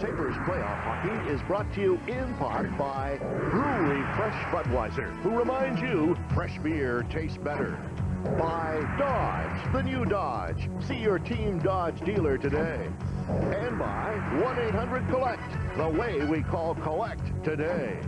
Sabres playoff hockey is brought to you in part by Brewery Fresh Budweiser, who reminds you fresh beer tastes better. By Dodge, the new Dodge. See your Team Dodge dealer today. And by 1-800-COLLECT, the way we call collect today.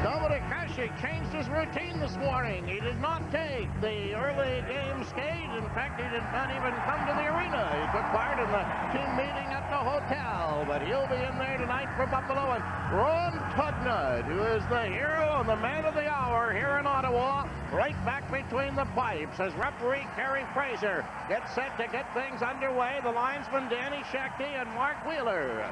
Dominik Hasek changed his routine this morning. He did not take the early game skate. In fact, he did not even come to the arena. He took part in the team meeting at the hotel, but he'll be in there tonight for Buffalo. And Ron Tugnutt, who is the hero and the man of the hour here in Ottawa, right back between the pipes as referee Kerry Fraser gets set to get things underway. The linesman Danny Shakti and Mark Wheeler.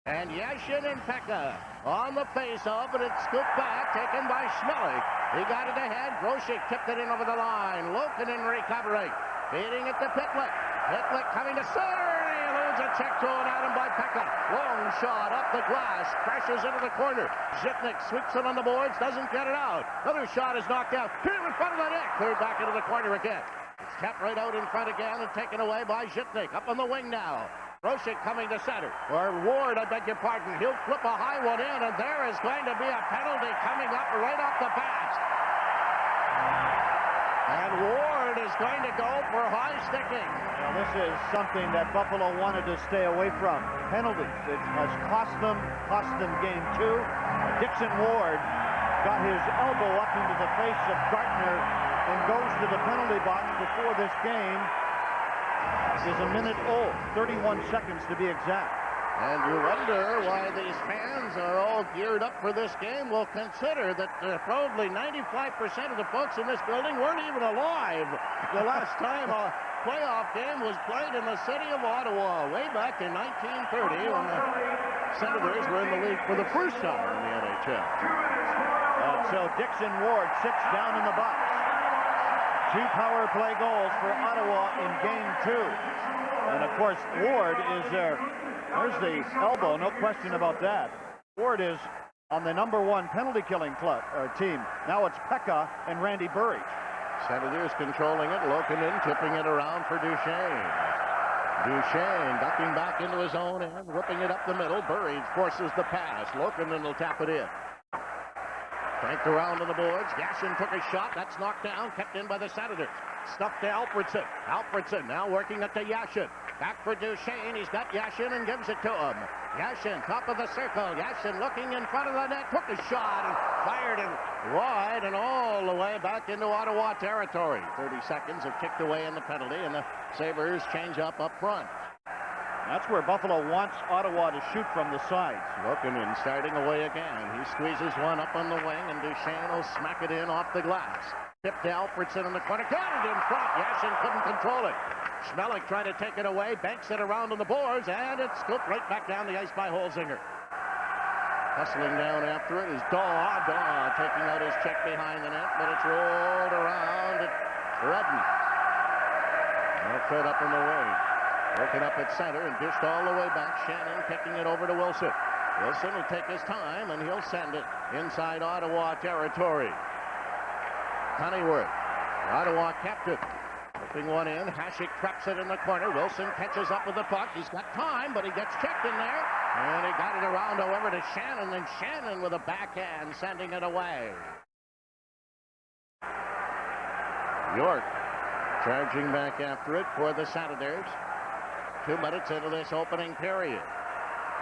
And Yashin and Pekka on the face-off, but it's scooped back, taken by Schmelik. He got it ahead. Grosek tipped it in over the line. Lokinen recovering. Feeding it to Pitlick. Pitlick coming to center. He eludes a check thrown at him by Pekka. Long shot up the glass. Crashes into the corner. Zipnik sweeps it on the boards. Doesn't get it out. Another shot is knocked out. Here in front of the net. Cleared back into the corner again. It's tapped right out in front again and taken away by Zipnik. Up on the wing now. Grosek coming to center, or Ward, I beg your pardon. He'll flip a high one in, and there is going to be a penalty coming up right off the bat. And Ward is going to go for high sticking. Well, this is something that Buffalo wanted to stay away from. Penalties. It has cost them game 2. Dixon Ward got his elbow up into the face of Gartner and goes to the penalty box before this game is a minute old, 31 seconds to be exact. And you wonder why these fans are all geared up for this game. Well, consider that probably 95% of the folks in this building weren't even alive the last time a playoff game was played in the city of Ottawa, way back in 1930 when the Senators were in the league for the first time in the NHL. So Dixon Ward sits down in the box. 2 power play goals for Ottawa in game 2. And of course, Ward is there. There's the elbow, no question about that. Ward is on the #1 penalty killing team. Now it's Pekka and Randy Burridge. Senators controlling it. Lokinen tipping it around for Duchesne. Duchesne ducking back into his own end, whipping it up the middle. Burridge forces the pass. Lokinen will tap it in. Banked around on the boards. Yashin took a shot. That's knocked down. Kept in by the Senators. Stuffed to Alfredson. Alfredson now working it to Yashin. Back for Duchesne. He's got Yashin and gives it to him. Yashin, top of the circle. Yashin looking in front of the net. Took a shot and fired it wide and all the way back into Ottawa territory. 30 seconds have ticked away in the penalty, and the Sabres change up front. That's where Buffalo wants Ottawa to shoot from the sides. Lokinen starting away again. He squeezes one up on the wing, and Duchesne will smack it in off the glass. Tip to Alfredson in the corner. Got it in front. Yashin couldn't control it. Schmelik trying to take it away. Banks it around on the boards, and it's scooped right back down the ice by Holzinger. Hustling down after it is Daw. Daw taking out his check behind the net, but it's rolled around. It's Redden. Fed up in the wing. Working up at center and dished all the way back. Shannon kicking it over to Wilson. Wilson will take his time, and he'll send it inside Ottawa territory. Honeyworth, Ottawa captain, flipping one in. Hasek traps it in the corner. Wilson catches up with the puck. He's got time, but he gets checked in there. And he got it around over to Shannon, and Shannon with a backhand sending it away. York charging back after it for the Senators. 2 minutes into this opening period.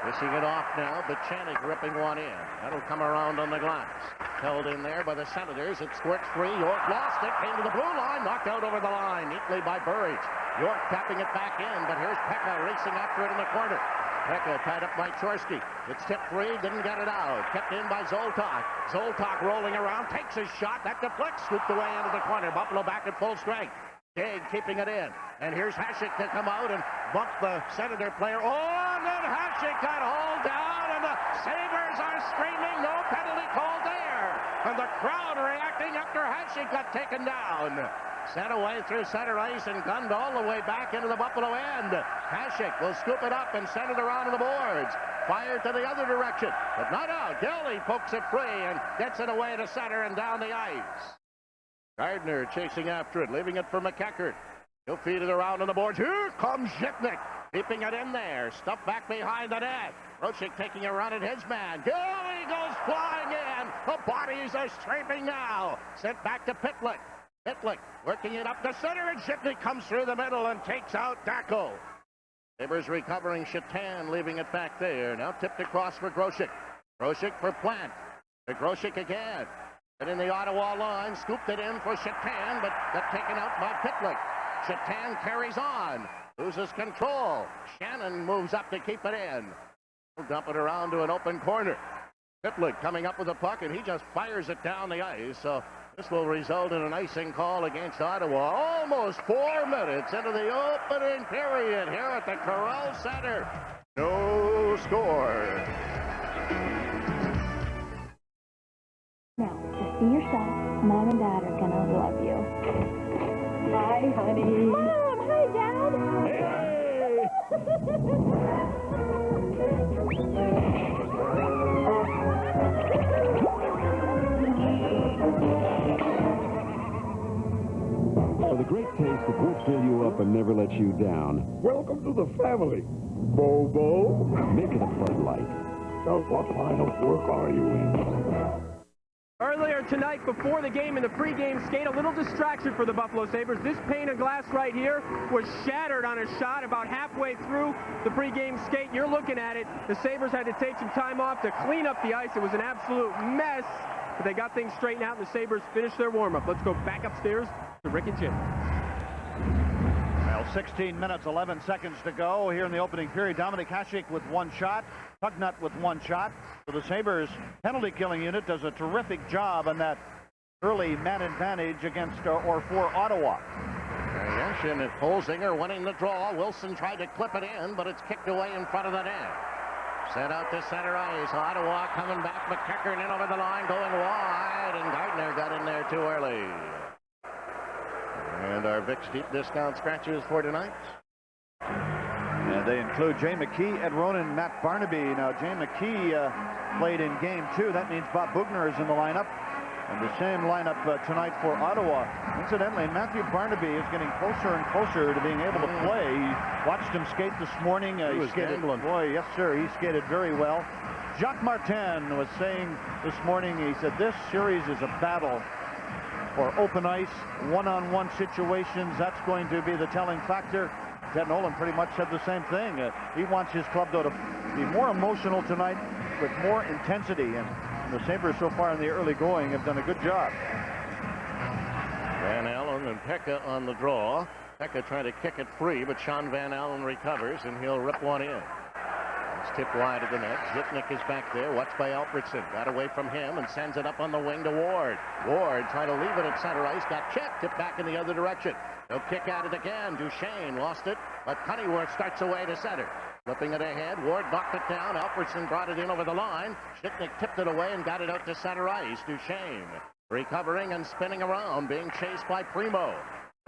Missing it off now, but Chanik ripping one in. That'll come around on the glass. Held in there by the Senators. It squirts free. York lost it. Came to the blue line. Knocked out over the line. Neatly by Burridge. York tapping it back in, but here's Pekka racing after it in the corner. Pekka tied up by Chorsky. It's tipped free. Didn't get it out. Kept in by Zoltak. Zoltak rolling around. Takes his shot. That deflects. Scooped away into the corner. Buffalo back at full strength. Dig keeping it in. And here's Hasek to come out and bump the Senator player. Oh, and then Hasek got hauled down, and the Sabres are screaming, no penalty called there. And the crowd reacting after Hasek got taken down. Sent away through center ice and gunned all the way back into the Buffalo end. Hasek will scoop it up and send it around to the boards. Fired to the other direction, but not out. Gelly pokes it free and gets it away to center and down the ice. Gardner chasing after it, leaving it for McEachern. He'll feed it around on the boards. Here comes Zipnik. Keeping it in there. Stuffed back behind the net. Grosek taking a run at his man. Gilly goes flying in. The bodies are scraping now. Sent back to Pitlick. Pitlick working it up the center, and Shipney comes through the middle and takes out Dacko. Sabres recovering Shatan, leaving it back there. Now tipped across for Grosek. Grosek for Plant. To Grosek again. And in the Ottawa line, scooped it in for Shatan, but got taken out by Pitlick. Shatan carries on. Loses control. Shannon moves up to keep it in. Dump it around to an open corner. Pitlick coming up with the puck, and he just fires it down the ice. So this will result in an icing call against Ottawa. Almost 4 minutes into the opening period here at the Corral Center. No score. Now, just be yourself. Mom and Dad are gonna love you. Hi, honey. Mom, hi, Dad. Hey! For the great taste that won't fill you up and never let you down. Welcome to the family, Bobo. Make it a Bud Light. So what line of work are you in? Earlier tonight, before the game in the pregame skate, a little distraction for the Buffalo Sabres. This pane of glass right here was shattered on a shot about halfway through the pregame skate. You're looking at it. The Sabres had to take some time off to clean up the ice. It was an absolute mess, but they got things straightened out, and the Sabres finished their warm-up. Let's go back upstairs to Rick and Jim. Well, 16 minutes, 11 seconds to go here in the opening period. Dominik Hasek with one shot. Tugnut with one shot. So the Sabres penalty killing unit does a terrific job on that early man advantage against or for Ottawa. Yashin and Holzinger winning the draw. Wilson tried to clip it in, but it's kicked away in front of the net. Sent out to center ice. Ottawa coming back. McEachern in over the line, going wide, and Gardner got in there too early. And our Vicks Deep Discount scratches for tonight. And they include Jay McKee, Ed Ronan, Matt Barnaby. Now, Jay McKee played in Game 2. That means Bob Bugner is in the lineup. And the same lineup tonight for Ottawa. Incidentally, Matthew Barnaby is getting closer and closer to being able to play. He watched him skate this morning. He was skated, gambling. boy, yes, sir. He skated very well. Jacques Martin was saying this morning, he said, this series is a battle for open ice, one-on-one situations. That's going to be the telling factor. Ted Nolan pretty much said the same thing. He wants his club, though, to be more emotional tonight with more intensity. And the Sabres so far in the early going have done a good job. Van Allen and Pekka on the draw. Pekka trying to kick it free, but Sean Van Allen recovers, and he'll rip one in. It's tipped wide of the net. Zipnik is back there, watched by Alfredson. Got away from him and sends it up on the wing to Ward. Ward trying to leave it at center ice. Got checked. Tipped back in the other direction. He'll kick at it again. Duchesne lost it, but Cunneyworth starts away to center. Flipping it ahead. Ward knocked it down. Alfredson brought it in over the line. Shipnick tipped it away and got it out to center ice. Duchesne recovering and spinning around, being chased by Primo.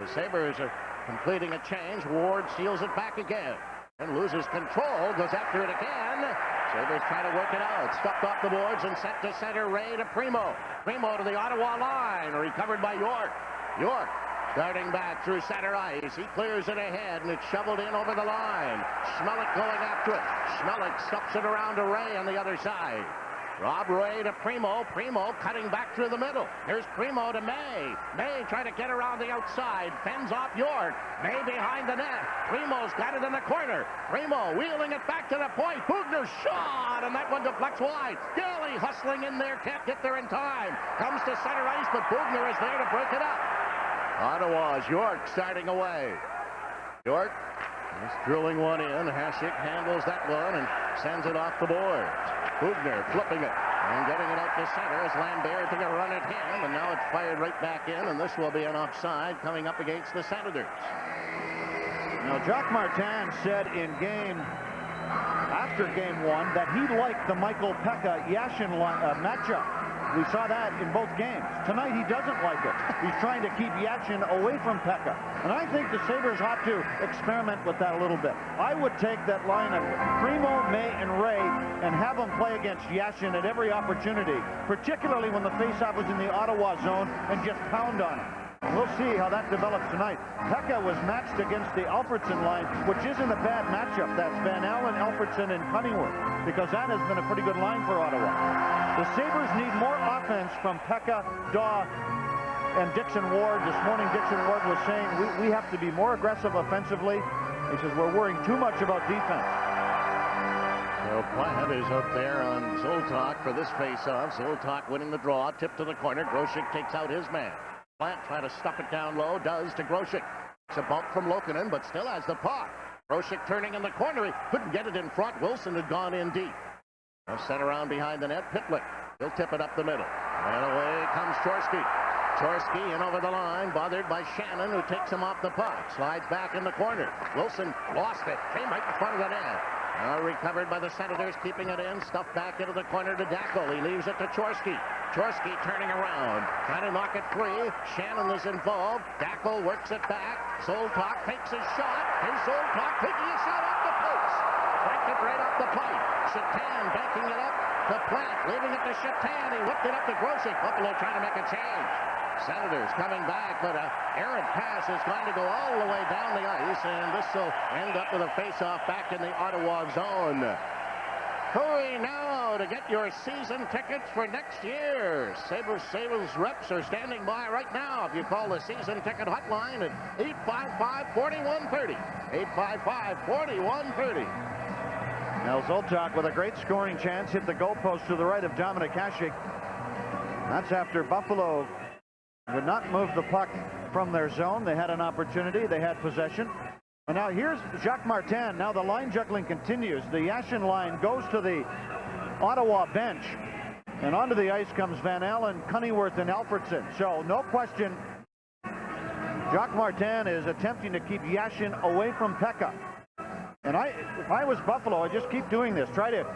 The Sabres are completing a change. Ward seals it back again and loses control. Goes after it again. Sabres try to work it out. Stuffed off the boards and sent to center. Ray to Primo. Primo to the Ottawa line. Recovered by York. York starting back through center ice. He clears it ahead, and it's shoveled in over the line. Schmelik going after it. Schmelik stuffs it around to Ray on the other side. Rob Ray to Primo. Primo cutting back through the middle. Here's Primo to May. May trying to get around the outside. Fends off York. May behind the net. Primo's got it in the corner. Primo wheeling it back to the point. Bugner shot, and that one deflects wide. Gilly hustling in there. Can't get there in time. Comes to center ice, but Bugner is there to break it up. Ottawa's York starting away. York is drilling one in. Hasek handles that one and sends it off the boards. Bugner flipping it and getting it out to center as Lambert took a run at him, and now it's fired right back in, and this will be an offside coming up against the Senators. Now, Jacques Martin said after game 1 that he liked the Michael Pekka-Yashin matchup. We saw that in both games. Tonight, he doesn't like it. He's trying to keep Yashin away from Pekka. And I think the Sabres ought to experiment with that a little bit. I would take that line of Primo, May, and Ray and have them play against Yashin at every opportunity, particularly when the faceoff was in the Ottawa zone, and just pound on him. We'll see how that develops tonight. Pekka was matched against the Alfredson line, which isn't a bad matchup. That's Van Allen, Alfredson, and Cunningworth, because that has been a pretty good line for Ottawa. The Sabres need more offense from Pekka, Daw, and Dixon Ward. This morning, Dixon Ward was saying we have to be more aggressive offensively. He says we're worrying too much about defense. So Plant is up there on Zoltak for this face-off. Zoltak winning the draw, tip to the corner. Grosek takes out his man. Plant trying to stuff it down low, does to Grosek. It's a bump from Lokinen, but still has the puck. Grosek turning in the corner. He couldn't get it in front. Wilson had gone in deep. Now sent around behind the net. Pitlick. He'll tip it up the middle. And away comes Chorsky. Chorsky in over the line, bothered by Shannon, who takes him off the puck. Slides back in the corner. Wilson lost it. Came right in front of the net. Now recovered by the Senators, keeping it in. Stuffed back into the corner to Dackel. He leaves it to Chorsky. Chorsky turning around, trying to knock it free. Shannon is involved. Dackel works it back. Zoltak takes his shot. Here's Zoltak taking a shot off the post. Franked it right off the pipe. Shatan banking it up to Plant, leaving it to Shatan. He whipped it up to Grosek. Buffalo trying to make a change. Senators coming back, but an errant pass is going to go all the way down the ice, and this will end up with a face-off back in the Ottawa zone. Hurry now to get your season tickets for next year. Sabres reps are standing by right now. If you call the season ticket hotline at 855-4130. 855-4130. Now Zoltak with a great scoring chance, hit the goalpost to the right of Dominic Hasek. That's after Buffalo would not move the puck from their zone. They had an opportunity. They had possession. And now here's Jacques Martin. Now the line juggling continues. The Yashin line goes to the Ottawa bench. And onto the ice comes Van Allen, Cunningworth, and Alfredson. So no question, Jacques Martin is attempting to keep Yashin away from Pekka. And if I was Buffalo, I'd just keep doing this. Try to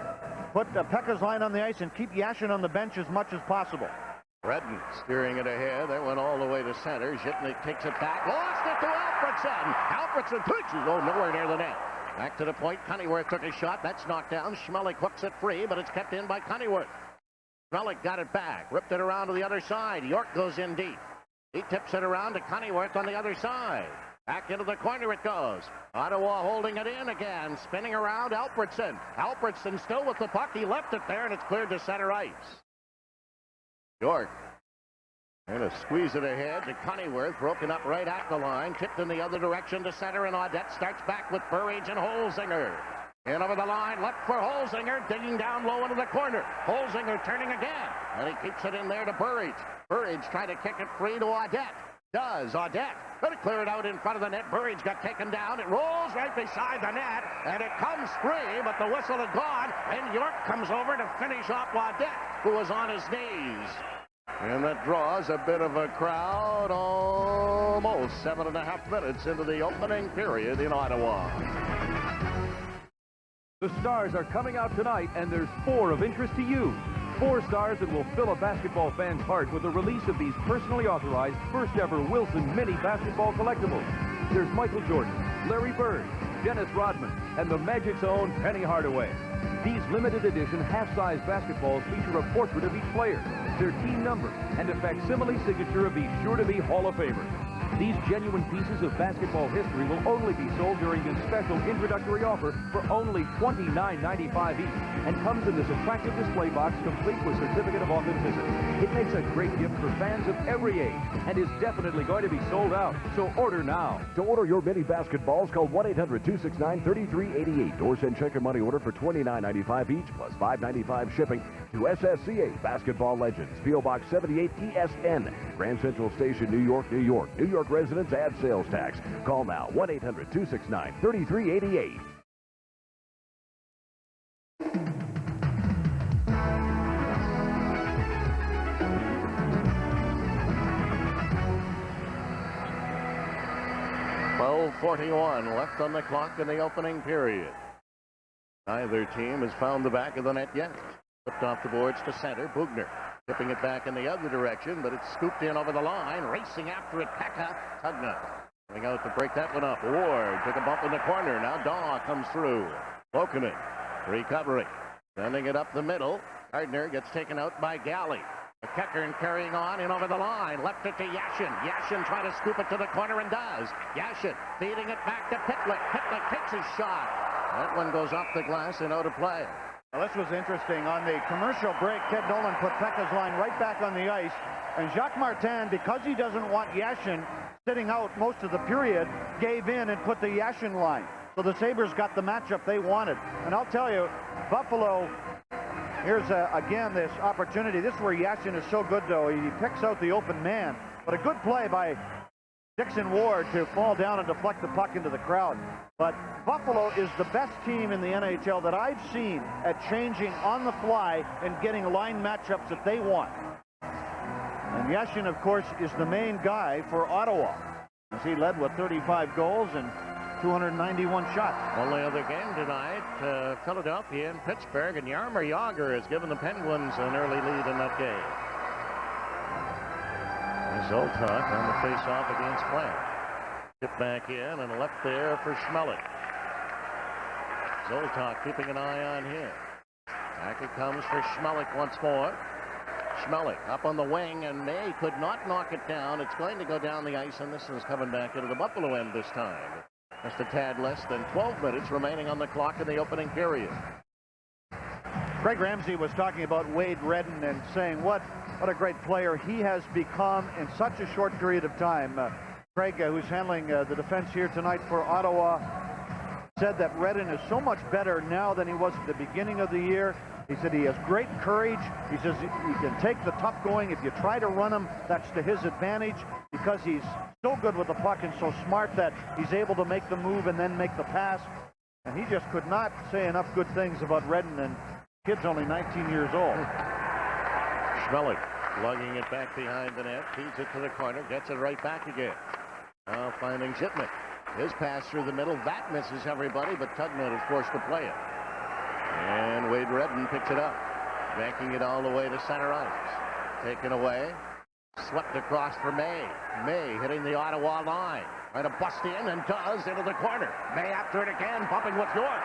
put Pekka's line on the ice and keep Yashin on the bench as much as possible. Redden steering it ahead. That went all the way to center. Zhitnik takes it back. Lost it to Alfredson. Alfredson pitches. Oh, nowhere near the net. Back to the point. Cunningworth took a shot. That's knocked down. Schmelik hooks it free, but it's kept in by Cunningworth. Schmelik got it back. Ripped it around to the other side. York goes in deep. He tips it around to Cunningworth on the other side. Back into the corner it goes. Ottawa holding it in again. Spinning around Alfredson. Alfredson still with the puck. He left it there, and it's cleared to center ice. York going to squeeze it ahead to Cunningworth, broken up right at the line, tipped in the other direction to center, and Audette starts back with Burridge and Holzinger. In over the line, left for Holzinger, digging down low into the corner. Holzinger turning again, and he keeps it in there to Burridge. Burridge trying to kick it free to Audette. Does Audette. Going to clear it out in front of the net. Burridge got taken down. It rolls right beside the net, and it comes free, but the whistle had gone, and York comes over to finish off Audette, who was on his knees. And that draws a bit of a crowd, almost 7.5 minutes into the opening period in Ottawa. The Stars are coming out tonight, and there's 4 of interest to you. 4 stars that will fill a basketball fan's heart with the release of these personally authorized first-ever Wilson Mini basketball collectibles. There's Michael Jordan, Larry Bird, Dennis Rodman, and the Magic's own Penny Hardaway. These limited edition half-size basketballs feature a portrait of each player, their team number, and a facsimile signature of each sure-to-be Hall of Famers. These genuine pieces of basketball history will only be sold during this special introductory offer for only $29.95 each, and comes in this attractive display box complete with certificate of authenticity. It makes a great gift for fans of every age and is definitely going to be sold out, so order now. To order your mini basketballs, call 1-800-269-3388 or send check or money order for $29.95 each plus $5.95 shipping to SSCA Basketball Legends, P.O. Box 78 ESN, Grand Central Station, New York, New York. New York residents add sales tax. Call now 1-800-269-3388. .41 left on the clock in the opening period. Neither team has found the back of the net yet. Flipped off the boards to center. Bugner tipping it back in the other direction, but it's scooped in over the line. Racing after it, Pekka. Tugnutt coming out to break that one up. Ward took a bump in the corner. Now Daw comes through. Lokinen recovery. Sending it up the middle. Gardner gets taken out by Galley. Keckern carrying on in over the line. Left it to Yashin. Yashin trying to scoop it to the corner and does. Yashin feeding it back to Pitlick. Pitlick takes his shot. That one goes off the glass and out of play. Well, this was interesting. On the commercial break, Ted Nolan put Pekka's line right back on the ice. And Jacques Martin, because he doesn't want Yashin sitting out most of the period, gave in and put the Yashin line. So the Sabres got the matchup they wanted. And I'll tell you, Buffalo, here's again this opportunity. This is where Yashin is so good, though. He picks out the open man. But a good play by Dixon Ward to fall down and deflect the puck into the crowd. But Buffalo is the best team in the NHL that I've seen at changing on the fly and getting line matchups that they want. And Yashin, of course, is the main guy for Ottawa, as he led with 35 goals and 291 shots. Only other game tonight, Philadelphia and Pittsburgh, and Jaromir Jagr has given the Penguins an early lead in that game. Zoltak on the face-off against Plant. Tip back in and left there for Schmelik. Zoltak keeping an eye on him. Back it comes for Schmelik once more. Schmelik up on the wing, and May could not knock it down. It's going to go down the ice, and this is coming back into the Buffalo end this time. Just a tad less than 12 minutes remaining on the clock in the opening period. Craig Ramsey was talking about Wade Redden and saying what a great player he has become in such a short period of time. Craig, who's handling the defense here tonight for Ottawa, said that Redden is so much better now than he was at the beginning of the year. He said he has great courage. He says he can take the tough going. If you try to run him, that's to his advantage because he's so good with the puck and so smart that he's able to make the move and then make the pass. And he just could not say enough good things about Redden, and the kid's only 19 years old. Schmelik lugging it back behind the net, feeds it to the corner, gets it right back again. Now finding Zipnik. His pass through the middle, that misses everybody, but Tugnutt is forced to play it. And Wade Redden picks it up, banking it all the way to center ice. Taken away, swept across for May. May hitting the Ottawa line. Trying to bust in, and does, into the corner. May after it again, bumping with York.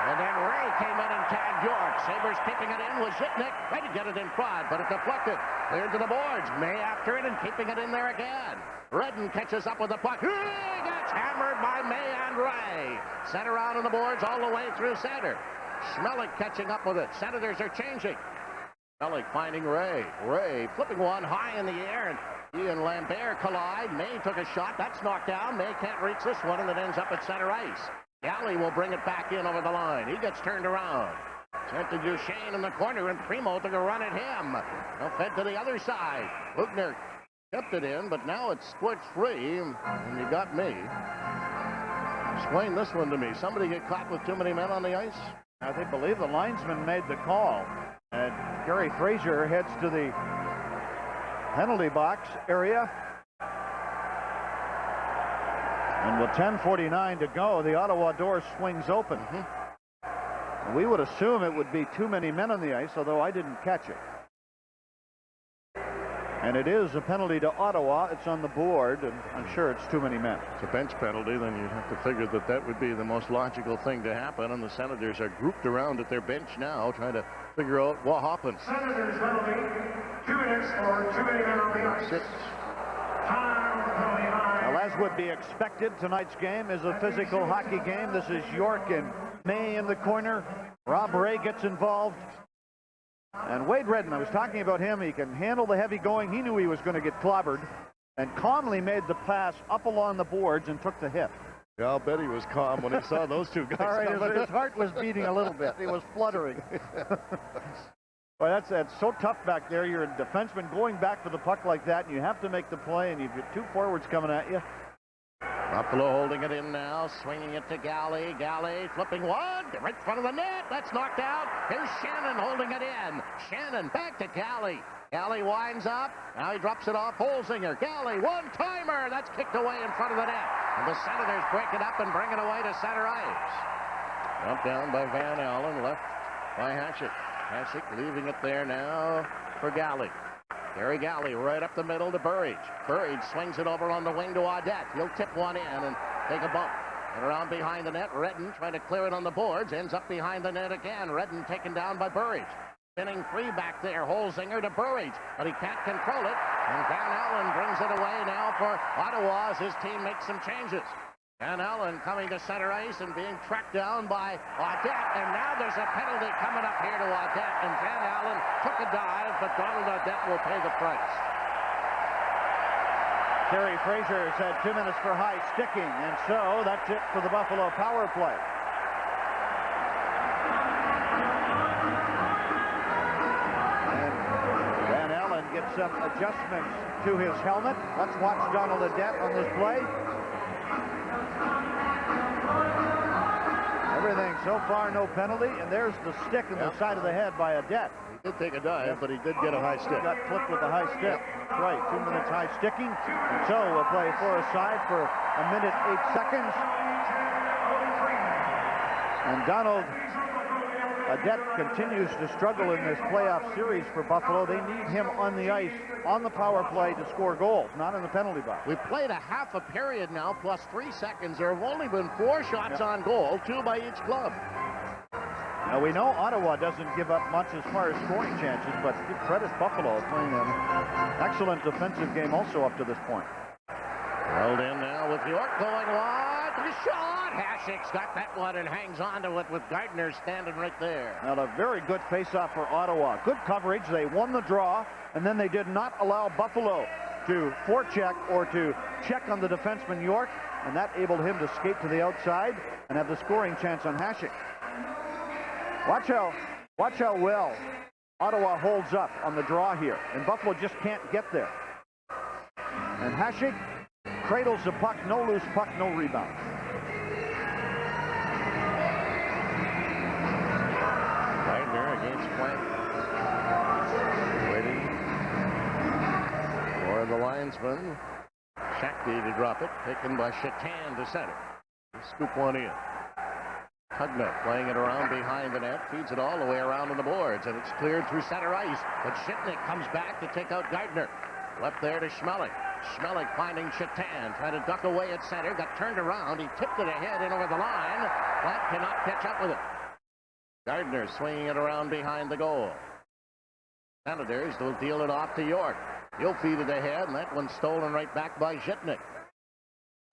And then Ray came in and tagged York. Sabres keeping it in with Zipnik. Tried to get it in front, but it deflected. Cleared to the boards. May after it and keeping it in there again. Redden catches up with the puck. He gets hammered by May and Ray. Sent around on the boards all the way through center. Schmelik catching up with it. Senators are changing. Schmelik finding Ray. Ray flipping one high in the air, and he and Lambert collide. May took a shot. That's knocked down. May can't reach this one, and it ends up at center ice. Galley will bring it back in over the line. He gets turned around. Sent to Duchesne in the corner, and Primo took a run at him. Now fed to the other side. Lugner kept it in, but now it's squirts free, and you got me. Explain this one to me. Somebody get caught with too many men on the ice? I believe the linesman made the call. And Gary Fraser heads to the penalty box area. And with 10:49 to go, the Ottawa door swings open. We would assume it would be too many men on the ice, although I didn't catch it. And it is a penalty to Ottawa. It's on the board, and I'm sure it's too many men. It's a bench penalty, then you'd have to figure that that would be the most logical thing to happen, and the Senators are grouped around at their bench now, trying to figure out what happens. Senators penalty, 2 minutes for too many men on the ice. 6. Well, as would be expected, tonight's game is a physical hockey game. This is York and May in the corner. Rob Ray gets involved. And Wade Redden, I was talking about him. He can handle the heavy going. He knew he was going to get clobbered, and calmly made the pass up along the boards and took the hit. Yeah, I'll bet he was calm when he saw those two guys. All right, his heart was beating a little bit. He was fluttering. Well, that's so tough back there. You're a defenseman going back for the puck like that, and you have to make the play, and you've got two forwards coming at you. Buffalo holding it in now, swinging it to Galley. Galley flipping one, right in front of the net. That's knocked out. Here's Shannon holding it in. Shannon back to Galley. Galley winds up. Now he drops it off Holzinger. Galley, one-timer. That's kicked away in front of the net. And the Senators break it up and bring it away to center ice. Dumped down by Van Allen, left by Hatchett. Hatchett leaving it there now for Galley. Gary Galley right up the middle to Burridge. Burridge swings it over on the wing to Audette. He'll tip one in and take a bump. And around behind the net, Redden trying to clear it on the boards. Ends up behind the net again. Redden taken down by Burridge. Spinning free back there. Holzinger to Burridge, but he can't control it. And Van Allen brings it away now for Ottawa as his team makes some changes. Van Allen coming to center ice and being tracked down by Audette. And now there's a penalty coming up here to Audette. And Van Allen took a dive, but Donald Audette will pay the price. Terry Fraser said 2 minutes for high sticking, and so that's it for the Buffalo power play. And Van Allen gets some adjustments to his helmet. Let's watch Donald Audette on this play. Everything so far, no penalty, and there's the stick in the side of the head by Audette. He did take a dive, but he did get a high stick. Got clipped with a high stick. That's right, 2 minutes high sticking. And so we'll play for a side for 1 minute 8 seconds. And Donald Audette continues to struggle in this playoff series for Buffalo. They need him on the ice, on the power play to score goals, not in the penalty box. We've played a half a period now, plus 3 seconds. There have only been 4 shots on goal, 2 by each club. Now, we know Ottawa doesn't give up much as far as scoring chances, but give credit Buffalo playing an excellent defensive game also up to this point. Held in now with York going wide. The shot! Hasek's got that one and hangs on to it with Gardner standing right there. Now, a very good face-off for Ottawa. Good coverage. They won the draw, and then they did not allow Buffalo to forecheck or to check on the defenseman York, and that enabled him to skate to the outside and have the scoring chance on Hasek. Watch how well Ottawa holds up on the draw here, and Buffalo just can't get there. And Hasek cradles the puck, no loose puck, no rebound. Gardner against Plank. Waiting for the linesman. Shakti to drop it, taken by Shatan to center. Scoop one in. Tugnut playing it around behind the net, feeds it all the way around on the boards, and it's cleared through center ice. But Shitnik comes back to take out Gardner. Left there to Schmeling. Schmeling finding Shatan, trying to duck away at center, got turned around. He tipped it ahead and over the line. Platt cannot catch up with it. Gardner swinging it around behind the goal. Senators will deal it off to York. He'll feed it ahead, and that one's stolen right back by Zhitnik.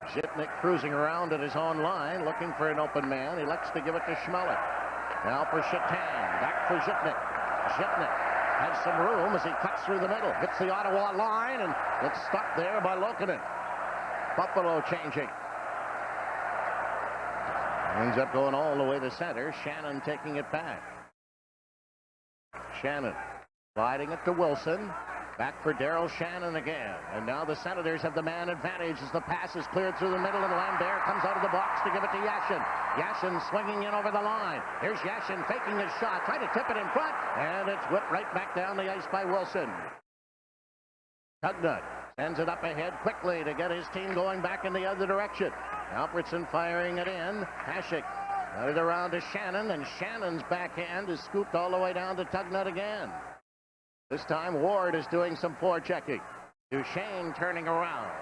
Zhitnik cruising around at his own line, looking for an open man. He elects to give it to Schmeling. Now for Shatan. Back for Zhitnik. Zhitnik has some room as he cuts through the middle. Hits the Ottawa line and gets stuck there by Lokinen. Buffalo changing. Ends up going all the way to center. Shannon taking it back. Shannon sliding it to Wilson. Back for Daryl Shannon again. And now the Senators have the man advantage as the pass is cleared through the middle, and Lambert comes out of the box to give it to Yashin. Yashin swinging in over the line. Here's Yashin faking his shot, trying to tip it in front, and it's whipped right back down the ice by Wilson. Tugnut sends it up ahead quickly to get his team going back in the other direction. Alfredson firing it in. Hasek got it around to Shannon, and Shannon's backhand is scooped all the way down to Tugnut again. This time Ward is doing some forechecking. Duchesne turning around.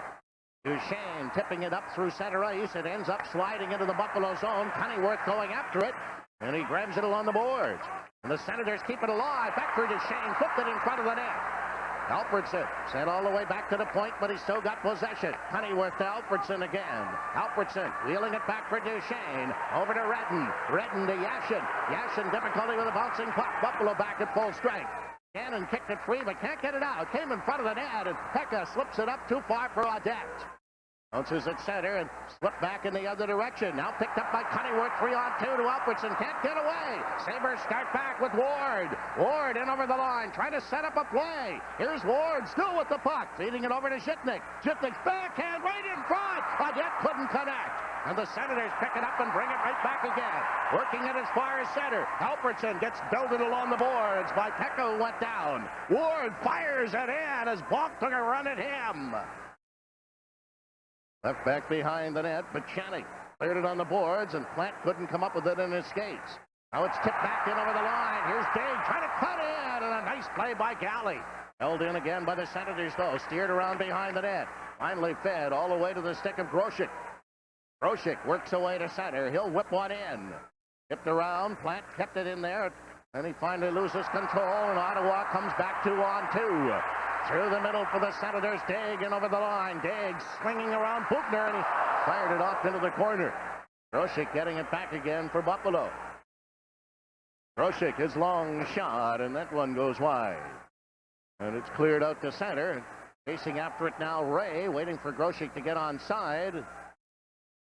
Duchesne tipping it up through center ice. It ends up sliding into the Buffalo zone. Cunneyworth going after it, and he grabs it along the boards. And the Senators keep it alive. Back for Duchesne, flipped it in front of the net. Alfredson sent all the way back to the point, but he's still got possession. Cunneyworth to Alfredson again. Alfredson wheeling it back for Duchesne. Over to Redden. Redden to Yashin. Yashin difficulty with a bouncing puck. Buffalo back at full strength. Cannon kicked it free, but can't get it out. Came in front of the net, and Pekka slips it up too far for Audette. Bounces at center and slipped back in the other direction. Now picked up by Cunneyworth, 3-on-2 to Alfredson. Can't get away. Sabres start back with Ward. Ward in over the line, trying to set up a play. Here's Ward, still with the puck, feeding it over to Zhitnik. Zhitnik's backhand right in front. Audette couldn't connect. And the Senators pick it up and bring it right back again. Working it as far as center. Alfredson gets belted along the boards by Pekka, who went down. Ward fires it in as Bonk took a run at him. Left back behind the net, but Channing cleared it on the boards, and Plant couldn't come up with it in his skates. Now it's tipped back in over the line. Here's Dave trying to cut in, and a nice play by Galley. Held in again by the Senators, though. Steered around behind the net. Finally fed all the way to the stick of Grosek. Grosek works away to center. He'll whip one in. Tipped around. Plant kept it in there. And he finally loses control, and Ottawa comes back 2-on-2. Through the middle for the Senators. Daig in over the line. Daig swinging around Buchner, and he fired it off into the corner. Grosek getting it back again for Buffalo. Grosek, his long shot, and that one goes wide. And it's cleared out to center. Chasing after it now, Ray, waiting for Grosek to get onside.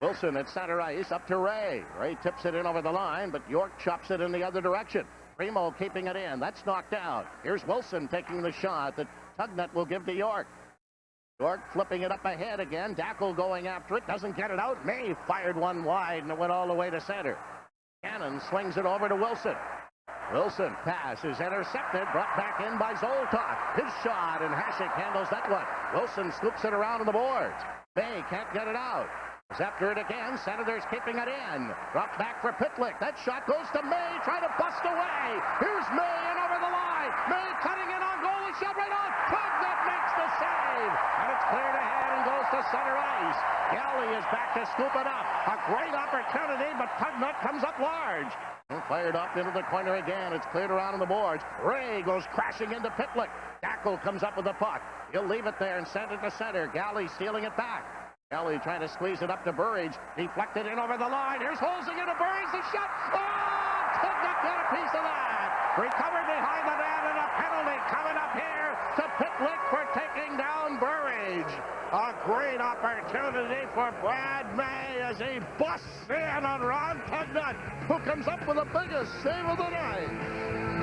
Wilson at center ice, up to Ray. Ray tips it in over the line, but York chops it in the other direction. Primo keeping it in. That's knocked out. Here's Wilson taking the shot that Tugnut will give to York. York flipping it up ahead again. Dackel going after it. Doesn't get it out. May fired one wide, and it went all the way to center. Cannon swings it over to Wilson. Wilson pass is intercepted, brought back in by Zoltok. His shot, and Hasek handles that one. Wilson scoops it around on the boards. May can't get it out. Is after it again. Senators keeping it in. Dropped back for Pitlick. That shot goes to May, trying to bust away. Here's May in over the line. May cutting in on goal. He shot right on. Tugnut makes the save. And it's cleared ahead and goes to center ice. Galley is back to scoop it up. A great opportunity, but Tugnut comes up large. And fired off into the corner again. It's cleared around on the boards. Ray goes crashing into Pitlick. Dackel comes up with the puck. He'll leave it there and send it to center. Galley stealing it back. Galley trying to squeeze it up to Burridge. Deflected in over the line. Here's Holzinger to Burridge. The shot. Oh! Tugnut got a piece of that. Recovered behind the net, and a penalty coming up here to Pitlick for taking down Burridge. A great opportunity for Brad May as he busts in on Ron Tugnut, who comes up with the biggest save of the night.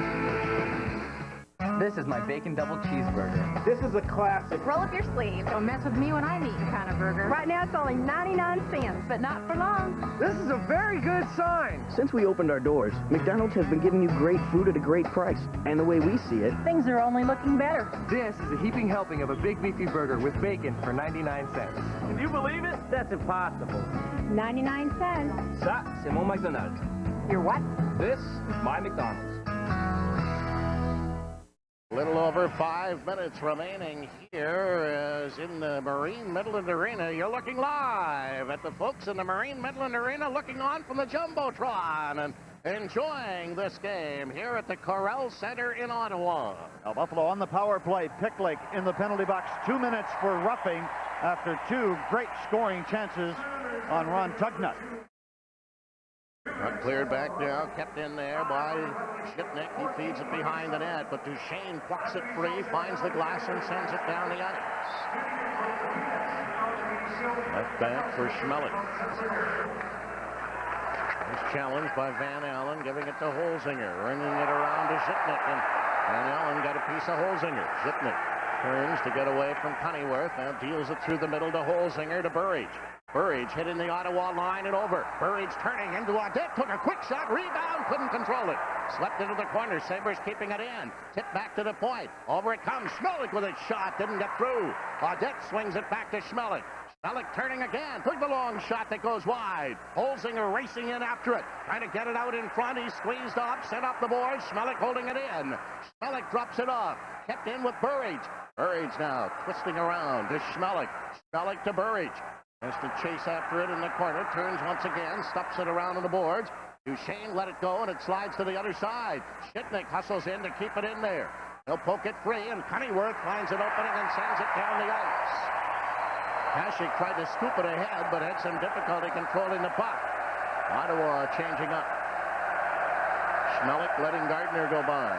This is my bacon double cheeseburger. This is a classic. Roll up your sleeves. Don't mess with me when I'm eating kind of burger. Right now it's only 99 cents, but not for long. This is a very good sign. Since we opened our doors, McDonald's has been giving you great food at a great price. And the way we see it, Things are only looking better. This is a heaping helping of a big beefy burger with bacon for 99 cents. Can you believe it? That's impossible. 99 cents. Ça, c'est mon McDonald's. You're what? This is my McDonald's. Little over 5 minutes remaining here as in the Marine Midland Arena. You're looking live at the folks in the Marine Midland Arena looking on from the Jumbotron and enjoying this game here at the Corel Center in Ottawa. Now Buffalo on the power play. Pitlick in the penalty box. 2 minutes for roughing after 2 great scoring chances on Ron Tugnut. Cleared back now, kept in there by Shipnick. He feeds it behind the net, but Duchesne plucks it free, finds the glass and sends it down the ice. Left back for Schmeling. He's challenged by Van Allen, giving it to Holzinger, ringing it around to Shipnick, and Van Allen got a piece of Holzinger. Shipnick turns to get away from Pennyworth, now deals it through the middle to Holzinger to Burridge. Burridge hitting the Ottawa line and over. Burridge turning into Audette, took a quick shot, rebound, couldn't control it. Swept into the corner, Sabres keeping it in. Tipped back to the point. Over it comes. Schmeling with a shot, didn't get through. Audette swings it back to Schmeling. Schmeling turning again, took the long shot that goes wide. Holzinger racing in after it, trying to get it out in front. He squeezed off, set up the board. Schmeling holding it in. Schmeling drops it off, kept in with Burridge. Burridge now twisting around to Schmeling. Schmeling to Burridge. Has to chase after it in the corner, turns once again, stuffs it around on the boards. Duchesne let it go, and it slides to the other side. Shipnick hustles in to keep it in there. They'll poke it free, and Pennyworth finds an opening and sends it down the ice. Hasek tried to scoop it ahead, but had some difficulty controlling the puck. Ottawa changing up. Schmeling letting Gardner go by.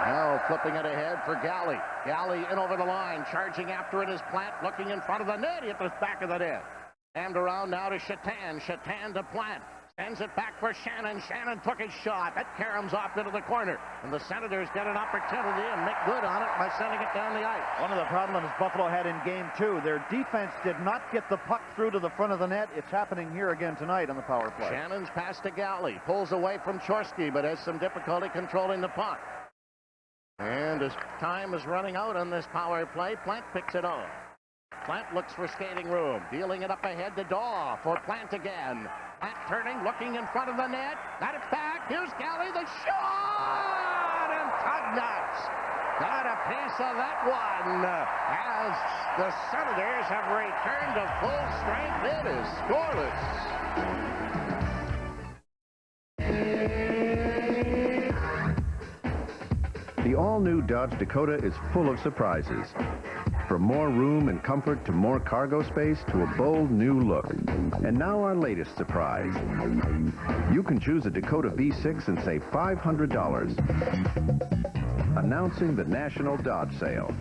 Now flipping it ahead for Galley. Galley in over the line, charging after it is Plant, looking in front of the net. He hit the back of the net. Jammed around now to Chatan. Chatan to Plant. Sends it back for Shannon. Shannon took his shot. That caroms off into the corner. And the Senators get an opportunity and make good on it by sending it down the ice. One of the problems Buffalo had in Game 2, their defense did not get the puck through to the front of the net. It's happening here again tonight on the power play. Shannon's pass to Galley. Pulls away from Chorsky, but has some difficulty controlling the puck. And as time is running out on this power play, Plant picks it up. Plant looks for skating room, dealing it up ahead to Daw for Plant again. Plant turning, looking in front of the net. Got it back. Here's Galley, the shot! And Tugnut got a piece of that one. As the Senators have returned to full strength, it is scoreless. all-new Dodge Dakota is full of surprises. From more room and comfort to more cargo space to a bold new look. And now our latest surprise. You can choose a Dakota V6 and save $500. Announcing the National Dodge Sale.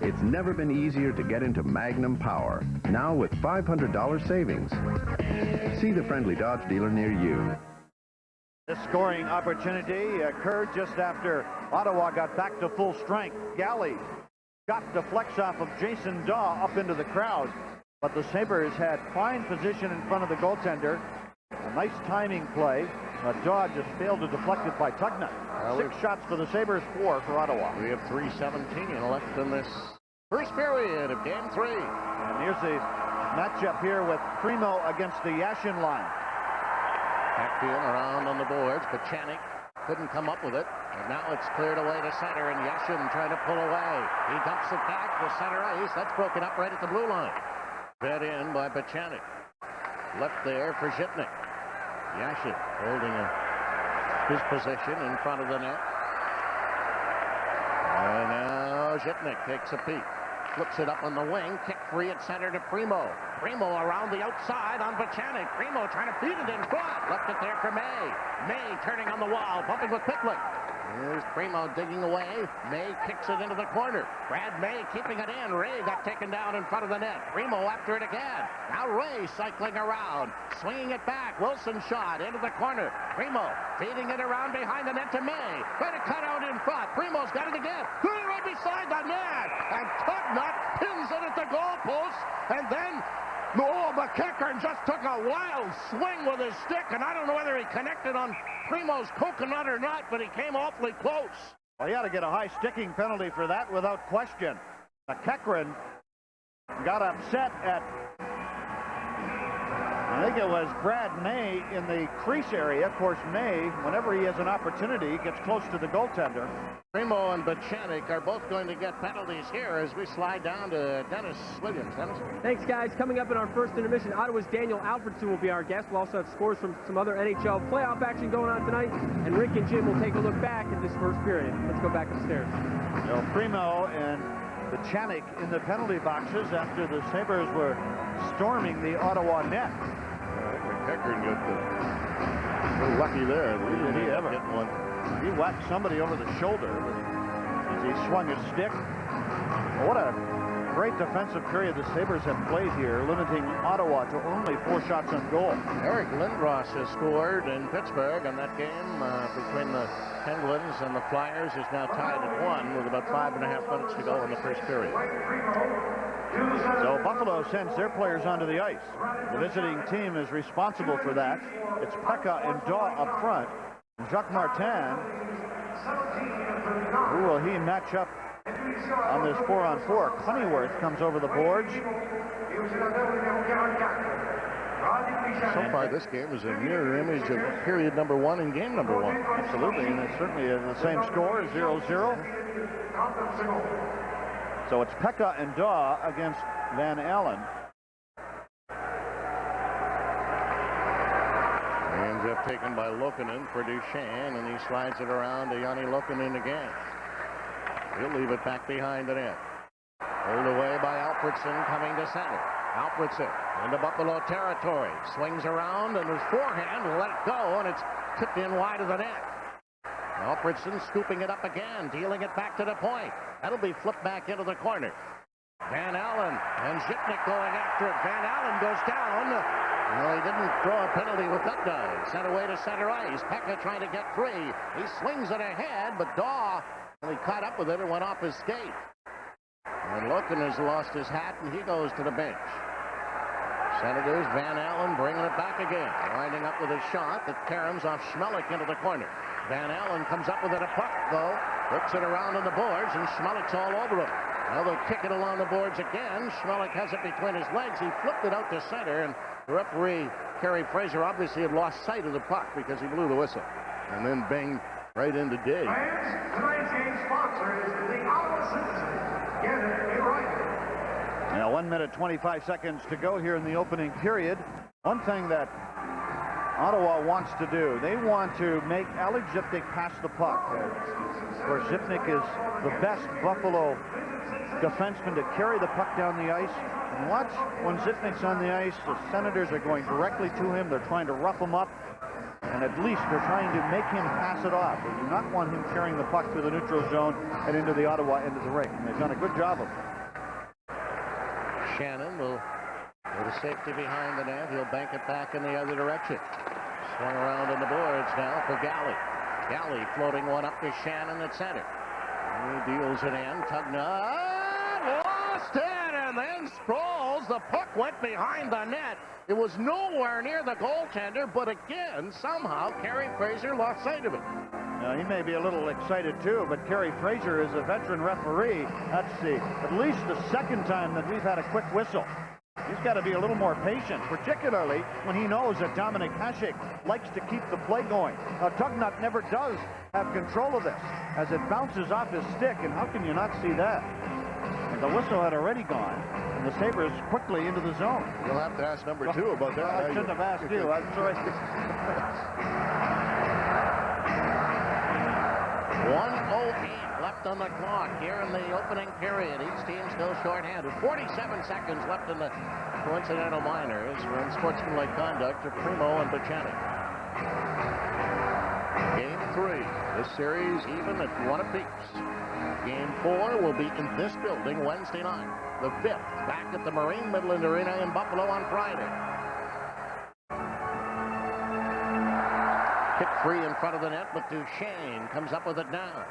It's never been easier to get into Magnum Power, now with $500 savings. See the friendly Dodge dealer near you. This scoring opportunity occurred just after Ottawa got back to full strength. Galley shot deflects off of Jason Daw up into the crowd, but the Sabres had fine position in front of the goaltender. A nice timing play, but Daw just failed to deflect it by Tugnutt. 6 shots for the Sabres, 4 for Ottawa. We have 3:17 left in this first period of Game 3. And here's the matchup here with Primo against the Yashin line. Packed in around on the boards, but Chanik couldn't come up with it. And now it's cleared away to center, and Yashin trying to pull away. He dumps it back to center ice. That's broken up right at the blue line. Fed in by Pachanik. Left there for Zhitnik. Yashin holding his position in front of the net. And now Zhitnik takes a peek. Flips it up on the wing. Kick free at center to Primo. Primo around the outside on Pachanik. Primo trying to feed it in front. Left it there for May. May turning on the wall. Bumping with Picklick. Here's Primo digging away. May kicks it into the corner. Brad May keeping it in. Ray got taken down in front of the net. Primo after it again. Now Ray cycling around. Swinging it back. Wilson shot into the corner. Primo feeding it around behind the net to May. Trying to cut out in front. Primo's got it again. Right beside the net. And Tugnutt pins it at the goalpost. And then McEachern just took a wild swing with his stick, and I don't know whether he connected on Primo's coconut or not, but he came awfully close. Well, he ought to get a high sticking penalty for that without question. McEachern got upset at, I think it was Brad May in the crease area. Of course, May, whenever he has an opportunity, gets close to the goaltender. Primo and Pachanik are both going to get penalties here as we slide down to Dennis Williams. Dennis? Thanks, guys. Coming up in our first intermission, Ottawa's Daniel Alfredson will be our guest. We'll also have scores from some other NHL playoff action going on tonight. And Rick and Jim will take a look back at this first period. Let's go back upstairs. So Primo and Pachanik in the penalty boxes after the Sabres were storming the Ottawa net. McEachern got the lucky there. Did he ever? Get one. He whacked somebody over the shoulder as he swung his stick. What a great defensive period the Sabres have played here, limiting Ottawa to only 4 shots on goal. Eric Lindros has scored in Pittsburgh, and that game between the Penguins and the Flyers is now tied at 1 with about 5.5 minutes to go in the first period. So Buffalo sends their players onto the ice. The visiting team is responsible for that. It's Pekka and Daw up front. Jacques Martin, who will he match up on this 4-on-4? Cunnyworth comes over the boards. So far, this game is a mirror image of period number 1 and game number 1. Absolutely, and it's certainly the same score, 0-0. So it's Pekka and Daw against Van Allen. Ends up taken by Lokinen for Duchesne, and he slides it around to Yanni Lokinen again. He'll leave it back behind the net. Pulled away by Alfredson coming to center. Alfredson into Buffalo territory. Swings around, and his forehand will let it go, and it's tipped in wide of the net. Alfredson scooping it up again, dealing it back to the point. That'll be flipped back into the corner. Van Allen and Zhitnik going after it. Van Allen goes down. Well, he didn't throw a penalty with that guy. Sent away to center ice. Pekka trying to get free. He swings it ahead, but Daw, well, he caught up with it and went off his skate. And Loken has lost his hat, and he goes to the bench. Senators, Van Allen bringing it back again. Winding up with a shot that caroms off Schmelik into the corner. Van Allen comes up with it a puck, though. Hooks it around on the boards, and Schmelik's all over him. Now they'll kick it along the boards again. Schmelik has it between his legs. He flipped it out to center, and the referee, Kerry Fraser, obviously had lost sight of the puck because he blew the whistle. And then banged right into Diggs. Tonight's game sponsor is the Ottawa Citizens. Get it right. Now 1 minute 25 seconds to go here in the opening period. One thing that Ottawa wants to do. They want to make Alex Zipnik pass the puck. Of course, Zipnik is the best Buffalo defenseman to carry the puck down the ice. And watch when Zipnik's on the ice, the Senators are going directly to him. They're trying to rough him up. And at least they're trying to make him pass it off. They do not want him carrying the puck through the neutral zone and into the Ottawa end of the rink. And they've done a good job of it. Shannon will go to safety behind the net. He'll bank it back in the other direction. Swung around on the boards now for Galley. Galley floating one up to Shannon at center. He deals it in. Tugnutt lost it, and then Sproles. The puck went behind the net. It was nowhere near the goaltender, but again, somehow, Kerry Fraser lost sight of it. He may be a little excited too, but Kerry Fraser is a veteran referee. That's at least the second time that we've had a quick whistle. He's got to be a little more patient, particularly when he knows that Dominik Hasek likes to keep the play going. Now, Tugnutt never does have control of this as it bounces off his stick, and how can you not see that? And the whistle had already gone, and the Sabres quickly into the zone. You'll have to ask number 2 about that. I shouldn't have asked you. I'm sorry. 1:08 left on the clock here in the opening period. Each team still shorthanded. 47 seconds left in the coincidental minors for unsportsmanlike conduct of Primo and Buchanan. Game 3. This series even at 1 apiece. Game 4 will be in this building Wednesday night. The 5th back at the Marine Midland Arena in Buffalo on Friday. Kick free in front of the net, but Duchesne comes up with it now.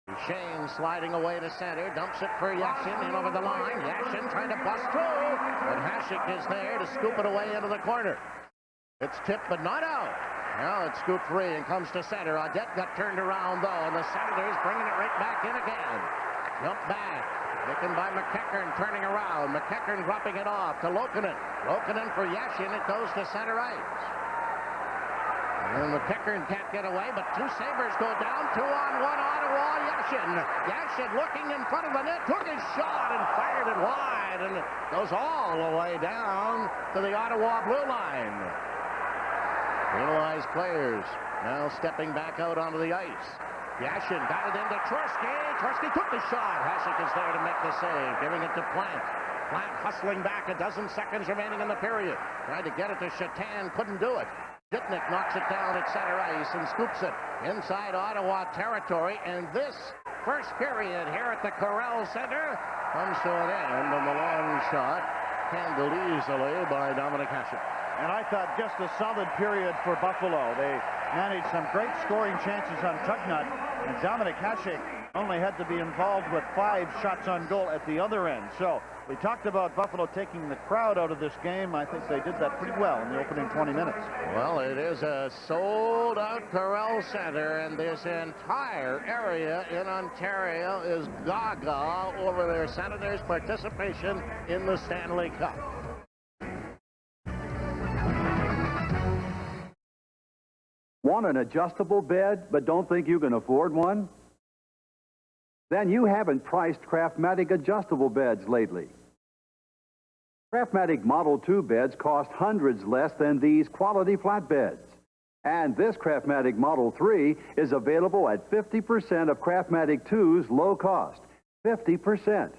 Duchesne sliding away to center, dumps it for Yashin in over the line. Yashin trying to bust through, but Hasek is there to scoop it away into the corner. It's tipped, but not out. Now it's scooped free and comes to center. Audette got turned around, though, and the Senators bringing it right back in again. Jump back. Taken by McEachern, turning around. McEachern dropping it off to Lokinen. Lokinen for Yashin. It goes to center ice. And McEachern can't get away, but 2 Sabres go down. 2-on-1 Ottawa. Yashin looking in front of the net, took his shot and fired it wide, and it goes all the way down to the Ottawa blue line. Penalized players now stepping back out onto the ice. Yashin got it into Trusky. Trusky took the shot. Hasek is there to make the save, giving it to Plant. Plant hustling back, 12 seconds remaining in the period. Tried to get it to Shatan, couldn't do it. Zipnik knocks it down at center ice and scoops it inside Ottawa territory. And this first period here at the Corral Center comes to an end on the long shot, handled easily by Dominik Hasek. And I thought just a solid period for Buffalo. They managed some great scoring chances on Tugnutt, and Dominik Hasek only had to be involved with 5 shots on goal at the other end. So we talked about Buffalo taking the crowd out of this game. I think they did that pretty well in the opening 20 minutes. Well, it is a sold-out Corral Center, and this entire area in Ontario is gaga over their Senators' participation in the Stanley Cup. Want an adjustable bed, but don't think you can afford one? Then you haven't priced Craftmatic adjustable beds lately. Craftmatic Model 2 beds cost hundreds less than these quality flat beds. And this Craftmatic Model 3 is available at 50% of Craftmatic 2's low cost. 50%.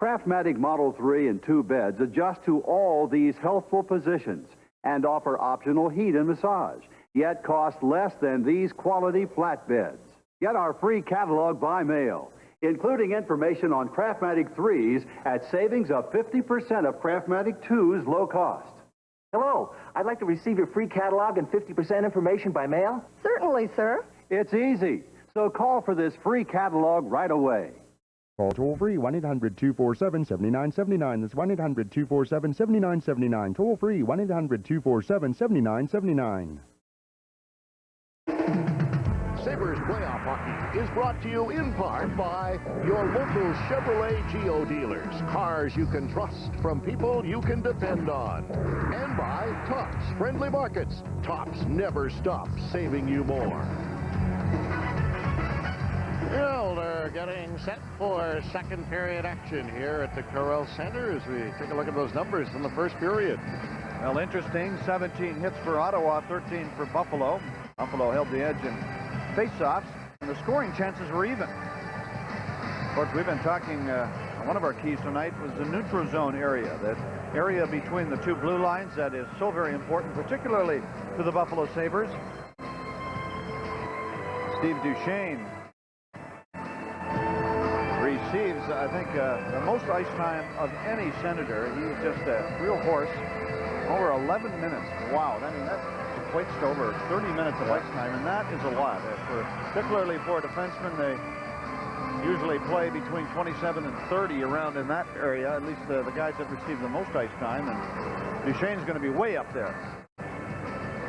Craftmatic Model 3 and 2 beds adjust to all these healthful positions and offer optional heat and massage, yet cost less than these quality flat beds. Get our free catalog by mail, including information on Craftmatic 3s at savings of 50% of Craftmatic 2's low cost. Hello, I'd like to receive your free catalog and 50% information by mail. Certainly, sir. It's easy, so call for this free catalog right away. Call toll-free 1-800-247-7979. That's 1-800-247-7979. Toll-free 1-800-247-7979. Sabres Playoff Hockey is brought to you in part by your local Chevrolet Geo dealers. Cars you can trust from people you can depend on. And by Tops Friendly Markets. Tops never stops saving you more. Well, they're getting set for second period action here at the Corral Center as we take a look at those numbers from the first period. Well, interesting. 17 hits for Ottawa, 13 for Buffalo. Buffalo held the edge in faceoffs, and the scoring chances were even. Of course, we've been talking, one of our keys tonight was the neutral zone area, that area between the two blue lines that is so very important, particularly to the Buffalo Sabres. Steve Duchesne receives, I think, the most ice time of any Senator. He's just a real horse. Over 11 minutes. Wow. I mean, that equates to over 30 minutes of ice time, and that is a lot. Particularly for a defenseman, they usually play between 27 and 30 around in that area. At least the guys that receive the most ice time, and Duchesne's going to be way up there.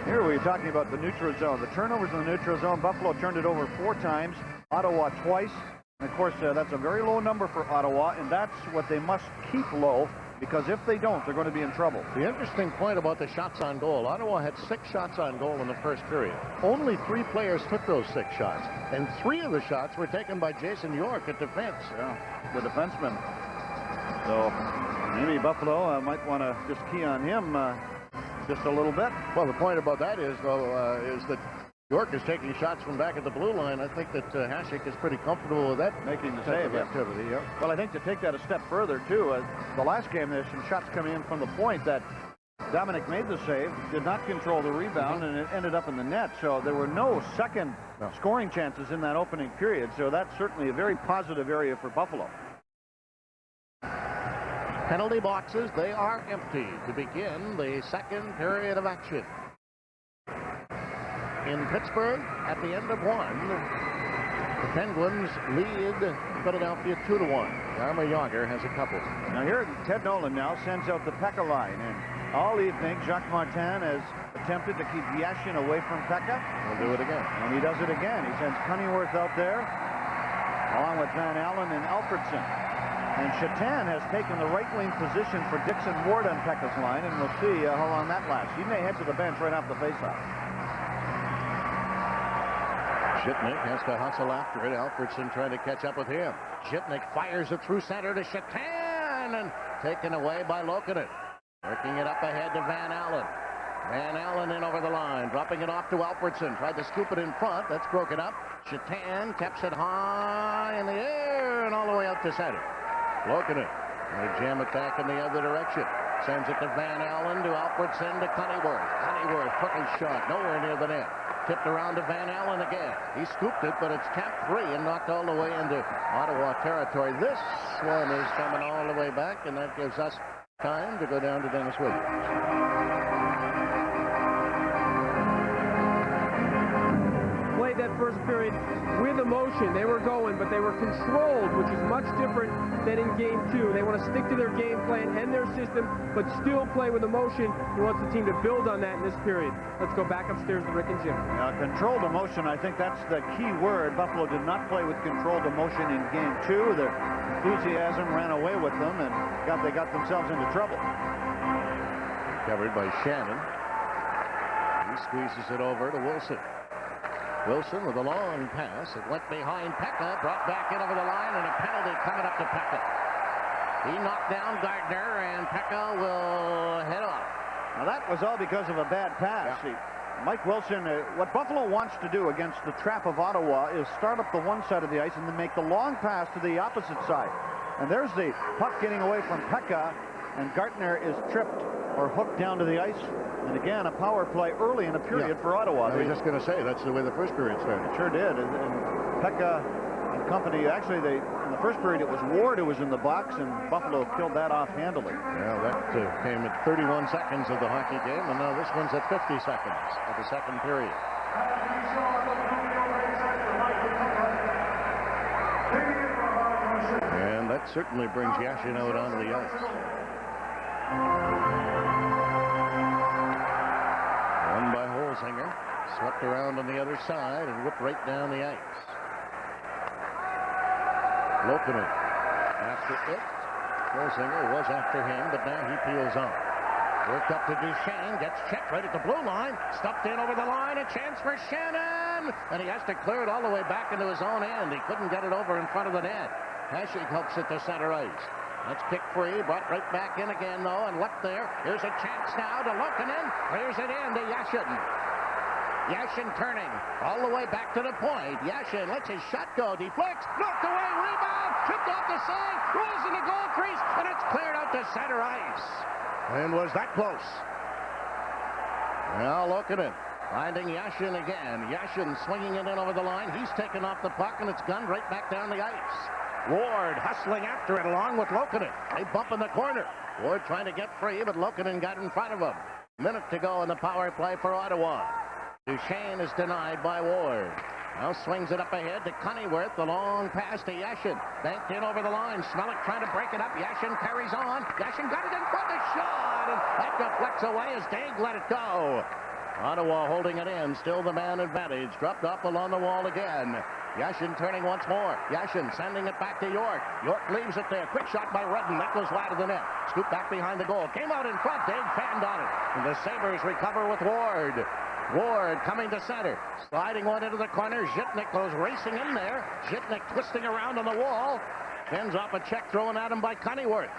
Here we're talking about the neutral zone. The turnovers in the neutral zone. Buffalo turned it over 4 times. Ottawa twice. And of course, that's a very low number for Ottawa, and that's what they must keep low, because if they don't, they're going to be in trouble. The interesting point about the shots on goal, Ottawa had 6 shots on goal in the first period. Only 3 players took those 6 shots, and 3 of the shots were taken by Jason York at defense. Yeah, the defenseman. So maybe Buffalo might want to just key on him just a little bit. Well, the point about that is, though, is that York is taking shots from back at the blue line. I think that Hasek is pretty comfortable with that. Making the save activity, yeah. Well, I think to take that a step further, too, the last game there's some shots coming in from the point that Dominic made the save, did not control the rebound, and it ended up in the net. So there were no second scoring chances in that opening period. So that's certainly a very positive area for Buffalo. Penalty boxes, they are empty to begin the second period of action. In Pittsburgh, at the end of 1, the Penguins lead Philadelphia 2-1. Jaromir Jagr has a couple. Now here, Ted Nolan now sends out the Pekka line, and all evening, Jacques Martin has attempted to keep Yashin away from Pekka. He'll do it again. And he does it again. He sends Cunningworth out there, along with Van Allen and Alfredson. And Chatan has taken the right wing position for Dixon Ward on Pekka's line, and we'll see how long that lasts. He may head to the bench right off the faceoff. Shipnick has to hustle after it. Alfredson trying to catch up with him. Shipnick fires it through center to Chatan, and taken away by Lokinen. Working it up ahead to Van Allen. Van Allen in over the line, dropping it off to Alfredson. Tried to scoop it in front. That's broken up. Chatan keeps it high in the air and all the way up to center. Lokinen. They jam it back in the other direction. Sends it to Van Allen, to Alfredson, to Cunningworth. Cunningworth, quickly shot, nowhere near the net. Tipped around to Van Allen again. He scooped it, but it's tapped free and knocked all the way into Ottawa territory. This one is coming all the way back, and that gives us time to go down to Dennis Williams. Played that first period with emotion. They were going, but they were controlled, which is much different than in Game 2. They want to stick to their game plan and their system, but still play with emotion. He wants the team to build on that in this period. Let's go back upstairs to Rick and Jim. Controlled emotion, I think that's the key word. Buffalo did not play with controlled emotion in Game 2. Their enthusiasm ran away with them, and they got themselves into trouble. Covered by Shannon. He squeezes it over to Wilson. Wilson with a long pass. It went behind Pekka, brought back in over the line, and a penalty coming up to Pekka. He knocked down Gardner, and Pekka will head off. Now that was all because of a bad pass. Yeah. Mike Wilson, what Buffalo wants to do against the trap of Ottawa is start up the one side of the ice and then make the long pass to the opposite side. And there's the puck getting away from Pekka, and Gardner is tripped or hooked down to the ice. And again, a power play early in a period for Ottawa. I was just going to say, that's the way the first period started. It sure did. And Pekka and company, actually, in the first period, it was Ward who was in the box, and Buffalo killed that off handily. Well, that came at 31 seconds of the hockey game, and now this one's at 50 seconds of the second period. And that certainly brings Yashin out onto the ice. Won by Holzinger. Swept around on the other side and whipped right down the ice. Lokinen after it. Holzinger was after him, but now he peels on. Worked up to Duchesne, gets checked right at the blue line. Stuffed in over the line, a chance for Shannon! And he has to clear it all the way back into his own end. He couldn't get it over in front of the net. Hasek helps it to center ice. That's kicked free, brought right back in again, though, and left there. Here's a chance now to Lokinen. Clears it in to Yashin. Yashin turning all the way back to the point. Yashin lets his shot go, deflects, knocked away, rebound, tipped off the side, rolls in the goal crease, and it's cleared out to center ice. And was that close? Now Lokinen finding Yashin again. Yashin swinging it in over the line. He's taken off the puck, and it's gunned right back down the ice. Ward hustling after it along with Lokinen. They bump in the corner. Ward trying to get free, but Lokinen got in front of him. Minute to go in the power play for Ottawa. Duchesne is denied by Ward. Now swings it up ahead to Cunneyworth. The long pass to Yashin. Banked in over the line. Smellick trying to break it up. Yashin carries on. Yashin got it in front of the shot. And that deflects away as Daigle let it go. Ottawa holding it in. Still the man advantage. Dropped off along the wall again. Yashin turning once more. Yashin sending it back to York. York leaves it there. Quick shot by Redden. That goes wide of the net. Scoop back behind the goal. Came out in front. Daigle fanned on it. And the Sabres recover with Ward. Ward coming to center. Sliding one into the corner. Zhitnik goes racing in there. Zhitnik twisting around on the wall. Fends off a check thrown at him by Cunneyworth.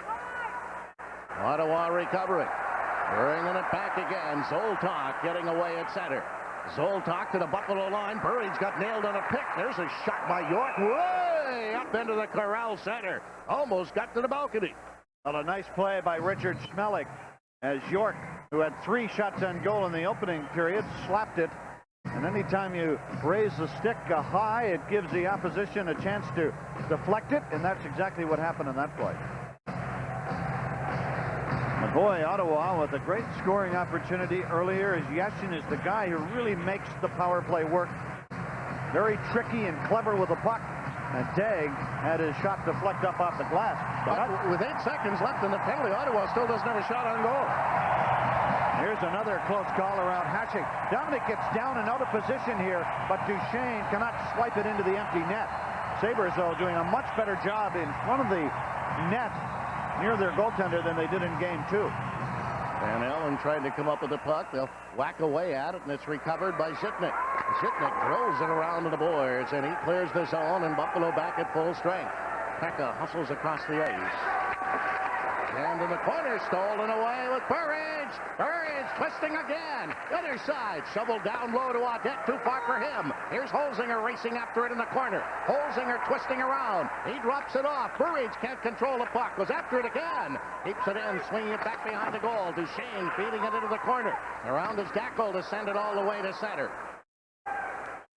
Ottawa recovering. Bringing it back again. Zoltak getting away at center. Zoltak to the Buffalo line. Burridge got nailed on a pick. There's a shot by York. Way up into the corral center. Almost got to the balcony. Well, a nice play by Richard Smellick as York, who had 3 shots on goal in the opening period, slapped it. And anytime you raise the stick high, it gives the opposition a chance to deflect it, and that's exactly what happened in that play. And boy, Ottawa with a great scoring opportunity earlier, as Yashin is the guy who really makes the power play work. Very tricky and clever with the puck. And Daigle had his shot deflect up off the glass. But with 8 seconds left in the penalty, Ottawa still doesn't have a shot on goal. Here's another close call around Hasek. Dominic gets down and out of position here, but Duchesne cannot swipe it into the empty net. Sabres, though, doing a much better job in front of the net near their goaltender than they did in Game 2. Van Allen trying to come up with the puck. They'll whack away at it, and it's recovered by Zhitnik. Zhitnik throws it around to the boards, and he clears the zone, and Buffalo back at full strength. Pekka hustles across the ice. And in the corner, stolen away with Burridge. Burridge twisting again. The other side, shoveled down low to Audette. Too far for him. Here's Holzinger racing after it in the corner. Holzinger twisting around. He drops it off. Burridge can't control the puck. Goes after it again. Keeps it in, swinging it back behind the goal. Duchesne feeding it into the corner. Around is Dackel to send it all the way to center.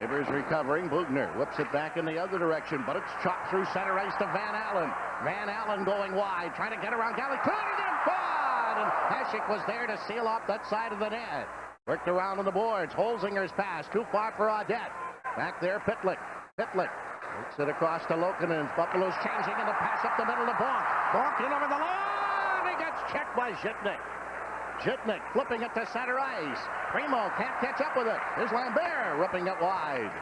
Sabres recovering. Bugner whips it back in the other direction, but it's chopped through center ice to Van Allen. Van Allen going wide, trying to get around Galley. Cleared it in front, and Hasek was there to seal off that side of the net. Worked around on the boards. Holzinger's pass, too far for Audette. Back there, Pitlick. Pitlick works it across to Lokinen. Buffalo's changing, and the pass up the middle to Bonk. Bonk in over the line. He gets checked by Zhitnik. Zhitnik flipping it to center ice. Primo can't catch up with it. Here's Lambert ripping it wide.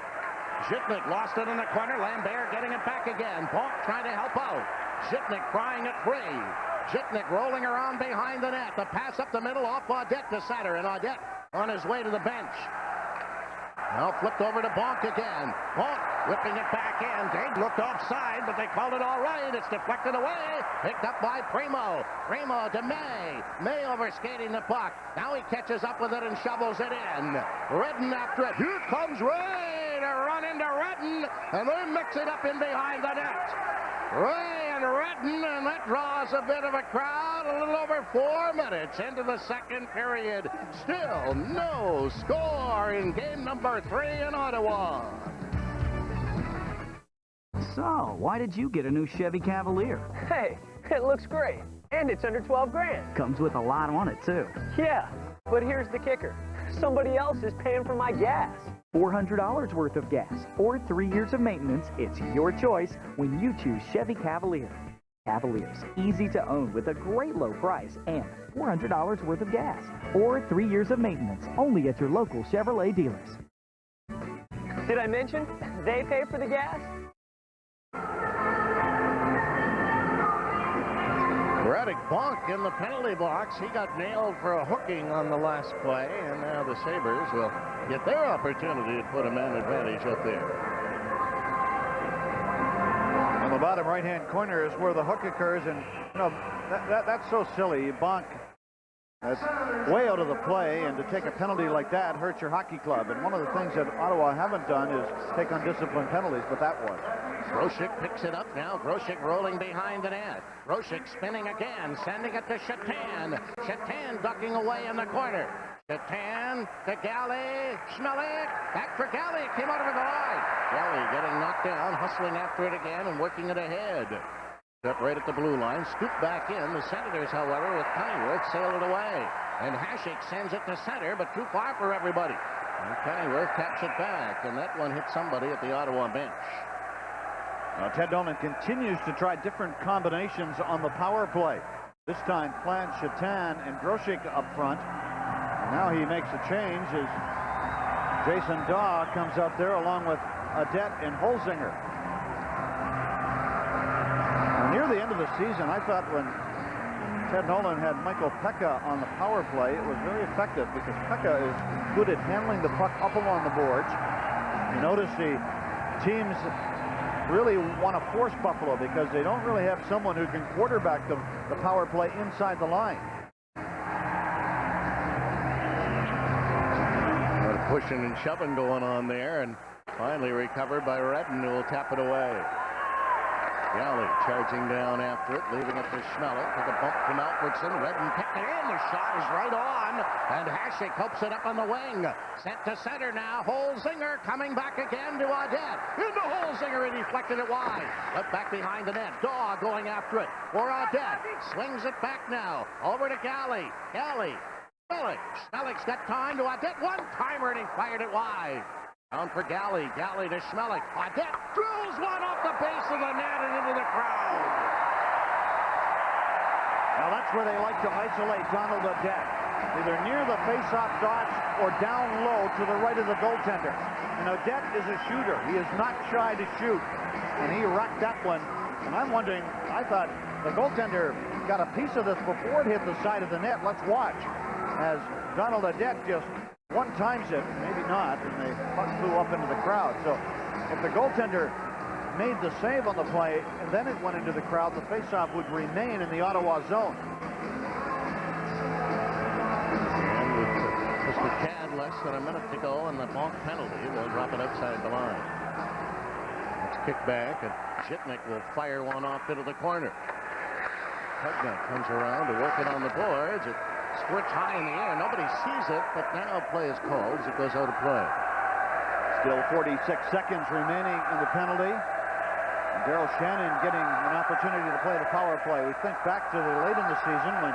Zhitnik lost it in the corner. Lambert getting it back again. Bonk trying to help out. Zhitnik prying it free. Zhitnik rolling around behind the net. The pass up the middle off Audette to center. And Audette on his way to the bench. Now flipped over to Bonk again. Bonk whipping it back in. Daigle looked offside, but they called it all right. It's deflected away. Picked up by Primo. Primo to May. May overskating the puck. Now he catches up with it and shovels it in. Redden after it. Here comes Ray to run into Redden, and they mix it up in behind the net. Ray and Redden, and that draws a bit of a crowd. A little over 4 minutes into the second period. Still no score in game number 3 in Ottawa. So, why did you get a new Chevy Cavalier? Hey, it looks great. And it's under 12 grand. Comes with a lot on it, too. Yeah, but here's the kicker. Somebody else is paying for my gas. $400 worth of gas or 3 years of maintenance. It's your choice when you choose Chevy Cavalier. Cavalier's easy to own with a great low price and $400 worth of gas or 3 years of maintenance only at your local Chevrolet dealers. Did I mention they pay for the gas? Braddock Bonk in the penalty box. He got nailed for a hooking on the last play, and now the Sabres will get their opportunity to put a man advantage up there. On the bottom right-hand corner is where the hook occurs, and No, that's so silly. You bonk. That's way out of the play, and to take a penalty like that hurts your hockey club. And one of the things that Ottawa haven't done is take undisciplined penalties, but that was. Groshek picks it up now. Groshek rolling behind the net. Groshek spinning again, sending it to Shatan. Shatan ducking away in the corner. Shatan to Galley. Schmelik. Back for Galley. It came out over the line. Galley getting knocked down, hustling after it again and working it ahead. Up right at the blue line, scooped back in. The Senators, however, with Pennyworth, sailed it away. And Hasek sends it to center, but too far for everybody. And Pennyworth taps it back, and that one hit somebody at the Ottawa bench. Now, Ted Dolan continues to try different combinations on the power play. This time, Plant, Shatan, and Groshek up front. And now he makes a change as Jason Daw comes out there along with Adet and Holzinger. Near the end of the season, I thought when Ted Nolan had Michael Pekka on the power play, it was very effective because Pekka is good at handling the puck up along the boards. You notice the teams really want to force Buffalo because they don't really have someone who can quarterback the power play inside the line. Pushing and shoving going on there, and finally recovered by Redden, who will tap it away. Galley charging down after it, leaving it for Schmelik with a bump from Alfredson. Redden picked it in. The shot is right on, and Hasek hopes it up on the wing. Sent to center now. Holzinger coming back again to Adet. Into Holzinger, and deflected it wide. Up back behind the net. Daw going after it for Adet. Swings it back now. Over to Galley. Galley. Schmelik. Schmelik's got time to Adet. One-timer, and he fired it wide. Down for Galley. Galley to Schmelik. Adet drills one off the base of the net and into the crowd. Now that's where they like to isolate Donald Adet. Either near the face-off dots or down low to the right of the goaltender. And Adet is a shooter. He is not shy to shoot. And he racked that one. And I'm wondering, I thought the goaltender got a piece of this before it hit the side of the net. Let's watch as Donald Adet just one times it, maybe not, and the puck flew up into the crowd. So if the goaltender made the save on the play and then it went into the crowd, the faceoff would remain in the Ottawa zone. And with just a tad less than a minute to go and the bonk penalty, they'll drop it outside the line. Let's kick back, and Jitnik will fire one off into the corner. Tugnutt comes around to work it on the boards. It squirts high in the air. Nobody sees it, but now play is called as it goes out of play. Still 46 seconds remaining in the penalty. And Daryl Shannon getting an opportunity to play the power play. We think back to the late in the season when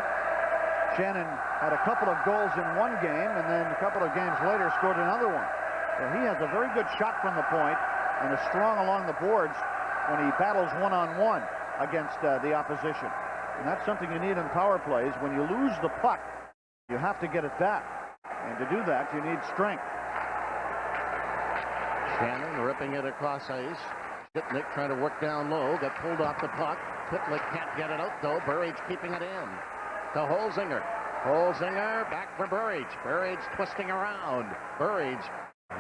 Shannon had a couple of goals in one game and then a couple of games later scored another one. So he has a very good shot from the point and is strong along the boards when he battles one-on-one against the opposition. And that's something you need in power plays. When you lose the puck, you have to get it back. And to do that, you need strength. Shannon ripping it across ice. Shipnick trying to work down low. Got pulled off the puck. Pitlick can't get it out, though. Burridge keeping it in. To Holzinger. Holzinger back for Burridge. Burridge twisting around. Burridge,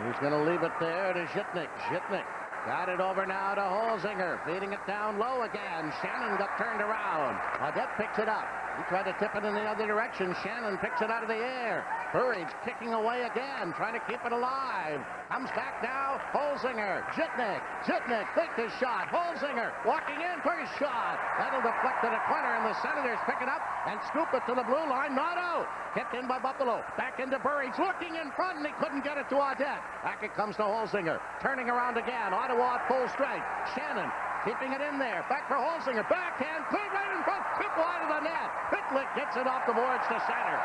he's going to leave it there to Shipnick. Shipnick got it over now to Holzinger, feeding it down low again. Shannon got turned around. Adet picks it up. He tried to tip it in the other direction. Shannon picks it out of the air. Burridge kicking away again, trying to keep it alive. Comes back now. Holzinger. Jitnik. Jitnik takes his shot. Holzinger walking in for his shot. That'll deflect to the corner, and the Senators pick it up and scoop it to the blue line. Not out. Kicked in by Buffalo. Back into Burridge. Looking in front, and he couldn't get it to Adet. Back it comes to Holzinger. Turning around again. Ottawa at full strength. Shannon keeping it in there. Back for Holzinger. Backhand. Clear right in front. Tip wide of the net. Pitlick gets it off the boards to center.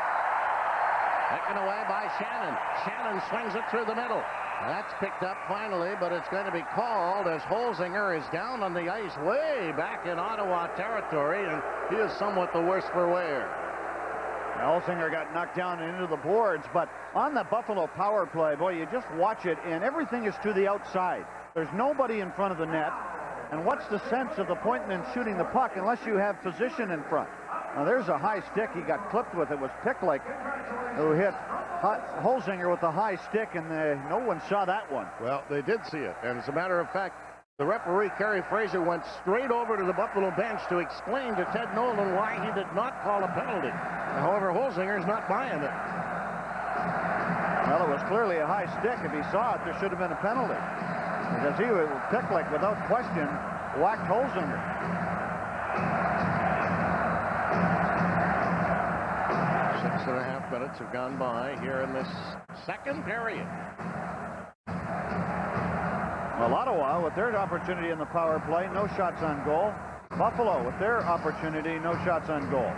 Taken away by Shannon. Shannon swings it through the middle. That's picked up finally, but it's going to be called as Holzinger is down on the ice way back in Ottawa territory, and he is somewhat the worse for wear. Holzinger got knocked down and into the boards, but on the Buffalo power play, boy, you just watch it, and everything is to the outside. There's nobody in front of the net, and what's the sense of the pointman shooting the puck unless you have position in front? Now, there's a high stick he got clipped with. It was Pitlick who hit Holzinger with the high stick, and no one saw that one. Well, they did see it, and as a matter of fact, The referee, Kerry Fraser, went straight over to the Buffalo bench to explain to Ted Nolan why he did not call a penalty. However, Holzinger's not buying it. Well, it was clearly a high stick. If he saw it, there should have been a penalty. Because Picklick, without question, whacked Holzinger. Six and a half minutes have gone by here in this second period. Well, Ottawa, with their opportunity in the power play, no shots on goal. Buffalo, with their opportunity, no shots on goal.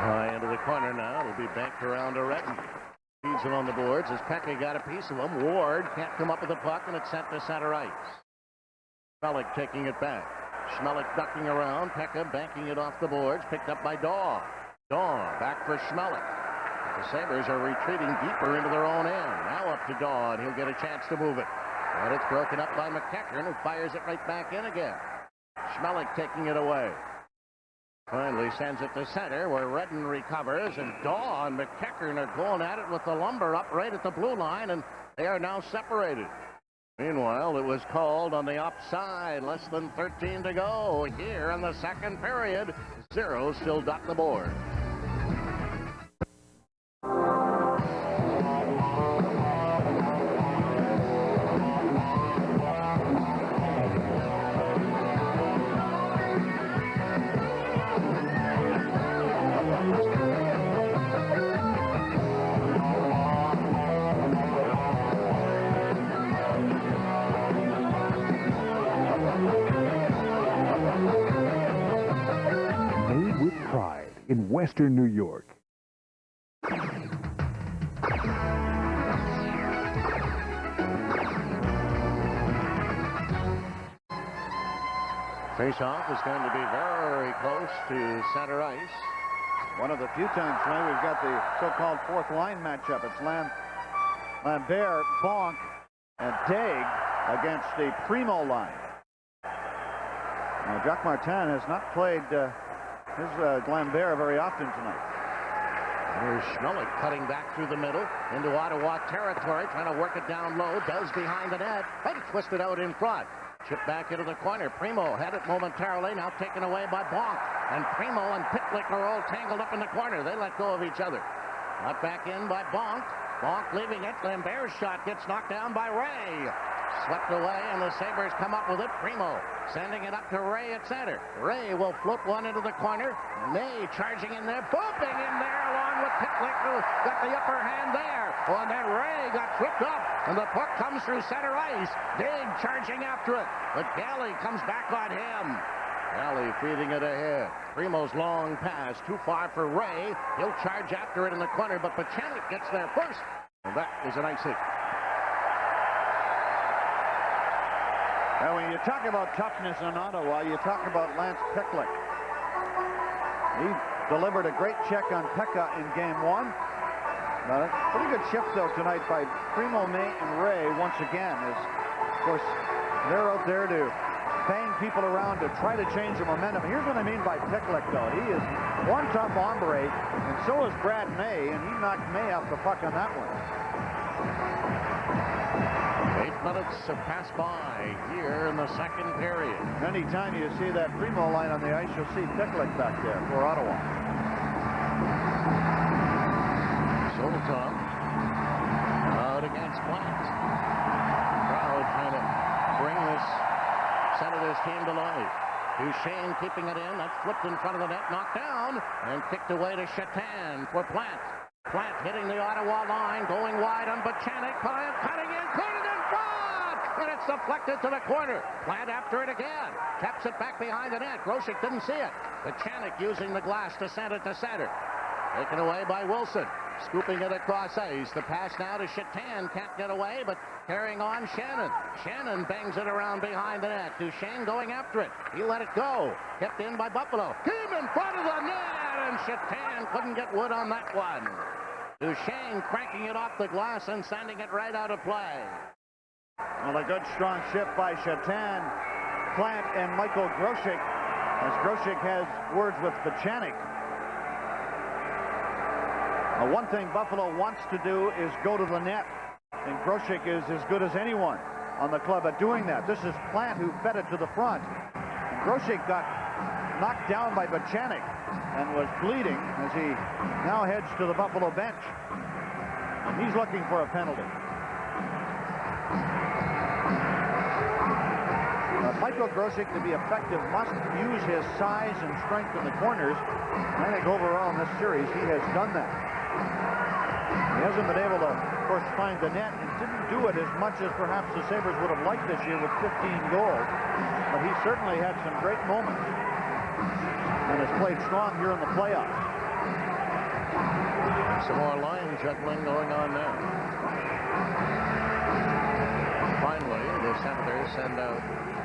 High into the corner now. It'll be banked around to Redden. Feeds it on the boards as Pekka got a piece of him. Ward can't come up with the puck, and it's sent to center ice. Schmelik taking it back. Schmelik ducking around. Pekka banking it off the boards. Picked up by Daw. Daw back for Schmelik. The Sabres are retreating deeper into their own end. Now up to Daw, and he'll get a chance to move it. But it's broken up by McEachern, who fires it right back in again. Schmelik taking it away. Finally sends it to center, where Redden recovers, and Daw and McEachern are going at it with the lumber up right at the blue line, and they are now separated. Meanwhile, it was called on the offside. Less than 13 to go here in the second period. 0 still dot the board. In Western New York. Face-off is going to be very close to center ice. One of the few times tonight we've got the so-called fourth line matchup. It's Lambert, Bonk, and Daig against the Primo line. Now, Jacques Martin has not played Lambert very often tonight. Here's Schmelik cutting back through the middle into Ottawa territory, trying to work it down low. Does behind the net, but twisted out in front. Chipped back into the corner. Primo had it momentarily, now taken away by Bonk. And Primo and Picklick are all tangled up in the corner. They let go of each other. Not back in by Bonk. Bonk leaving it. Lambert's shot gets knocked down by Ray. Swept away, and the Sabres come up with it. Primo sending it up to Ray at center. Ray will float one into the corner. May charging in there, bumping in there along with Picklick, who got the upper hand there. Oh, and then Ray got tripped up, and the puck comes through center ice. Big charging after it, but Galley comes back on him. Galley feeding it ahead. Primo's long pass, too far for Ray. He'll charge after it in the corner, but Pachanik gets there first, and that is an ice hit. Now, when you talk about toughness in Ottawa, you talk about Lance Picklick. He delivered a great check on Pekka in game one. But a pretty good shift, though, tonight by Primo, May, and Ray once again. As, of course, they're out there to bang people around to try to change the momentum. Here's what I mean by Picklick, though. He is one tough hombre, and so is Brad May, and he knocked May off the puck on that one. 8 minutes have passed by here in the second period. Anytime you see that Primo line on the ice, you'll see Picklick back there for Ottawa. Solotov out against Plant. Crowd trying to bring this Senators team to life. Duchesne keeping it in. That's flipped in front of the net, knocked down, and kicked away to Chatin for Plant. Plant hitting the Ottawa line, going wide on Pachanik. Plant cutting in, cleared it in front, and it's deflected to the corner. Plant after it again, taps it back behind the net. Grosek didn't see it. Pachanik using the glass to send it to center. Taken away by Wilson, scooping it across ice. The pass now to Chatin, can't get away, but carrying on Shannon. Shannon bangs it around behind the net. Duchesne going after it. He let it go. Kept in by Buffalo. Came in front of the net, and Chatin couldn't get wood on that one. Duchesne cranking it off the glass and sending it right out of play. Well, a good strong shift by Chatin, Plant, and Michael Grosek, as Grosek has words with Pachanik. One thing Buffalo wants to do is go to the net. And Grosek is as good as anyone on the club at doing that. This is Plant who fed it to the front. And Grosek got knocked down by Bachanik and was bleeding as he now heads to the Buffalo bench. And he's looking for a penalty. Michael Grosek, to be effective, must use his size and strength in the corners. And I think overall in this series, he has done that. He hasn't been able to, of course, find the net and didn't do it as much as perhaps the Sabres would have liked this year with 15 goals. But he certainly had some great moments and has played strong here in the playoffs. Some more line juggling going on now. Finally, the Senators send out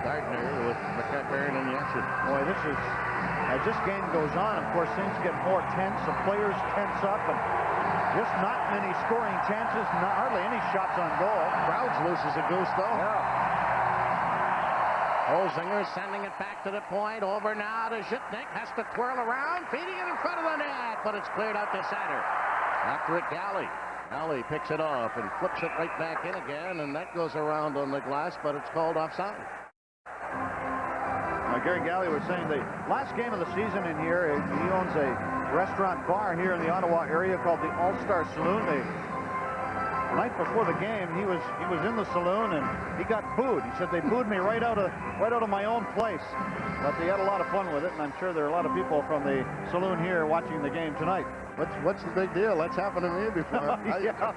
Gardner with McEachern and Yashin. Boy, this is, as this game goes on, of course, things get more tense. The players tense up, and just not many scoring chances, hardly any shots on goal. Crowd's loose as a goose, though. Yeah. Holzinger sending it back to the point. Over now to Zhitnik. Has to twirl around, feeding it in front of the net, but it's cleared out to center. After it, Galley. Galley picks it off and flips it right back in again, and that goes around on the glass, but it's called offside. Gary Galley was saying the last game of the season in here, he owns a restaurant bar here in the Ottawa area called the All-Star Saloon. The night before the game, he was in the saloon and he got booed. He said they booed me right out of my own place. But they had a lot of fun with it, and I'm sure there are a lot of people from the saloon here watching the game tonight. What's the big deal? That's happened to me before. Yeah,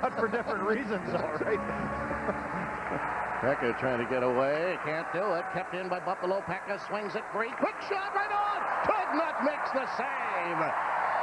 but for different reasons, all right. Pekka trying to get away. Can't do it. Kept in by Buffalo. Pekka swings it free. Quick shot right on. Tudnut makes the save.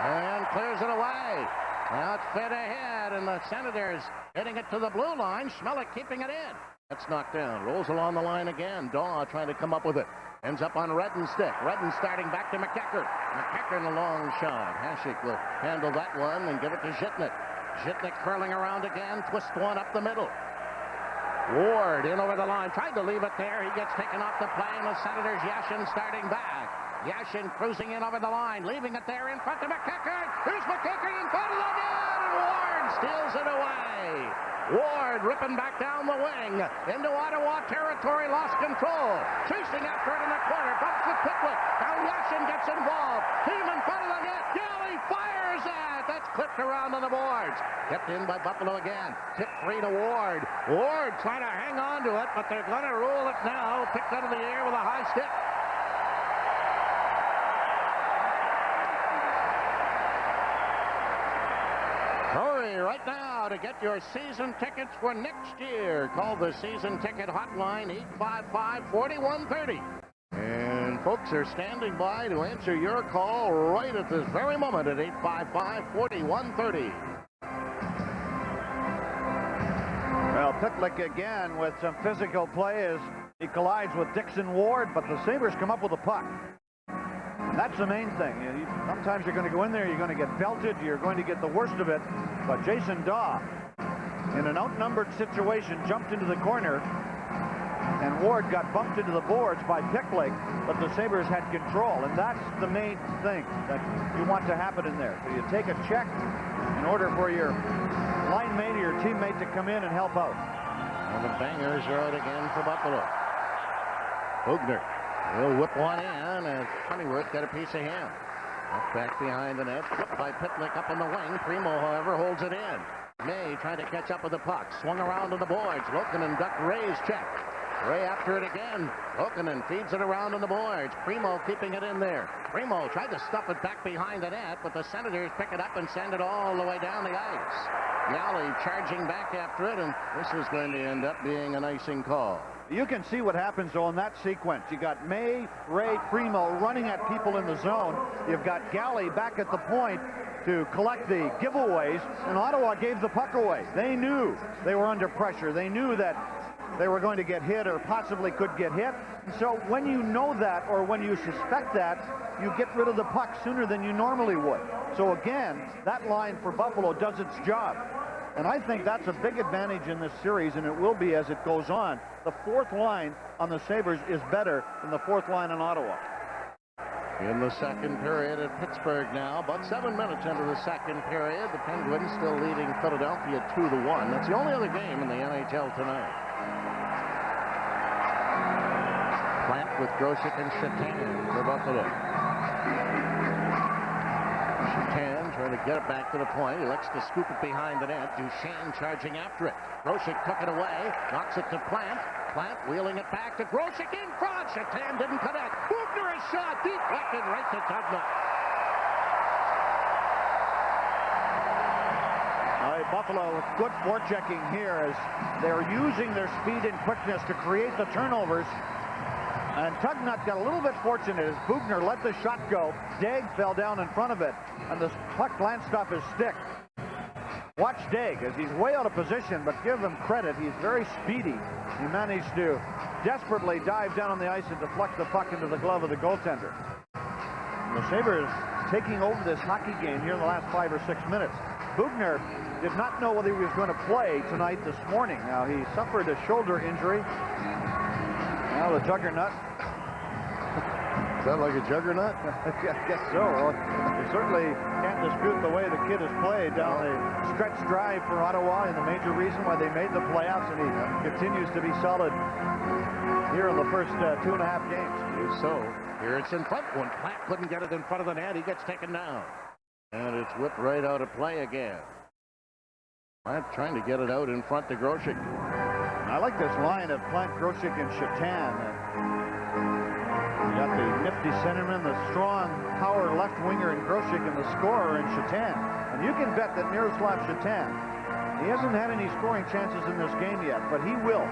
And clears it away. Now it's fed ahead, and the Senators hitting it to the blue line. Schmelik keeping it in. That's knocked down. Rolls along the line again. Daw trying to come up with it. Ends up on Redden's stick. Redden starting back to McEachern. McEachern a long shot. Hasek will handle that one and give it to Zhitnik. Zhitnik curling around again. Twist one up the middle. Ward in over the line, tried to leave it there. He gets taken off the play, and the Senators, Yashin starting back. Yashin cruising in over the line, leaving it there in front of McEachern. Here's McEachern in front of the net, and Ward steals it away. Ward ripping back down the wing into Ottawa territory, lost control. Chasing after it in the corner, bumps with Pitlick. Now Yashin gets involved. Team in front of the net. Galley fires that. That's clipped around on the boards. Kept in by Buffalo again. Tip free to Ward. Ward trying to hang on to it, but they're going to rule it now. Picked out of the air with a high stick. Hurry right now to get your season tickets for next year. Call the season ticket hotline 855-4130. And folks are standing by to answer your call right at this very moment at 855-4130. Well, Pitlick again with some physical play as he collides with Dixon Ward, but the Sabres come up with a puck. And that's the main thing. Sometimes you're going to go in there, you're going to get belted, you're going to get the worst of it. But Jason Daw, in an outnumbered situation, jumped into the corner, and Ward got bumped into the boards by Pitlick, but the Sabres had control, and that's the main thing that you want to happen in there. So you take a check in order for your line mate or your teammate to come in and help out. And the bangers are out again for Buffalo. Hugner will whip one in, and Honeyworth got a piece of him. Back behind the net, flipped by Pitlick up on the wing. Primo, however, holds it in. May trying to catch up with the puck. Swung around on the boards. Lokkonen ducked Ray's check. Ray after it again. Lokkonen feeds it around on the boards. Primo keeping it in there. Primo tried to stuff it back behind the net, but the Senators pick it up and send it all the way down the ice. Galley charging back after it, and this is going to end up being an icing call. You can see what happens, though, in that sequence. You got May, Ray, Primo running at people in the zone. You've got Galley back at the point to collect the giveaways, and Ottawa gave the puck away. They knew they were under pressure. They knew that they were going to get hit or possibly could get hit. And so when you know that, or when you suspect that, you get rid of the puck sooner than you normally would. So again, that line for Buffalo does its job. And I think that's a big advantage in this series, and it will be as it goes on. The fourth line on the Sabres is better than the fourth line in Ottawa. in the second period at Pittsburgh now. About 7 minutes into the second period. The Penguins still leading Philadelphia 2-1. That's the only other game in the NHL tonight. Plant with Grosek and Shatan for Buffalo. Shatan trying to get it back to the point. He likes to scoop it behind the net. Duchesne charging after it. Grosek took it away. Knocks it to Plant. Plant wheeling it back to Grosek in front. Shatan didn't connect. Bugner is shot. Deflected right to Tugnutt. Buffalo with good forechecking here as they're using their speed and quickness to create the turnovers. And Tugnutt got a little bit fortunate as Bugner let the shot go. Daig fell down in front of it, and the puck glanced off his stick. Watch Daig as he's way out of position, but give him credit. He's very speedy. He managed to desperately dive down on the ice and deflect the puck into the glove of the goaltender. And the Sabres taking over this hockey game here in the last 5 or 6 minutes. Bugner did not know whether he was going to play tonight this morning. Now, he suffered a shoulder injury. Now, the juggernaut. Is that like a juggernaut? I guess so. Well, you certainly can't dispute the way the kid has played down the stretch drive for Ottawa, and the major reason why they made the playoffs, and he continues to be solid here in the first 2.5 games. So, here it's in front. When Plant couldn't get it in front of the net, he gets taken down. And it's whipped right out of play again. Plant trying to get it out in front to Grosek. I like this line of Plant, Grosek, and Shatan. You got the nifty centerman, the strong power left winger in Grosek, and the scorer in Shatan. And you can bet that Miroslav Shatan, he hasn't had any scoring chances in this game yet, but he will.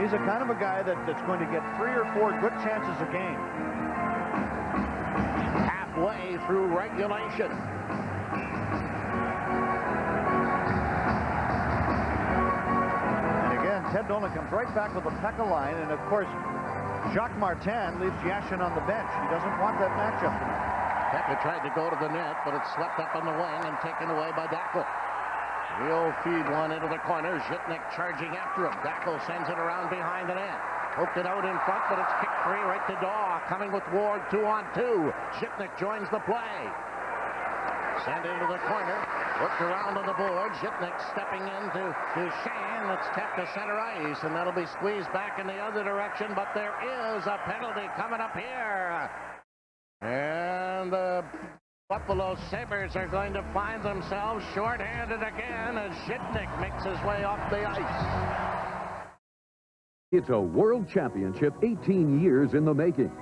He's a kind of a guy that's going to get 3 or 4 good chances a game. Halfway through regulation. Ted Dolan comes right back with the Pekka line, and of course, Jacques Martin leaves Yashin on the bench. He doesn't want that matchup tonight. Pekka tried to go to the net, but it's swept up on the wing and taken away by Dackel. He'll feed one into the corner. Zhitnik charging after him. Dackel sends it around behind the net. Poked it out in front, but it's kicked free right to Daw. Coming with Ward 2-on-2. Zhitnik joins the play. Sent into the corner. Worked around on the board. Zhitnik stepping into Duchesne. It's tapped to center ice, and that'll be squeezed back in the other direction, but there is a penalty coming up here. And the Buffalo Sabres are going to find themselves shorthanded again as Zhitnik makes his way off the ice. It's a World Championship 18 years in the making.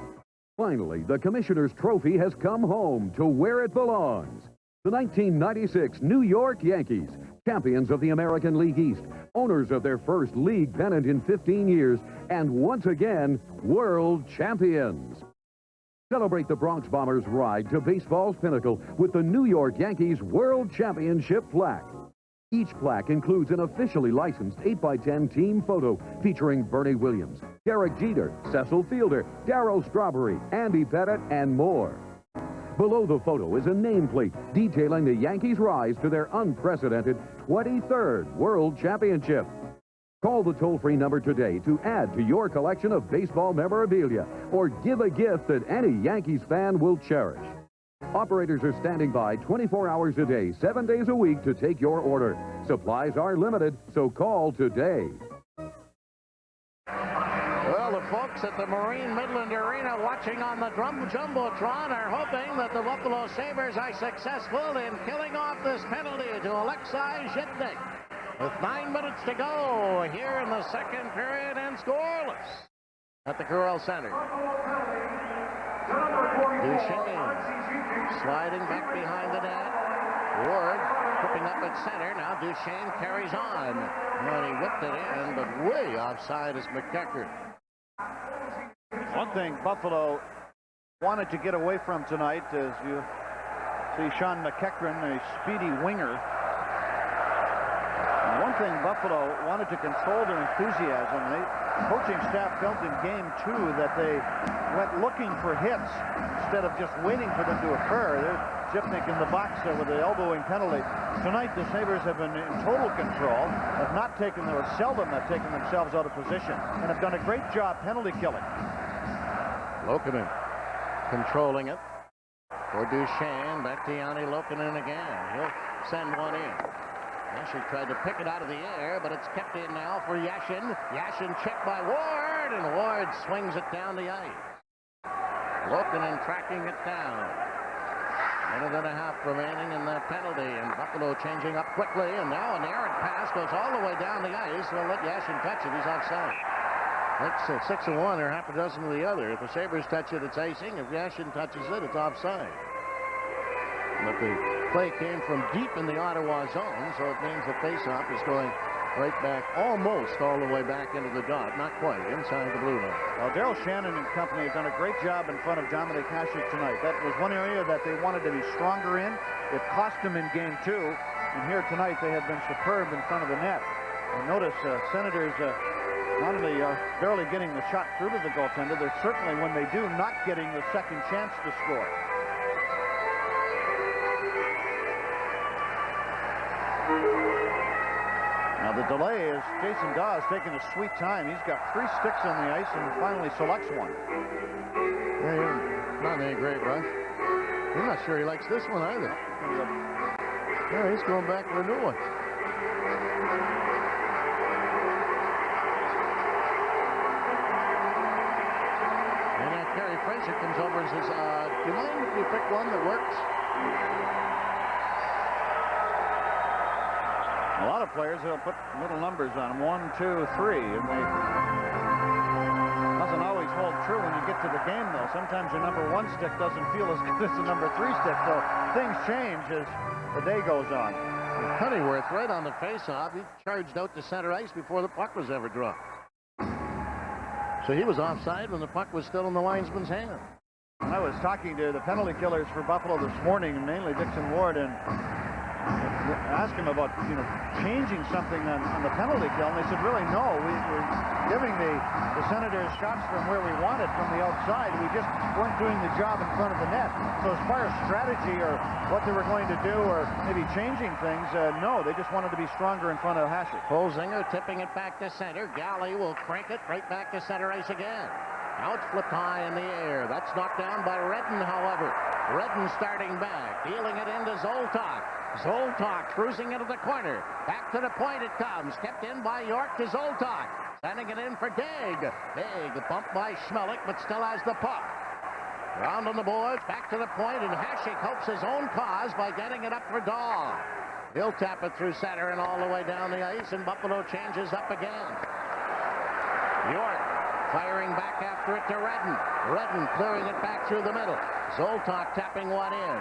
Finally, the Commissioner's Trophy has come home to where it belongs. The 1996 New York Yankees, champions of the American League East, owners of their first league pennant in 15 years, and once again, world champions. Celebrate the Bronx Bombers' ride to baseball's pinnacle with the New York Yankees World Championship plaque. Each plaque includes an officially licensed 8x10 team photo featuring Bernie Williams, Derek Jeter, Cecil Fielder, Darryl Strawberry, Andy Pettit, and more. Below the photo is a nameplate detailing the Yankees' rise to their unprecedented 23rd World Championship. Call the toll-free number today to add to your collection of baseball memorabilia or give a gift that any Yankees fan will cherish. Operators are standing by 24 hours a day, 7 days a week to take your order. Supplies are limited, so call today. Well, the folks at the Marine Midland Arena watching on the Jumbotron are hoping that the Buffalo Sabres are successful in killing off this penalty to Alexei Zhitnik. With 9 minutes to go here in the second period and scoreless at the Corral Center. Duchesne sliding back behind the net. Ward tripping up at center. Now Duchesne carries on. And he whipped it in, but way offside is McEachern. One thing Buffalo wanted to get away from tonight is you see Sean McEachern, a speedy winger. And one thing Buffalo wanted to control their enthusiasm. The coaching staff felt in game 2 that they went looking for hits instead of just waiting for them to occur. There's Zhitnik in the box with the elbowing penalty. Tonight the Sabres have been in total control, have not taken, or seldom have taken themselves out of position, and have done a great job penalty killing. Lokinen controlling it. For Duchesne, back to Yanni Lokinen again. He'll send one in. Yashin tried to pick it out of the air, but it's kept in now for Yashin. Yashin checked by Ward, and Ward swings it down the ice. Lokinen tracking it down. Minute and a half remaining in that penalty, and Buffalo changing up quickly, and now an errant pass goes all the way down the ice. We'll let Yashin touch it. He's offside. It's 6 of one or half a dozen of the other. If the Sabres touch it, it's icing. If Yashin touches it, it's offside. But the play came from deep in the Ottawa zone, so it means the faceoff is going right back, almost all the way back into the dot. Not quite, inside the blue line. Well, Daryl Shannon and company have done a great job in front of Dominik Hasek tonight. That was one area that they wanted to be stronger in. It cost them in Game 2. And here tonight, they have been superb in front of the net. And notice Senators not only are barely getting the shot through to the goaltender, they're certainly, when they do, not getting the second chance to score. Now the delay is Jason Dawes taking a sweet time. He's got 3 sticks on the ice and finally selects one. Yeah, not any great rush. I'm not sure he likes this one either. Yeah, he's going back for a new one. And Kerry Fraser comes over and says, do you mind if you pick one that works? A lot of players will put little numbers on them, 1, 2, 3, and they doesn't always hold true when you get to the game, though. Sometimes your number 1 stick doesn't feel as good as the number 3 stick, so things change as the day goes on. Honeyworth right on the face-off. He charged out to center ice before the puck was ever dropped. So he was offside when the puck was still in the linesman's hand. I was talking to the penalty killers for Buffalo this morning, mainly Dixon Ward, and asked him about, changing something on the penalty kill, and they said, really, no. We're giving the Senators shots from where we wanted, from the outside. We just weren't doing the job in front of the net. So as far as strategy or what they were going to do or maybe changing things, no, they just wanted to be stronger in front of Hasek. Holzinger tipping it back to center. Galley will crank it right back to center ice again. Now it's flipped high in the air. That's knocked down by Redden, however. Redden starting back, dealing it into Zoltak. Zoltak cruising into the corner. Back to the point it comes. Kept in by York to Zoltak. Sending it in for Daig. Daig bumped by Schmelik, but still has the puck. Round on the boards, back to the point, and Hasek helps his own cause by getting it up for Dahl. He'll tap it through center and all the way down the ice, and Buffalo changes up again. York firing back after it to Redden. Redden clearing it back through the middle. Zoltak tapping one in.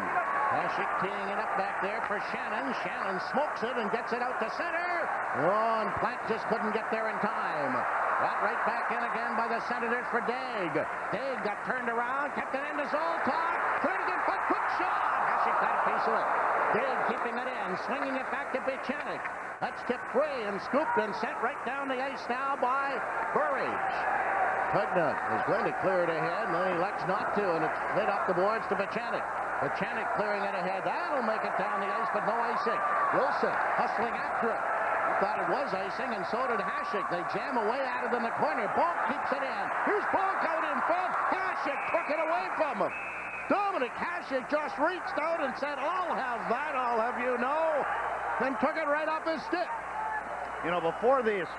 Hasek teeing it up back there for Shannon. Shannon smokes it and gets it out to center. Oh, and Platt just couldn't get there in time. Got right back in again by the Senators for Daig. Daig got turned around, kept it into Zoltak. Trying to get foot, quick shot. Hasek got a piece of it. Daig keeping it in, swinging it back to Bichanek. That's tipped free and scooped and sent right down the ice now by Burridge. Tugnutt is going to clear it ahead, and then he elects not to, and it's hit off the boards to Bichanek. Bichanek clearing it ahead. That'll make it down the ice, but no icing. Wilson hustling after it. He thought it was icing, and so did Hasek. They jam away at it in the corner. Bonk keeps it in. Here's Bonk out in front. Hasek took it away from him. Dominik Hasek just reached out and said, I'll have that, I'll have you know. Then took it right off his stick. Before this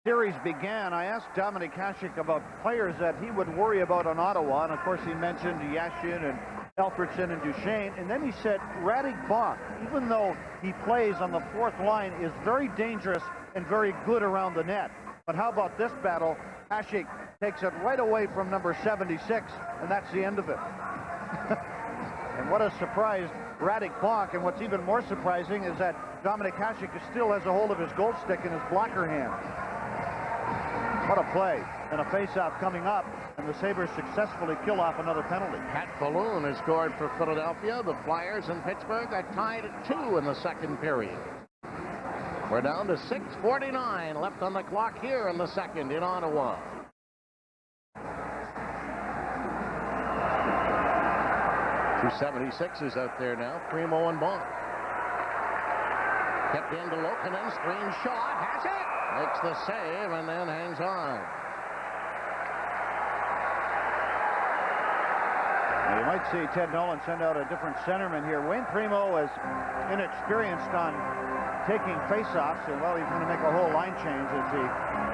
series began, I asked Dominik Hasek about players that he would worry about on Ottawa, and of course he mentioned Yashin and Alfredson and Duchesne, and then he said Radek Bonk, even though he plays on the 4th line, is very dangerous and very good around the net. But how about this battle? Hasek takes it right away from number 76, and that's the end of it. And what a surprise, Radek Bonk, and what's even more surprising is that Dominik Hasek still has a hold of his gold stick in his blocker hand. What a play, and a face-off coming up, and the Sabres successfully kill off another penalty. Pat Balloon has scored for Philadelphia. The Flyers in Pittsburgh are tied at 2 in the second period. We're down to 6:49 left on the clock here in the second in Ottawa. .276 out there now. Primo and Bonk. Kept into Lokinen, screen shot, has it! Makes the save and then hangs on. You might see Ted Nolan send out a different centerman here. Wayne Primo is inexperienced on taking faceoffs, and well, he's going to make a whole line change as he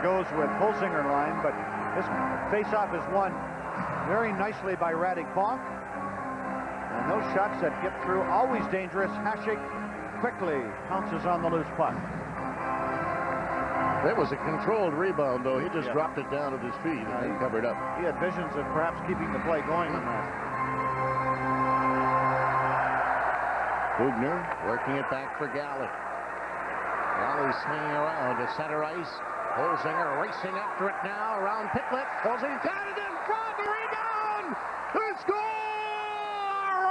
goes with Holzinger line, but this faceoff is won very nicely by Radek Bonk. And those shots that get through, always dangerous. Hasek quickly pounces on the loose puck. It was a controlled rebound, though. He just dropped it down at his feet and then covered up. He had visions of perhaps keeping the play going on that. Bugner working it back for Galley. Galley's swinging around to center ice. Holzinger racing after it now around Picklet. Holzinger got it in front. The rebound. The score!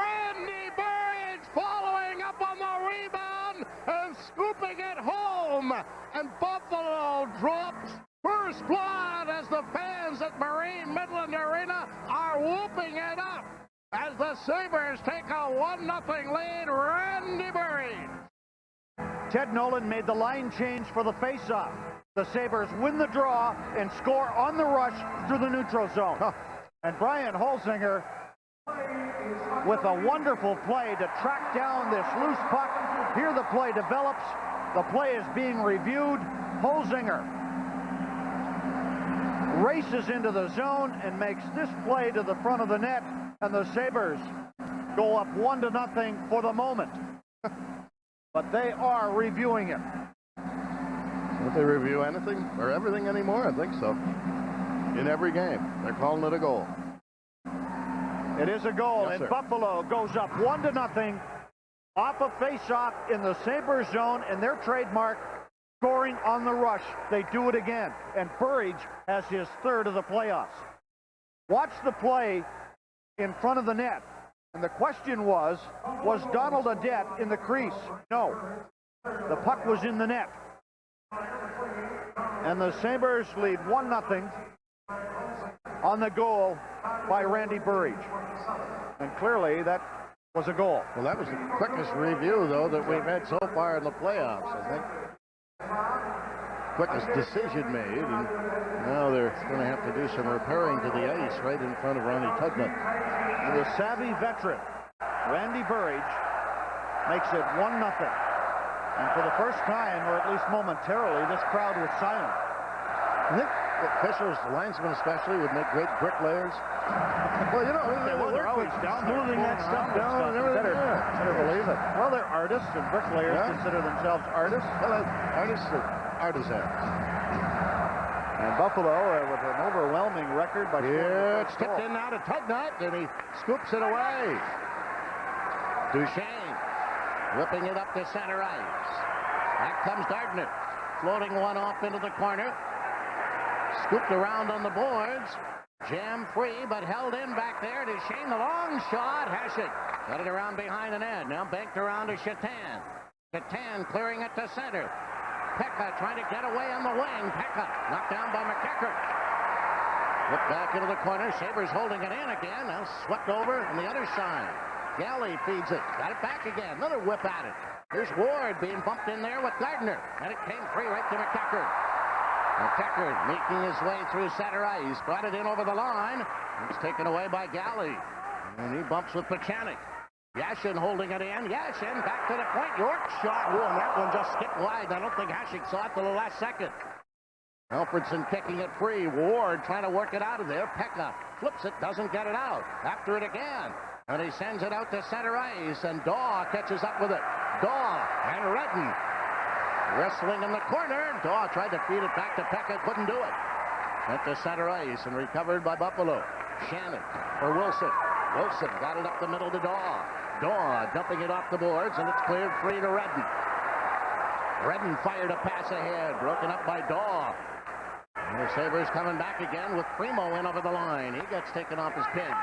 Randy Burridge following up on the rebound and scooping it home. And Buffalo drops first blood as the fans at Marine Midland Arena are whooping it up. As the Sabres take a 1-0 lead, Randy Burridge. Ted Nolan made the line change for the faceoff. The Sabres win the draw and score on the rush through the neutral zone. And Brian Holzinger with a wonderful play to track down this loose puck. Here the play develops. The play is being reviewed. Holzinger races into the zone and makes this play to the front of the net. And the Sabres go up 1-0 for the moment. But they are reviewing it. Don't they review anything or everything anymore? I think so. In every game, they're calling it a goal. It is a goal, Yes, and sir. Buffalo goes up 1-0 off a face-off in the Sabres zone, and their trademark, scoring on the rush. They do it again, and Burridge has his third of the playoffs. Watch the play in front of the net, and the question was Donald Audette in the crease? No. The puck was in the net. And the Sabres lead 1-0 on the goal by Randy Burridge. And clearly that was a goal. Well, that was the quickest review, though, that we've had so far in the playoffs, I think. Quickest decision made, and now they're going to have to do some repairing to the ice right in front of Ronnie Tugnutt. And the savvy veteran, Randy Burridge, makes it 1-0. And for the first time, or at least momentarily, this crowd was silent. I think officials, linesmen especially, would make great bricklayers. Well, you know, they're always down there, smoothing that stuff down and everything. Better believe it. Well, they're artists, and bricklayers consider themselves artists. Well, artists are artisans. And Buffalo with an overwhelming record by Here it's tipped in now to Tugnutt, and he scoops it away. Duchesne whipping it up to center ice. Back comes Gardner, floating one off into the corner. Scooped around on the boards. Jam free, but held in back there. Duchesne, the long shot. Hasek got it around behind the net. Now banked around to Chatan. Chatan clearing it to center. Pekka trying to get away on the wing. Pekka knocked down by McEachern. Whipped back into the corner. Sabres holding it in again. Now swept over on the other side. Galley feeds it. Got it back again. Another whip at it. Here's Ward being bumped in there with Gardner. And it came free right to McEachern. McEachern making his way through center ice. Brought it in over the line. It's taken away by Galley. And he bumps with Pachanik. Yashin holding it in. Yashin back to the point. York shot. Oh, and that one just skipped wide. I don't think Hasek saw it till the last second. Alfredson kicking it free. Ward trying to work it out of there. Pekka flips it, doesn't get it out. After it again. And he sends it out to center ice. And Daw catches up with it. Daw and Redden wrestling in the corner. Daw tried to feed it back to Pekka. Couldn't do it. Went to center ice and recovered by Buffalo. Shannon for Wilson. Wilson got it up the middle to Daw. Daw dumping it off the boards, and it's cleared free to Redden. Redden fired a pass ahead, broken up by Daw. And the Sabres coming back again with Primo in over the line. He gets taken off his pins.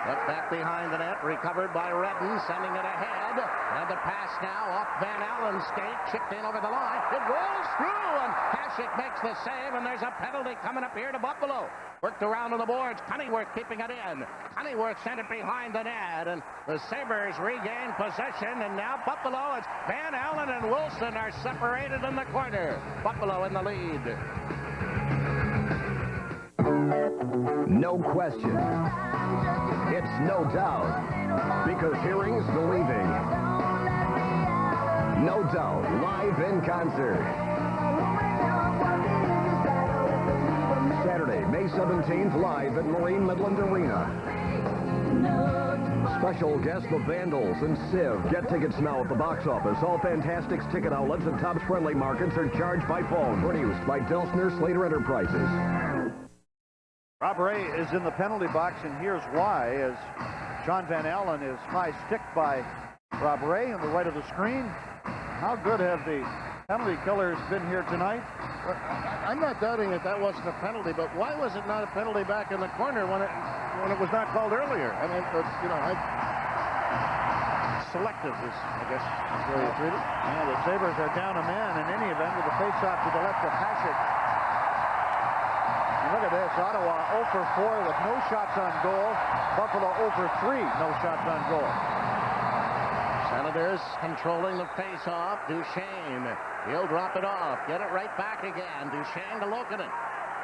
Left back behind the net, recovered by Redden, sending it ahead. And the pass now off Van Allen's skate, chipped in over the line. It rolls through, and Hasek makes the save, and there's a penalty coming up here to Buffalo. Worked around on the boards. Cunneyworth keeping it in. Cunneyworth sent it behind the net, and the Sabres regain possession, and now Buffalo, it's Van Allen and Wilson are separated in the corner. Buffalo in the lead. No question. It's no doubt. Because hearing's believing. No Doubt, live in concert. Saturday, May 17th, live at Marine Midland Arena. Special guest, the Vandals and Civ. Get tickets now at the box office. All Fantastics ticket outlets and Tops Friendly Markets are charged by phone. Produced by Delsner Slater Enterprises. Rob Ray is in the penalty box, and here's why, as John Van Allen is high sticked by Rob Ray on the right of the screen. How good have the penalty killers been here tonight? Well, I'm not doubting that wasn't a penalty, but why was it not a penalty back in the corner when it was not called earlier? I mean, selective is, I guess, the way you treat it. Yeah, the Sabres are down a man in any event with a faceoff to the left of Hasek. And look at this, Ottawa 0 for 4 with no shots on goal. Buffalo 0 for 3, no shots on goal. Senators controlling the face-off. Duchesne. He'll drop it off. Get it right back again. Duchesne to Lokinen.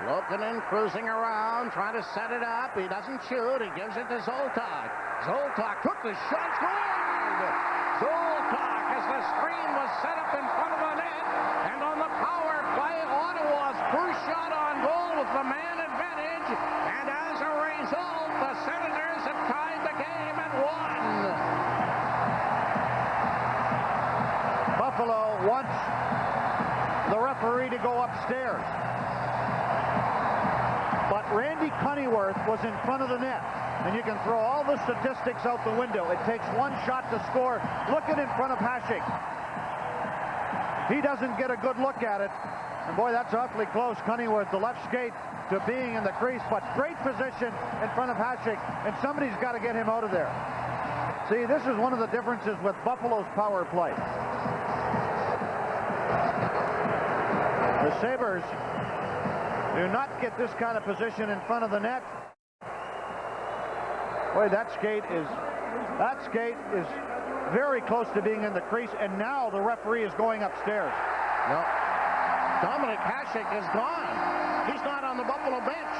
Lokinen cruising around, trying to set it up. He doesn't shoot. He gives it to Zoltak. Zoltak took the shot. Scored! Zoltak, as the screen was set up in front of the net. And on the power play, Ottawa's first shot on goal with the man advantage. And as a result, the Senators have tied the game at 1. Buffalo wants the referee to go upstairs. But Randy Cunneyworth was in front of the net. And you can throw all the statistics out the window. It takes one shot to score. Look at in front of Hasek. He doesn't get a good look at it. And boy, that's awfully close. Cunneyworth, the left skate, to being in the crease. But great position in front of Hasek. And somebody's got to get him out of there. See, this is one of the differences with Buffalo's power play. The Sabres do not get this kind of position in front of the net. Boy, that skate is very close to being in the crease, and now the referee is going upstairs. No. Dominic Hasek is gone. He's not on the Buffalo bench.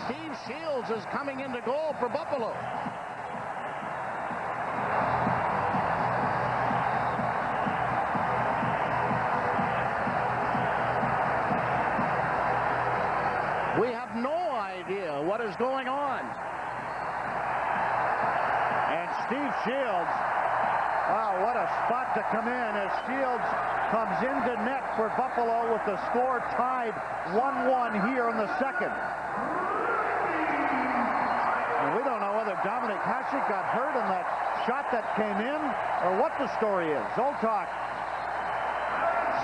Steve Shields is coming into goal for Buffalo. We have no idea what is going on. And Steve Shields, wow, what a spot to come in as Shields comes into net for Buffalo with the score tied 1-1 here in the second. And we don't know whether Dominic Hasek got hurt in that shot that came in or what the story is. Zoltak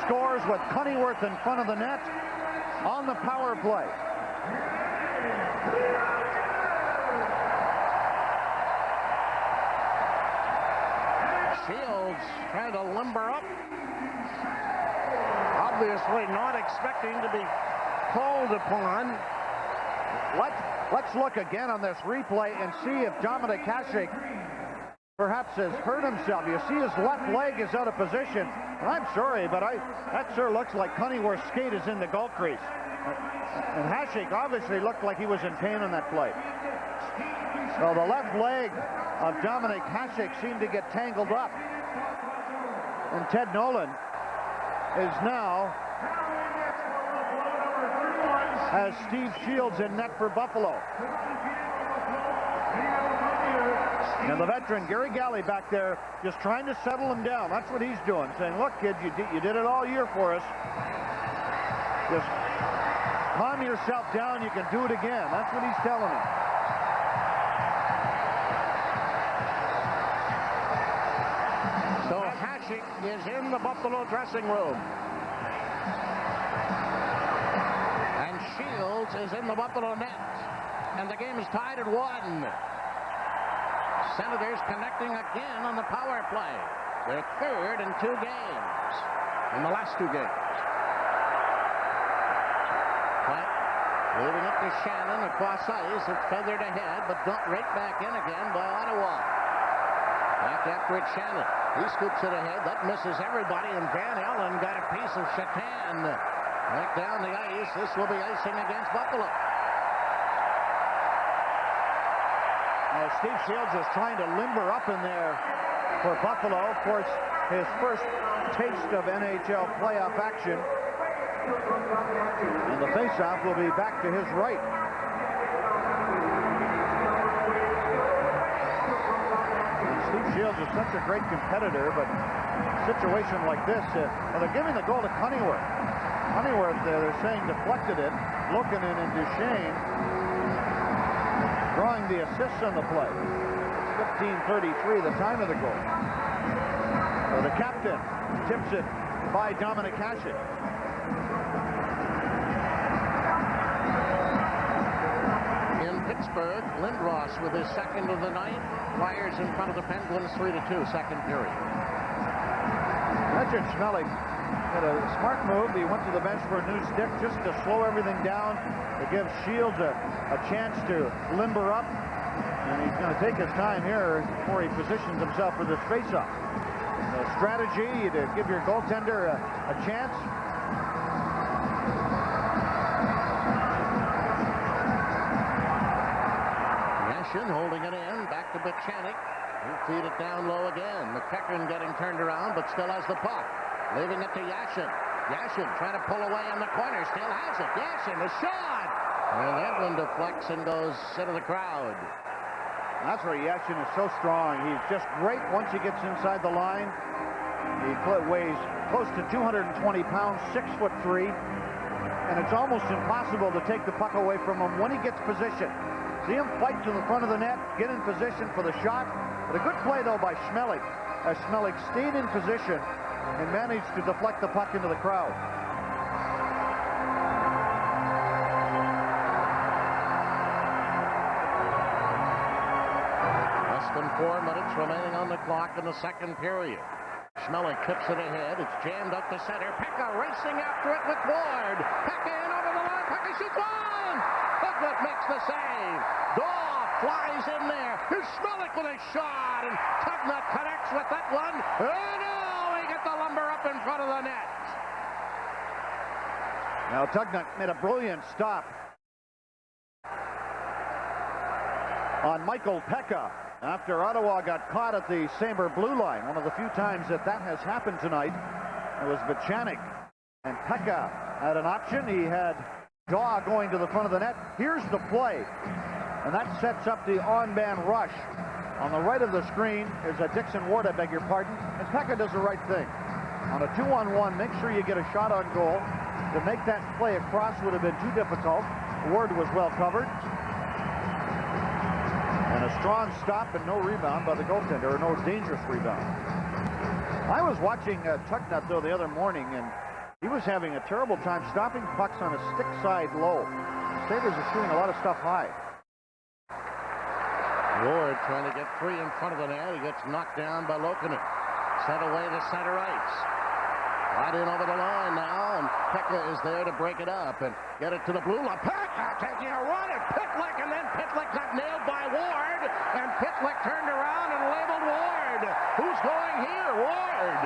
scores with Cunneyworth in front of the net on the power play. Shields trying to limber up. Obviously not expecting to be called upon. Let's look again on this replay and see if Dominic Hasek perhaps has hurt himself. You see his left leg is out of position. And I'm sorry, but that sure looks like Cunneyworth's skate is in the goal crease. And Hasek obviously looked like he was in pain on that play. So the left leg of Dominic Hasek seemed to get tangled up. And Ted Nolan is now has Steve Shields in net for Buffalo. And the veteran, Gary Galley, back there just trying to settle him down. That's what he's doing, saying, look, kid, you did it all year for us. Just calm yourself down. You can do it again. That's what he's telling him. So Hasek is in the Buffalo dressing room. And Shields is in the Buffalo net. And the game is tied at 1. Senators connecting again on the power play. Their third in 2 games. In the last 2 games. But moving up to Shannon across ice. It's feathered ahead, but dumped right back in again by Ottawa. Back after it, Shannon. He scoops it ahead. That misses everybody, and Van Allen got a piece of Chatan. Right down the ice. This will be icing against Buffalo. Steve Shields is trying to limber up in there for Buffalo. Of course, his first taste of NHL playoff action. And the faceoff will be back to his right. And Steve Shields is such a great competitor, but a situation like this, they're giving the goal to Cunningham. Cunningham, they're saying deflected it. Lokinen and Duchesne drawing the assists on the play. 15:33, the time of the goal. So the captain tips it by Dominik Hasek. In Pittsburgh, Lindros with his second of the night. Flyers in front of the Penguins 3-2, second period. Richard Schmeling had a smart move. He went to the bench for a new stick just to slow everything down, to give Shields a chance to limber up. And he's going to take his time here before he positions himself for this faceoff. The strategy to give your goaltender a chance. Yashin holding it in, back to Buchanan. He'll feed it down low again. McEachern getting turned around, but still has the puck. Leaving it to Yashin. Yashin trying to pull away in the corner, still has it. Yashin, the shot! And that one deflects and goes into the crowd. That's where Yashin is so strong. He's just great once he gets inside the line. He weighs close to 220 pounds, 6'3", and it's almost impossible to take the puck away from him when he gets position. See him fight to the front of the net, get in position for the shot. But a good play, though, by Schmeling, as Schmeling stayed in position and managed to deflect the puck into the crowd. Less than 4 minutes remaining on the clock in the second period. Schmeling tips it ahead. It's jammed up the center. Pekka racing after it with Ward. Pekka in over the line. Pekka shoots one. Pekka makes the save. Daw flies in there. Here's Schmeling with a shot. And Tugnut connects with that one. Oh no! He gets the lumber up in front of the net. Now Tugnut made a brilliant stop on Michael Pekka after Ottawa got caught at the Sabre blue line. One of the few times that has happened tonight. It was Buchanan. And Pekka had an option. He had Daw going to the front of the net. Here's the play. And that sets up the on-man rush. On the right of the screen is a Dixon Ward, I beg your pardon. And Pekka does the right thing. On a 2-on-1, make sure you get a shot on goal. To make that play across would have been too difficult. Ward was well covered. And a strong stop and no rebound by the goaltender, or no dangerous rebound. I was watching Tugnut, though, the other morning, and he was having a terrible time stopping pucks on a stick side low. The Sabres are shooting a lot of stuff high. Ward trying to get free in front of the net. He gets knocked down by Lokinen. Sent away to center ice. Right in over the line now, and Pekka is there to break it up and get it to the blue line. Pekka taking a run at Pitlick, and then Pitlick got nailed by Ward, and Pitlick turned around and labeled Ward. Who's going here? Ward.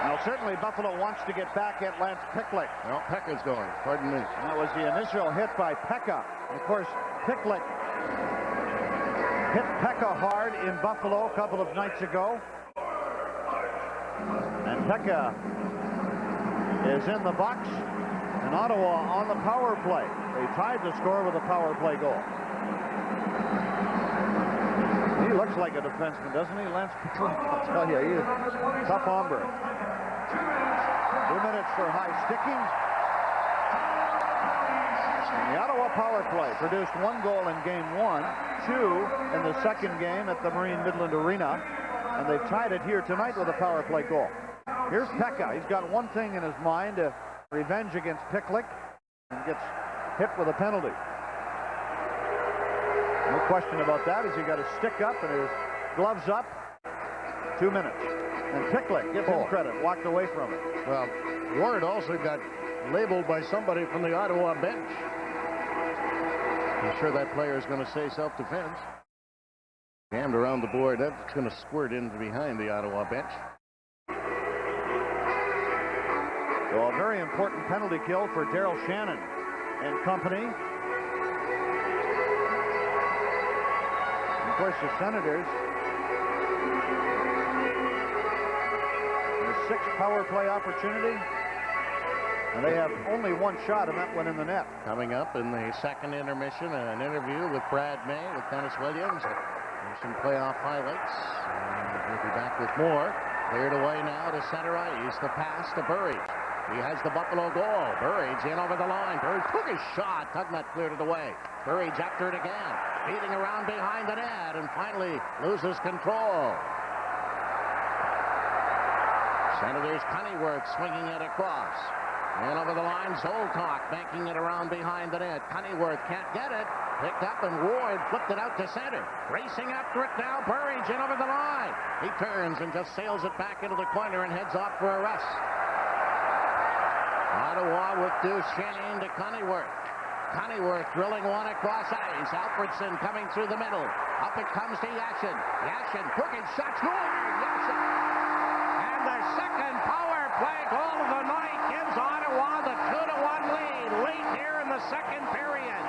Now, certainly Buffalo wants to get back at Lance Pitlick. Well, Pekka's going. Pardon me. That was the initial hit by Pekka. Of course, Pitlick hit Pekka hard in Buffalo a couple of nights ago. And Pekka is in the box. And Ottawa on the power play. They tied the score with a power play goal. He looks like a defenseman, doesn't he, Lance Pitlick? I'll tell you, he's a tough hombre. 2 minutes for high sticking. And the Ottawa power play produced 1 goal in game 1, 2 in the second game at the Marine Midland Arena, and they've tied it here tonight with a power play goal. Here's Pekka. He's got one thing in his mind, revenge against Pitlick, and gets hit with a penalty. No question about that, as he got his stick up and his gloves up. 2 minutes. And Pitlick, give him credit, walked away from it. Well, Ward also got labeled by somebody from the Ottawa bench. I'm sure that player is going to say self-defense. Jammed around the board. That's going to squirt in behind the Ottawa bench. So a very important penalty kill for Daryl Shannon and company. Of course, the Senators, their 6th power play opportunity, and they have only one shot, and that went in the net. Coming up in the second intermission, an interview with Brad May, with Dennis Williams. There's some playoff highlights. And we'll be back with more. Cleared away now to center ice. The pass to Burridge. He has the Buffalo goal. Burridge in over the line. Burridge took his shot. Tugnutt cleared it away. Burridge after it again. Beating around behind the net and finally loses control. Senators Cunnyworth swinging it across. And over the line, Zoltok banking it around behind the net. Cunnyworth can't get it. Picked up and Ward flipped it out to center. Racing after it now. Burridge in over the line. He turns and just sails it back into the corner and heads off for a rest. Ottawa with Duchesne to Cunnyworth. Cunnyworth drilling one across ice. Alfredson coming through the middle. Up it comes to Yashin. Yashin took his shots. Yashin. And the second power play goal of the night gives Ottawa the 2-1 lead late here in the second period.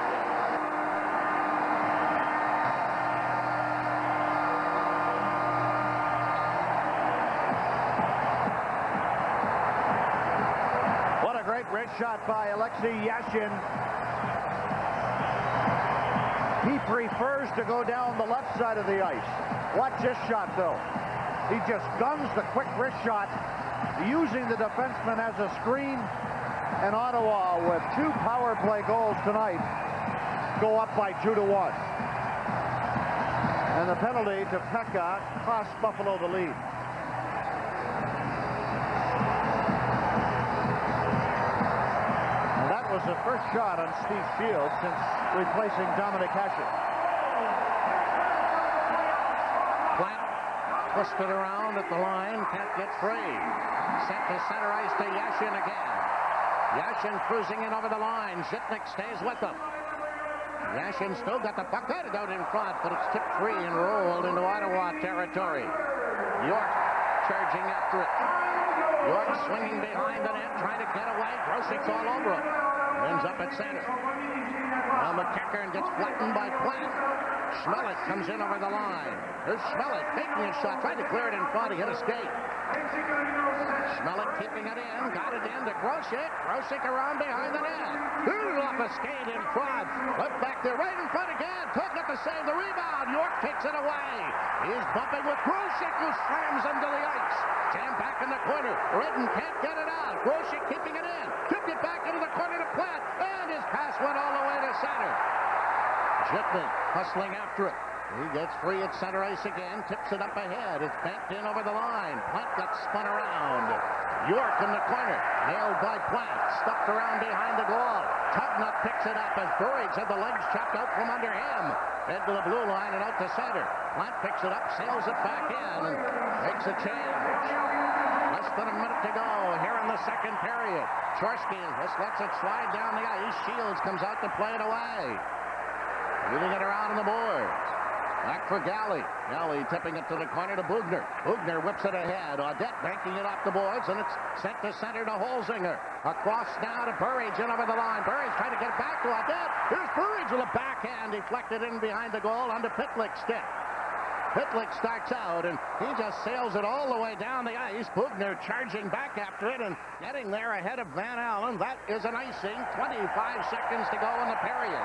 What a great wrist shot by Alexei Yashin. He prefers to go down the left side of the ice. Watch this shot, though. He just guns the quick wrist shot, using the defenseman as a screen. And Ottawa, with 2 power play goals tonight, go up by 2-1. And the penalty to Pekka cost Buffalo the lead. And that was the first shot on Steve Shields since replacing Dominic Hasek. Plant twisted around at the line, can't get free. Sent to center ice to Yashin again. Yashin cruising in over the line. Zitnik stays with them. Yashin still got the puck out in front, but it's tipped free and rolled into Ottawa territory. York charging after it. York swinging behind the net, trying to get away. Grossik's all over him. Ends up at center. Now McEachern gets flattened by Plant. Schmellick comes in over the line. There's Schmellick taking his shot, trying to clear it in front. He hit a skate. Schmellick keeping it in, got it in to Grosik. Grosik around behind the net. Off a skate in front. Left back there, right in front again. Tugnutt to save the rebound. York takes it away. He's bumping with Grosik, who slams into the ice. Jammed back in the corner. Redden can't get it out. Grosik keeping it in. Tipped it back into the corner to Plant. And his pass went all the way to center. Jitman hustling after it. He gets free at center ice again, tips it up ahead. It's banked in over the line. Plant got spun around. York in the corner, nailed by Plant, stuffed around behind the goal. Tugnutt picks it up as Burridge had the legs chopped out from under him. Head to the blue line and out to center. Plant picks it up, sails it back in, and makes a change. Less than a minute to go here in the second period. Chorsky just lets it slide down the ice. Shields comes out to play it away. Moving it around on the boards. Back for Galley. Galley tipping it to the corner to Bugner. Bugner whips it ahead. Audette banking it off the boards, and it's sent to center to Holzinger. Across now to Burridge in over the line. Burridge trying to get back to Audette. Here's Burridge with a backhand deflected in behind the goal onto Pitlick's stick. Pitlick starts out, and he just sails it all the way down the ice. Bugner charging back after it and getting there ahead of Van Allen. That is an icing. 25 seconds to go in the period.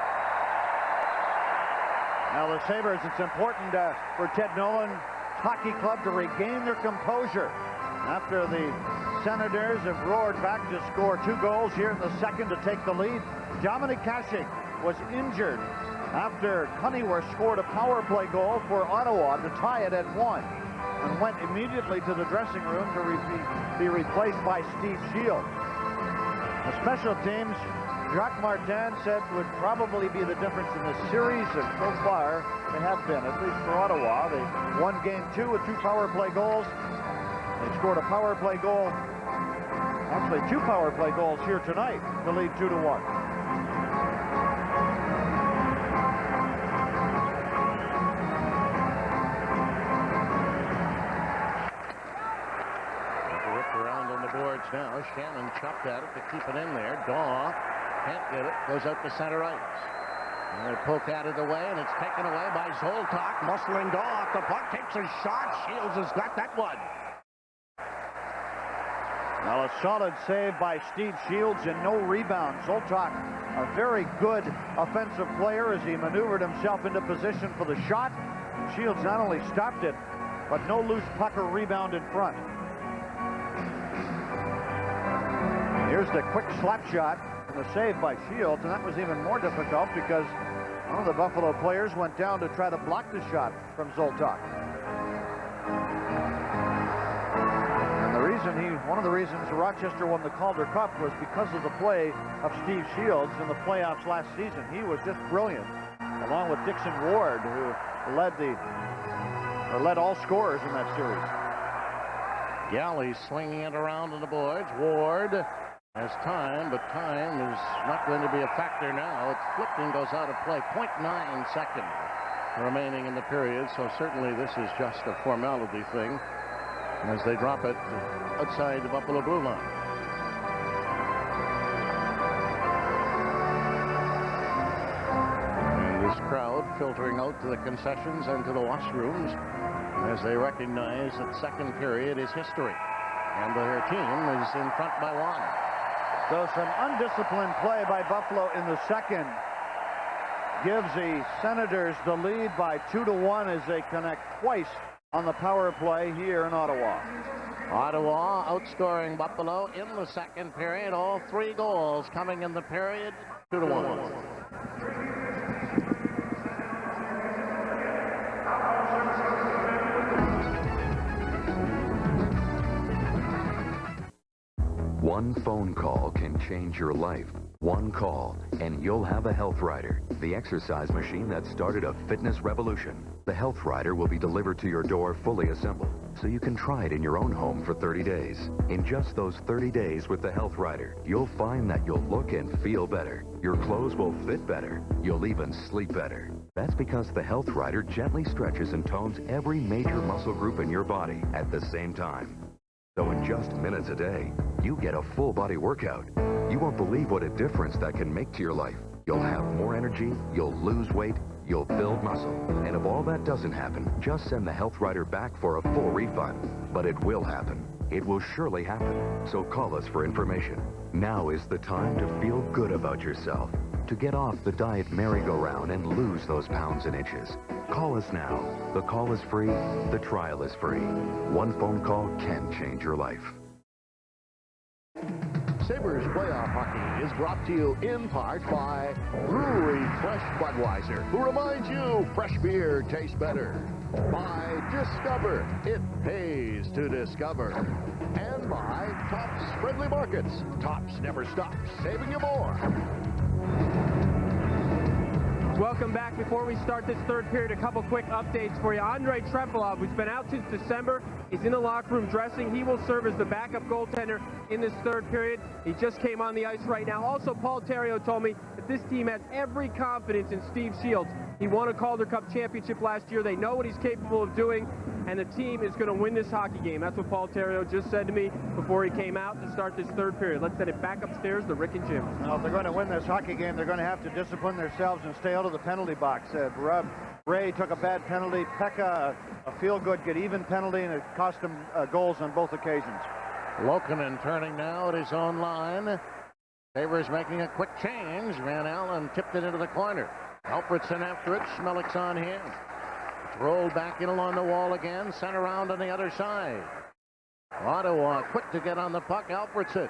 Now the Sabres, it's important for Ted Nolan Hockey Club to regain their composure after the Senators have roared back to score 2 goals here in the second to take the lead. Dominic Hasek was injured after Cunnyworth scored a power play goal for Ottawa to tie it at 1 and went immediately to the dressing room to be replaced by Steve Shields. The special teams, Jacques Martin said, would probably be the difference in the series, and so far they have been, at least for Ottawa. They won game 2 with 2 power play goals. They scored a power play goal, actually 2 power play goals here tonight to lead 2-1. now. Shannon chopped at it to keep it in there. Daw can't get it. Goes out to center ice. And they poke out of the way, and it's taken away by Zoltak. Muscling Daw off the puck. Takes a shot. Shields has got that one. Now a solid save by Steve Shields and no rebound. Zoltak, a very good offensive player as he maneuvered himself into position for the shot. Shields not only stopped it, but no loose puck or rebound in front. Here's the quick slap shot and the save by Shields, and that was even more difficult because one of the Buffalo players went down to try to block the shot from Zoltak. And one of the reasons Rochester won the Calder Cup was because of the play of Steve Shields in the playoffs last season. He was just brilliant, along with Dixon Ward, who led all scorers in that series. Galley swinging it around on the boards. Ward has time, but time is not going to be a factor now. It's flipped and goes out of play. 0.9 seconds remaining in the period, so certainly this is just a formality thing as they drop it outside the Buffalo blue line. And this crowd filtering out to the concessions and to the washrooms as they recognize that second period is history. And their team is in front by one. So some undisciplined play by Buffalo in the second gives the Senators the lead by 2-1 as they connect twice on the power play here in Ottawa. Ottawa outscoring Buffalo in the second period. All 3 goals coming in the period. 2-1. One phone call can change your life. One call, and you'll have a Health Rider, the exercise machine that started a fitness revolution. The Health Rider will be delivered to your door fully assembled, so you can try it in your own home for 30 days. In just those 30 days with the Health Rider, you'll find that you'll look and feel better. Your clothes will fit better. You'll even sleep better. That's because the Health Rider gently stretches and tones every major muscle group in your body at the same time. So in just minutes a day, you get a full body workout. You won't believe what a difference that can make to your life. You'll have more energy, you'll lose weight, you'll build muscle. And if all that doesn't happen, just send the Health Rider back for a full refund. But it will happen. It will surely happen. So call us for information. Now is the time to feel good about yourself. To get off the diet merry-go-round and lose those pounds and inches. Call us now. The call is free. The trial is free. One phone call can change your life. Sabres playoff hockey is brought to you in part by Brewery Fresh Budweiser, who reminds you fresh beer tastes better. By Discover, it pays to discover. And by Tops Friendly Markets. Tops never stops saving you more. Welcome back. Before we start this third period, a couple quick updates for you. Andrei Trefilov, who's been out since December, is in the locker room dressing. He will serve as the backup goaltender in this third period. He just came on the ice right now. Also, Paul Theriault told me that this team has every confidence in Steve Shields. He won a Calder Cup championship last year. They know what he's capable of doing, and the team is going to win this hockey game. That's what Paul Theriault just said to me before he came out to start this third period. Let's send it back upstairs to Rick and Jim. Well, if they're going to win this hockey game, they're going to have to discipline themselves and stay out of the penalty box. Ray took a bad penalty. Pekka, a feel-good, get-even penalty, and it cost him goals on both occasions. Lokinen turning now at his own line. Sabres making a quick change. Van Allen tipped it into the corner. Alfredson after it. Schmelik's on him. It's rolled back in along the wall again. Sent around on the other side. Ottawa quick to get on the puck. Alfredson.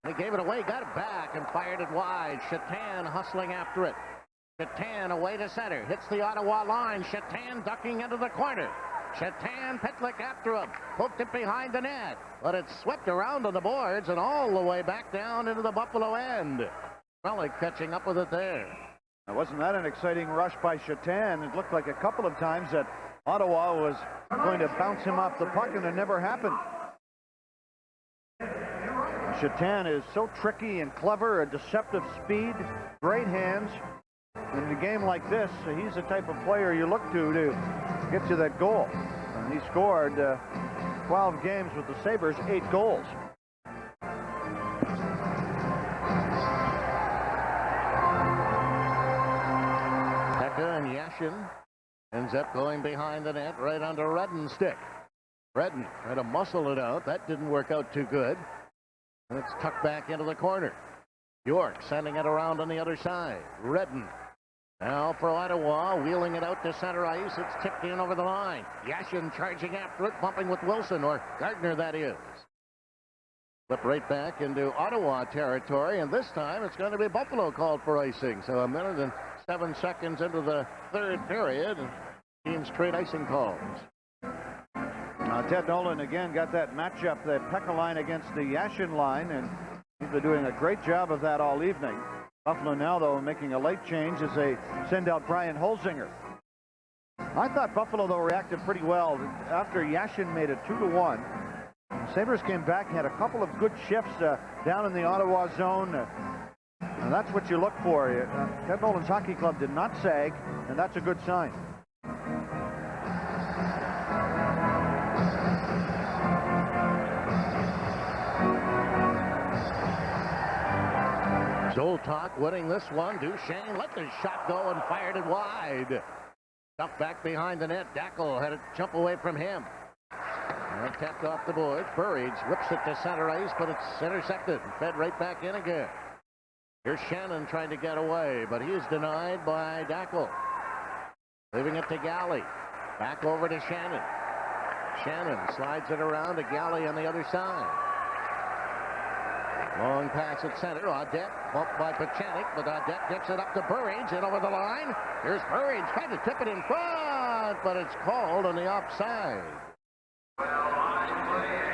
He gave it away, got it back, and fired it wide. Chatan hustling after it. Chatan away to center. Hits the Ottawa line. Chatan ducking into the corner. Chatan, Pitlick after him. Poked it behind the net. But it's swept around on the boards and all the way back down into the Buffalo end. Schmelik catching up with it there. Now, wasn't that an exciting rush by Chatan? It looked like a couple of times that Ottawa was going to bounce him off the puck, and it never happened. Chatan is so tricky and clever, a deceptive speed, great hands. In a game like this, he's the type of player you look to get you that goal. And he scored 12 games with the Sabres, 8 goals. Yashin ends up going behind the net right under Redden's stick. Redden tried to muscle it out. That didn't work out too good. And it's tucked back into the corner. York sending it around on the other side. Redden. Now for Ottawa, wheeling it out to center ice. It's tipped in over the line. Yashin charging after it, bumping with Wilson, or Gardner, that is. Flip right back into Ottawa territory, and this time it's going to be Buffalo called for icing. So a minute and 7 seconds into the third period, and teams trade icing calls. Ted Nolan again got that matchup, that Pekka line against the Yashin line, and he's been doing a great job of that all evening. Buffalo now, though, making a late change as they send out Brian Holzinger. I thought Buffalo, though, reacted pretty well. After Yashin made it 2-1, Sabres came back and had a couple of good shifts down in the Ottawa zone. And that's what you look for. Ted Nolan's hockey club did not sag, and that's a good sign. Zoltak winning this one. Duchesne let the shot go and fired it wide. Stuck back behind the net. Dackel had to jump away from him. And tapped off the boards. Burridge whips it to center ice, but it's intercepted and fed right back in again. Here's Shannon trying to get away, but he is denied by Dackel. Leaving it to Galley. Back over to Shannon. Shannon slides it around to Galley on the other side. Long pass at center. Audette bumped by Pachanik, but Audette gets it up to Burridge and over the line. Here's Burridge trying to tip it in front, but it's called on the offside.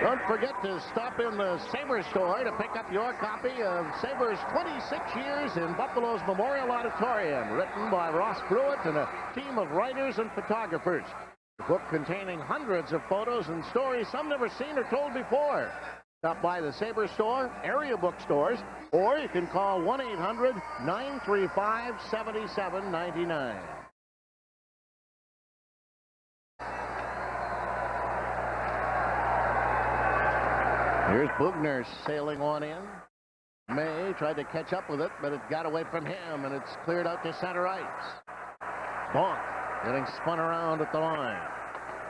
Don't forget to stop in the Sabres store to pick up your copy of Sabres 26 Years in Buffalo's Memorial Auditorium, written by Ross Pruitt and a team of writers and photographers. The book containing hundreds of photos and stories some never seen or told before. Stop by the Sabres store, area bookstores, or you can call 1-800-935-7799. Here's Bugner sailing on in. May tried to catch up with it, but it got away from him, and it's cleared out to center ice. Bonk getting spun around at the line.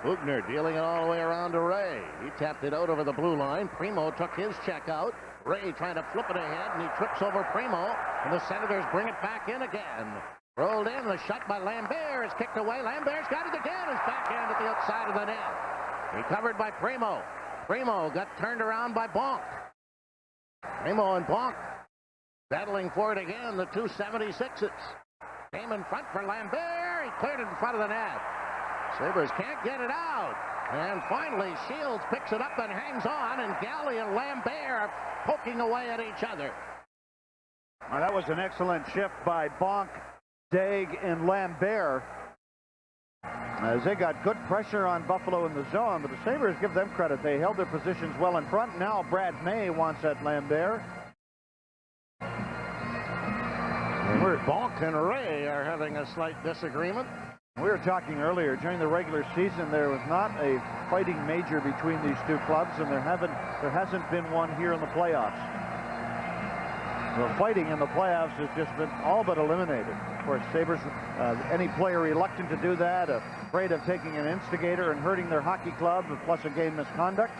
Bugner dealing it all the way around to Ray. He tapped it out over the blue line. Primo took his check out. Ray trying to flip it ahead, and he trips over Primo, and the Senators bring it back in again. Rolled in, the shot by Lambert is kicked away. Lambert's got it again. His backhand at the outside of the net. He covered by Primo. Primo got turned around by Bonk. Primo and Bonk battling for it again, the 276s. Came in front for Lambert. He cleared it in front of the net. Sabres can't get it out. And finally, Shields picks it up and hangs on, and Galley and Lambert are poking away at each other. Well, that was an excellent shift by Bonk, Daig, and Lambert, as they got good pressure on Buffalo in the zone, but the Sabres, give them credit. They held their positions well in front. Now Brad May wants at Lambert. Bonk and Ray are having a slight disagreement. We were talking earlier, during the regular season, there was not a fighting major between these two clubs, and there hasn't been one here in the playoffs. The fighting in the playoffs has just been all but eliminated. Of course, Sabres, any player reluctant to do that, afraid of taking an instigator and hurting their hockey club, plus a game misconduct.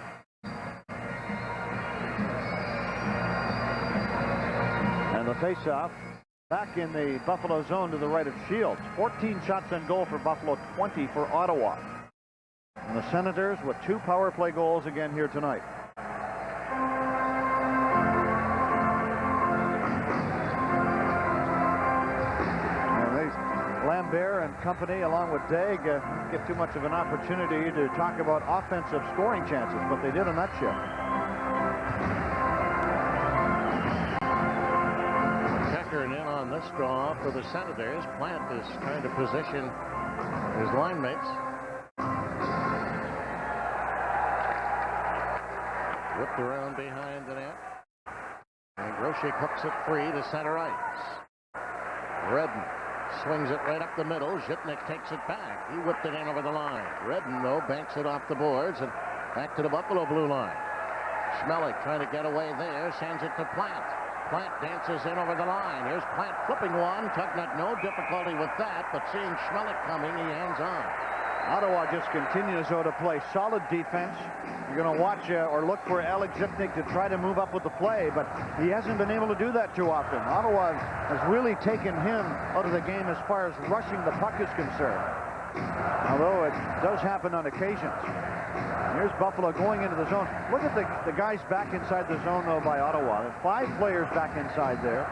And the face-off back in the Buffalo zone to the right of Shields. 14 shots on goal for Buffalo, 20 for Ottawa. And the Senators with 2 power play goals again here tonight. Lambert and company, along with Daig, get too much of an opportunity to talk about offensive scoring chances, but they did on that shift. Checkering in on this draw for the Senators. Plant is trying to position his line mates. Whipped around behind the net. And Groshek hooks it free to center ice. Redden swings it right up the middle. Zhitnik takes it back. He whipped it in over the line. Redden, though, banks it off the boards and back to the Buffalo blue line. Schmelik trying to get away there. Sends it to Plant. Plant dances in over the line. Here's Plant flipping one. Tugnut no difficulty with that, but seeing Schmelik coming, he hands on. Ottawa just continues, though, to play solid defense. You're going to watch or look for Alex Zipnik to try to move up with the play, but he hasn't been able to do that too often. Ottawa has really taken him out of the game as far as rushing the puck is concerned, although it does happen on occasions. Here's Buffalo going into the zone. Look at the guys back inside the zone, though, by Ottawa. There's 5 players back inside there.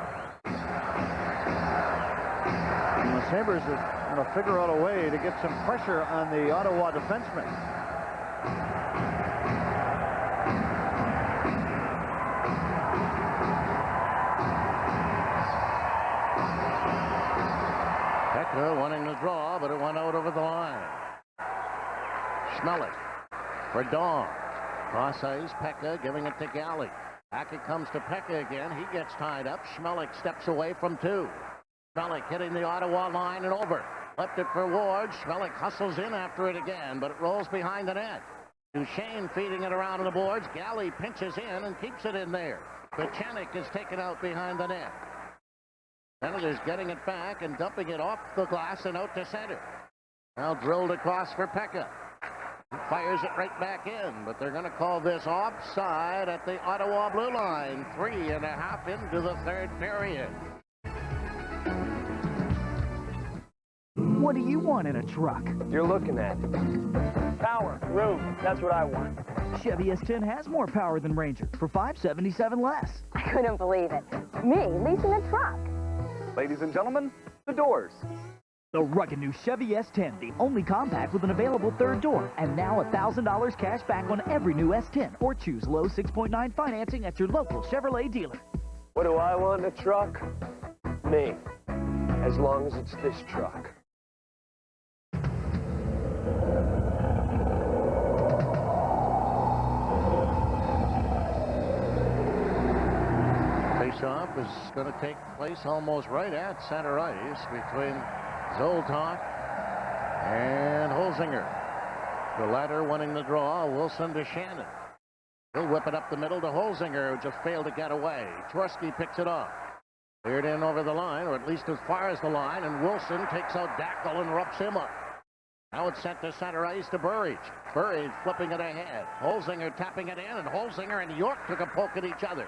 And the Sabres are going to figure out a way to get some pressure on the Ottawa defensemen. Pekka wanting to draw, but it went out over the line. Schmelik for Dawn. Cross ice, Pekka giving it to Galley. Back it comes to Pekka again. He gets tied up. Schmelik steps away from 2. Schmelik hitting the Ottawa line and over. Left it for Ward. Schmelik hustles in after it again, but it rolls behind the net. Duchesne feeding it around the boards. Galley pinches in and keeps it in there. Pechanik is taken out behind the net. Senators getting it back and dumping it off the glass and out to center. Now drilled across for Pekka. He fires it right back in, but they're going to call this offside at the Ottawa blue line. 3.5 into the third period. What do you want in a truck? You're looking at it. Power, room, that's what I want. Chevy S10 has more power than Ranger for $577 less. I couldn't believe it. Me leasing a truck. Ladies and gentlemen, the doors. The rugged new Chevy S10, the only compact with an available third door. And now $1,000 cash back on every new S10. Or choose low 6.9 financing at your local Chevrolet dealer. What do I want in a truck? Me. As long as it's this truck. Face-off is going to take place almost right at center ice between Zoltok and Holzinger. The latter winning the draw. Wilson to Shannon. He'll whip it up the middle to Holzinger, who just failed to get away. Tversky picks it off. Cleared in over the line, or at least as far as the line, and Wilson takes out Dackel and roughs him up. Now it's sent to center ice to Burridge. Burridge flipping it ahead. Holzinger tapping it in, and Holzinger and York took a poke at each other.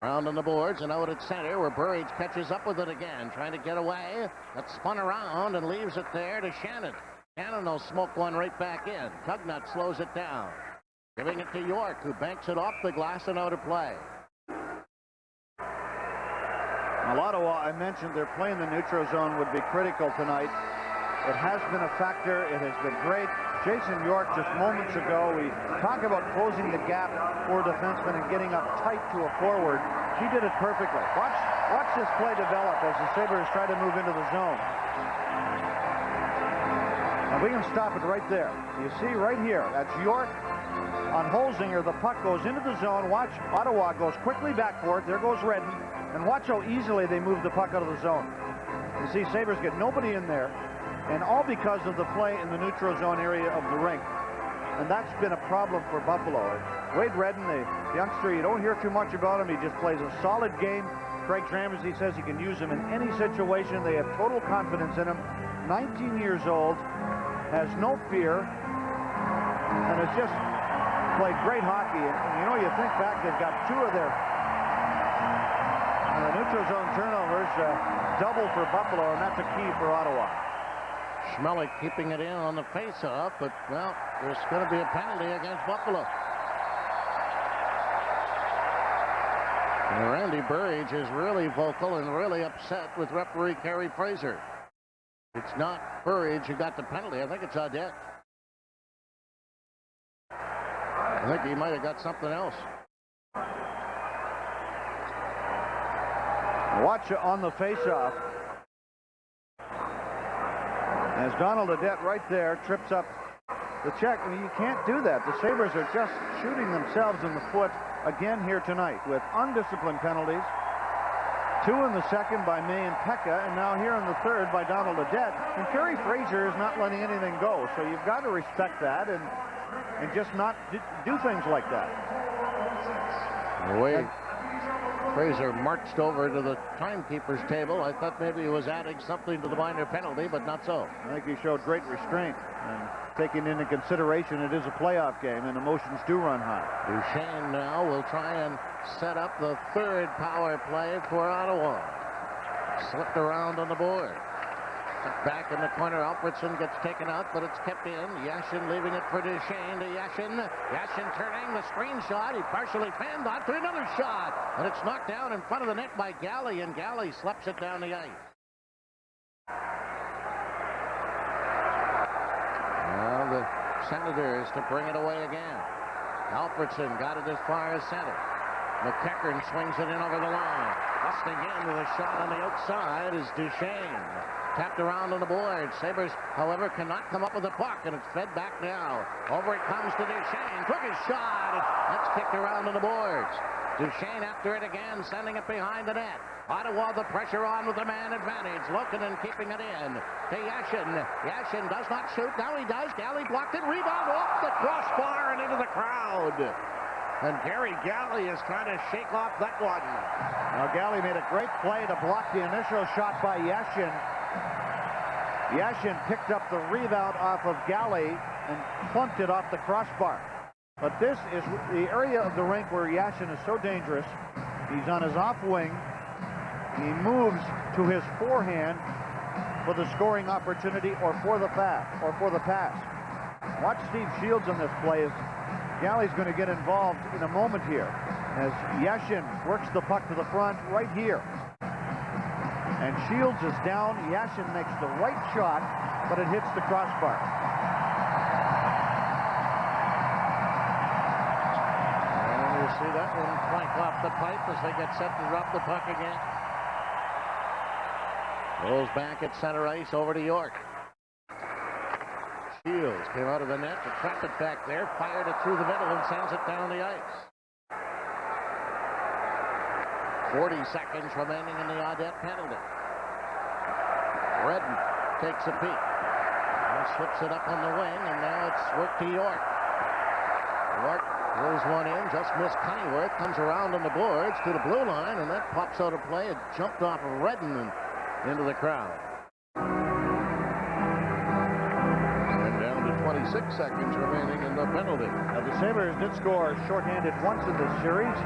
Round on the boards and out at center, where Burridge catches up with it again, trying to get away. That's spun around and leaves it there to Shannon. Shannon will smoke one right back in. Tugnut slows it down. Giving it to York, who banks it off the glass and out of play. Well, Ottawa, I mentioned they're playing the neutral zone would be critical tonight. It has been a factor. It has been great. Jason York, just moments ago, we talk about closing the gap for defensemen and getting up tight to a forward. He did it perfectly. Watch this play develop as the Sabres try to move into the zone. Now we can stop it right there. You see right here, that's York on Holzinger. The puck goes into the zone. Watch, Ottawa goes quickly back for it. There goes Redden. And watch how easily they move the puck out of the zone. You see Sabres get nobody in there. And all because of the play in the neutral zone area of the rink. And that's been a problem for Buffalo. Wade Redden, the youngster, you don't hear too much about him. He just plays a solid game. Craig Tramersy says he can use him in any situation. They have total confidence in him. 19 years old, has no fear, and has just played great hockey. And you know, you think back, they've got 2 of their neutral zone turnovers, double for Buffalo, and that's a key for Ottawa. Schmelik keeping it in on the face-off, but, well, there's going to be a penalty against Buffalo. And Randy Burridge is really vocal and really upset with referee Kerry Fraser. It's not Burridge who got the penalty. I think it's Audette. I think he might have got something else. Watch on the face-off. As Donald Audette right there trips up the check. I mean, you can't do that. The Sabres are just shooting themselves in the foot again here tonight with undisciplined penalties. 2 in the second by May and Pekka, and now here in the third by Donald Audette. And Kerry Fraser is not letting anything go, so you've got to respect that and just not do things like that. Fraser marched over to the timekeeper's table. I thought maybe he was adding something to the minor penalty, but not so. I think he showed great restraint, and taking into consideration it is a playoff game and emotions do run high. Duchesne now will try and set up the third power play for Ottawa. Slipped around on the board. Back in the corner, Alfredson gets taken out, but it's kept in. Yashin leaving it for Duchesne to Yashin. Yashin turning the screen shot. He partially fanned on to another shot, and it's knocked down in front of the net by Galley, and Galley slaps it down the ice. Now the Senators to bring it away again. Alfredson got it as far as center. McEachern swings it in over the line. Busting in with a shot on the outside is Duchesne. Tapped around on the board. Sabres, however, cannot come up with the puck, and it's fed back now. Over it comes to Duchesne. Took his shot. That's kicked around on the boards. Duchesne after it again, sending it behind the net. Ottawa, the pressure on with the man advantage. Lokkonen keeping it in to Yashin. Yashin does not shoot. Now he does. Galley blocked it. Rebound off the crossbar and into the crowd. And Gary Galley is trying to shake off that one. Now Galley made a great play to block the initial shot by Yashin. Yashin picked up the rebound off of Galley and plunked it off the crossbar. But this is the area of the rink where Yashin is so dangerous. He's on his off wing. He moves to his forehand for the scoring opportunity or for the pass. Watch Steve Shields on this play. As Galley's going to get involved in a moment here as Yashin works the puck to the front right here. And Shields is down. Yashin makes the right shot, but it hits the crossbar. And you see that one plank off the pipe as they get set to drop the puck again. Rolls back at center ice over to York. Shields came out of the net to trap it back there, fired it through the middle and sends it down the ice. 40 seconds remaining in the Audette penalty. Redden takes a peek. And slips it up on the wing, and now it's worked to York. York throws one in, just missed Cunneyworth, comes around on the boards to the blue line, and that pops out of play. It jumped off of Redden and into the crowd. And down to 26 seconds remaining in the penalty. Now the Sabres did score shorthanded once in this series.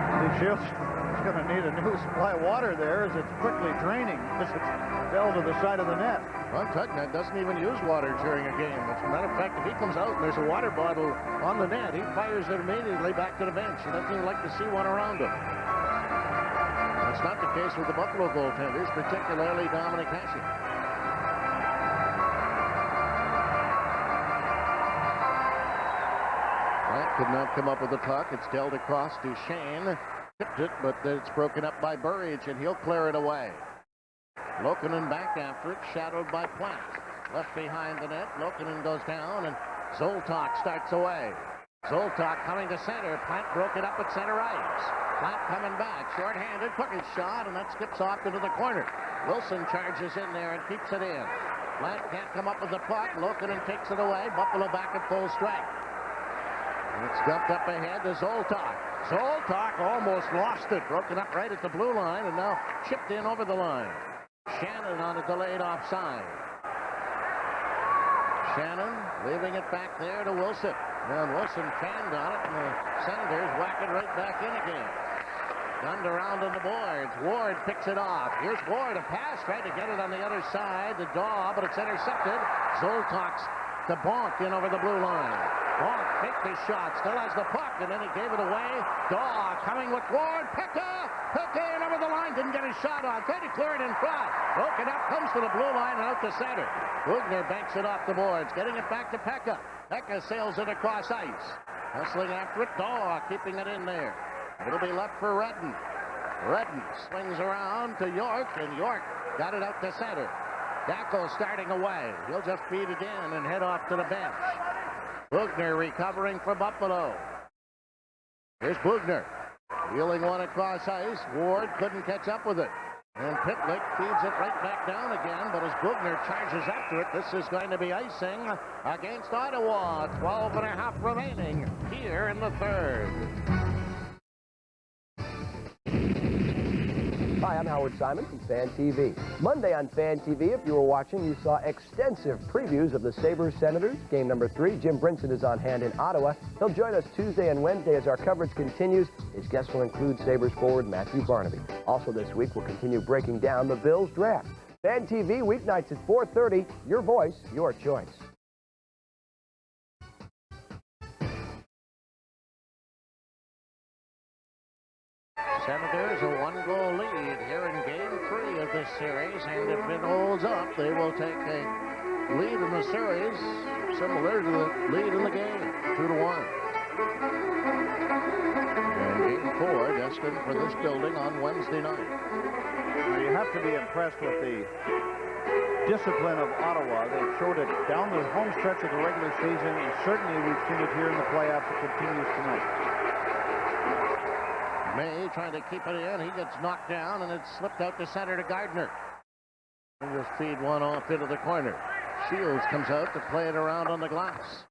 Steve Shields is going to need a new supply of water there as it's quickly draining as it fell to the side of the net. Ron Tugnet doesn't even use water during a game. As a matter of fact, if he comes out and there's a water bottle on the net, he fires it immediately back to the bench. He doesn't even like to see one around him. That's not the case with the Buffalo goaltenders, particularly Dominic Hasek. That could not come up with the puck. It's dealt across to Shane. Tipped it, but it's broken up by Burridge, and he'll clear it away. Lokkonen back after it, shadowed by Platt. Left behind the net. Lokkonen goes down, and Zoltak starts away. Zoltak coming to center. Platt broke it up at center ice. Platt coming back, short-handed, took his shot, and that skips off into the corner. Wilson charges in there and keeps it in. Platt can't come up with the puck. Lokkonen takes it away. Buffalo back at full strength. And it's dumped up ahead to Zoltak. Zoltak almost lost it. Broken up right at the blue line and now chipped in over the line. Shannon on a delayed offside. Shannon leaving it back there to Wilson. And Wilson fanned on it, and the Senators whack it right back in again. Gunned around on the boards. Ward picks it off. Here's Ward, a pass, tried to get it on the other side. The Daw, but it's intercepted. Zoltak's to Bonk in over the blue line. Bonk faked his shot, still has the puck, and then he gave it away. Daw coming with Ward. Pekka in over the line, didn't get his shot on. Tried to clear it in front. Broken up, comes to the blue line and out to center. Bugner banks it off the boards, getting it back to Pekka. Pekka sails it across ice. Hustling after it, Daw keeping it in there. It'll be left for Redden. Redden swings around to York, and York got it out to center. Dackel starting away. He'll just feed it in and head off to the bench. Bugner recovering for Buffalo. Here's Bugner. Wheeling one across ice. Ward couldn't catch up with it. And Pitlick feeds it right back down again, but as Bugner charges after it, this is going to be icing against Ottawa. 12.5 remaining here in the third. Hi, I'm Howard Simon from Fan TV. Monday on Fan TV, if you were watching, you saw extensive previews of the Sabres Senators. Game number 3, Jim Brinson is on hand in Ottawa. He'll join us Tuesday and Wednesday as our coverage continues. His guests will include Sabres forward Matthew Barnaby. Also this week, we'll continue breaking down the Bills draft. Fan TV, weeknights at 4:30. Your voice, your choice. Senators a one-goal lead here in Game 3 of this series, and if it holds up, they will take a lead in the series similar to the lead in the game, 2-1. And Game 4 destined for this building on Wednesday night. Now you have to be impressed with the discipline of Ottawa. They showed it down the home stretch of the regular season, and certainly we've seen it here in the playoffs. It continues tonight. May trying to keep it in. He gets knocked down, and it's slipped out to center to Gardner. He'll just feed one off into the corner. Shields comes out to play it around on the glass.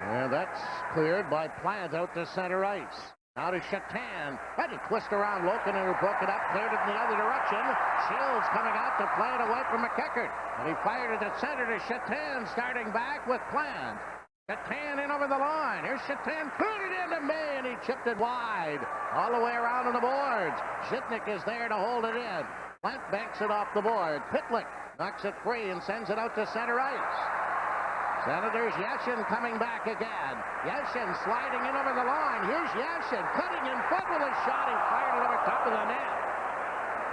And that's cleared by Plant out to center ice. Now to Chatan. Had to twist around Lokinen, who broke it up, cleared it in the other direction. Shields coming out to play it away from McEachern. And he fired it at center to Chatan, starting back with Plant. Chatan in over the line. Here's Chatan, put it into May, and he chipped it wide. All the way around on the boards. Zhitnik is there to hold it in. Plant banks it off the board. Pitlick knocks it free and sends it out to center ice. Senators, Yashin coming back again. Yashin sliding in over the line. Here's Yashin cutting in front with a shot. He fired it over top of the net.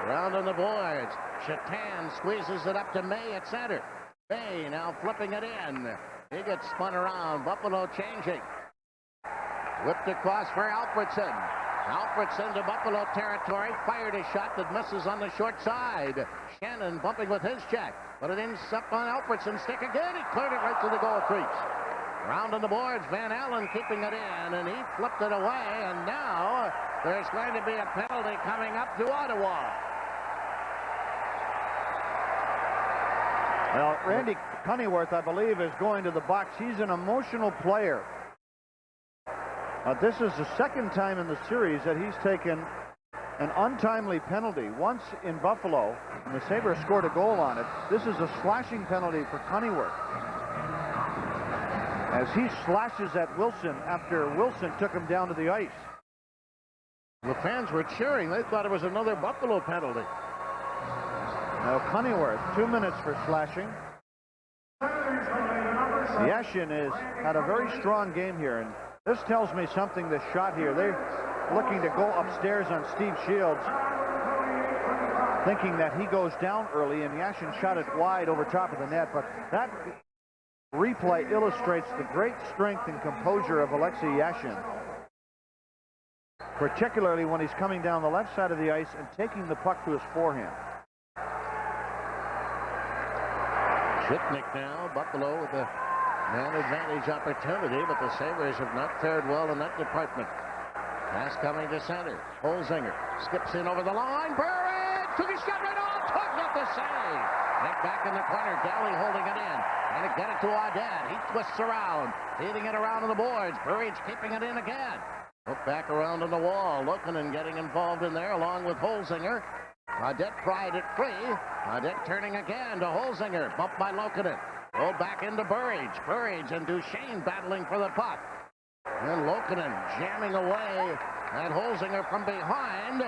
Around on the boards. Chatan squeezes it up to May at center. May now flipping it in. He gets spun around. Buffalo changing. Whipped across for Alfredson. Alfredson to Buffalo territory. Fired a shot that misses on the short side. Shannon bumping with his check. But it ends up on Alfredson's stick again. He cleared it right to the goal crease. Round on the boards. Van Allen keeping it in. And he flipped it away. And now there's going to be a penalty coming up to Ottawa. Well, Randy Cunneyworth, I believe, is going to the box. He's an emotional player. This is the second time in the series that he's taken an untimely penalty. Once in Buffalo, and the Sabres scored a goal on it. This is a slashing penalty for Cunneyworth, as he slashes at Wilson after Wilson took him down to the ice. The fans were cheering. They thought it was another Buffalo penalty. Now Cunneyworth, 2 minutes for slashing. Yashin has had a very strong game here, and this tells me something, this shot here. They're looking to go upstairs on Steve Shields, thinking that he goes down early, and Yashin shot it wide over top of the net. But that replay illustrates the great strength and composure of Alexei Yashin, particularly when he's coming down the left side of the ice and taking the puck to his forehand. Zhitnik now, Buffalo with a man advantage opportunity, but the Sabres have not fared well in that department. Pass coming to center. Holzinger skips in over the line. Burridge took a shot right off. Took up the save. Right back in the corner. Galley holding it in. Trying to get it to Audette. He twists around. Feeding it around on the boards. Burridge keeping it in again. Look back around on the wall. Lokinen getting involved in there along with Holzinger. Audette pried it free. Audette turning again to Holzinger. Bumped by Lokinen. Rolled back into Burridge. Burridge and Duchesne battling for the puck. And Lokinen jamming away at Holzinger from behind.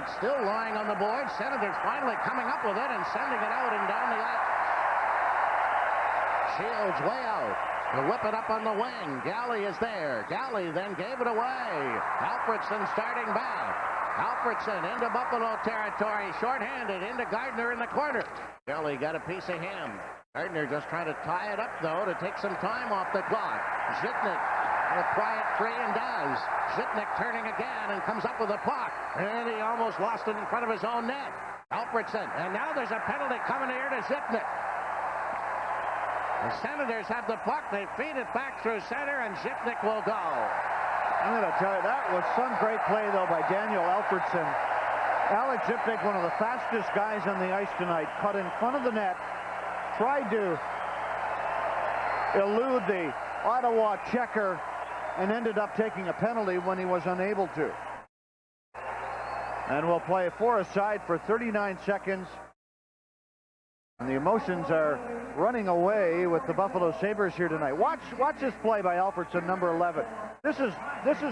It's still lying on the board. Senators finally coming up with it and sending it out and down the ice. Shields way out to whip it up on the wing. Galley is there. Galley then gave it away. Alfredson starting back. Alfredson into Buffalo territory, shorthanded into Gardner in the corner. Galley got a piece of him. Gardner just trying to tie it up, though, to take some time off the clock. Zhitnik will pry it free and does. Zhitnik turning again and comes up with a puck. And he almost lost it in front of his own net. Alfredson, and now there's a penalty coming here to Zhitnik. The Senators have the puck. They feed it back through center, and Zhitnik will go. I'm going to tell you, that was some great play, though, by Daniel Alfredson. Alex Zhitnik, one of the fastest guys on the ice tonight, cut in front of the net, tried to elude the Ottawa checker, and ended up taking a penalty when he was unable to. And we'll play 4 aside for 39 seconds. And the emotions are running away with the Buffalo Sabres here tonight. Watch this play by Alfredson, number 11. This is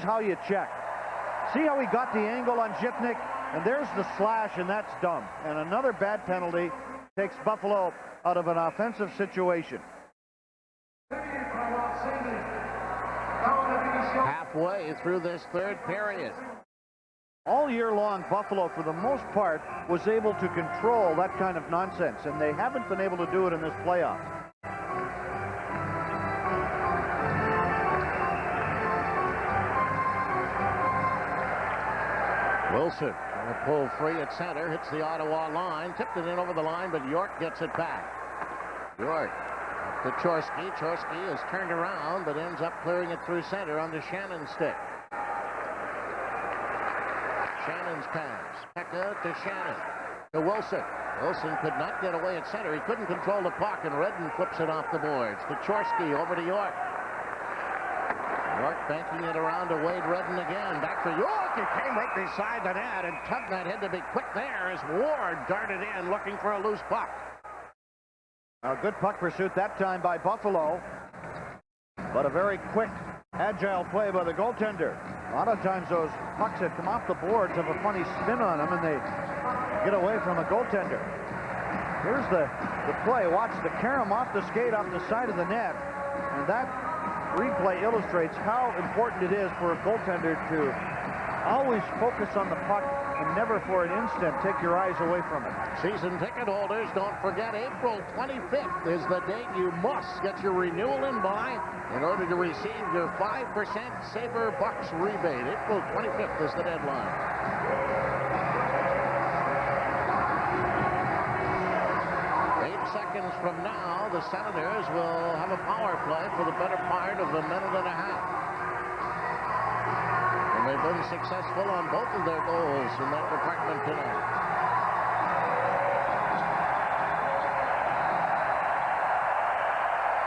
how you check. See how he got the angle on Zhipnik? And there's the slash, and that's dumb. And another bad penalty takes Buffalo out of an offensive situation. Halfway through this third period. All year long, Buffalo, for the most part, was able to control that kind of nonsense, and they haven't been able to do it in this playoff. Wilson on a pull free at center, hits the Ottawa line, tipped it in over the line, but York gets it back. York up to Chorsky. Chorsky is turned around, but ends up clearing it through center on the Shannon's stick. Shannon's pass. Pekka to Shannon. To Wilson. Wilson could not get away at center. He couldn't control the puck, and Redden flips it off the boards. To Chorsky, over to York. York banking it around to Wade Redden again. Back for York. He came right beside the net and tugged that head to be quick there as Ward darted in looking for a loose puck. A good puck pursuit that time by Buffalo, but a very quick, agile play by the goaltender. A lot of times those pucks that come off the boards have a funny spin on them, and they get away from a goaltender. Here's the play. Watch the carom off the skate off the side of the net, and that replay illustrates how important it is for a goaltender to always focus on the puck and never for an instant take your eyes away from it. Season ticket holders, don't forget April 25th is the date you must get your renewal in by in order to receive your 5% Sabre Bucks rebate. April 25th is the deadline. Seconds from now, the Senators will have a power play for the better part of a minute and a half. And they've been successful on both of their goals in that department tonight.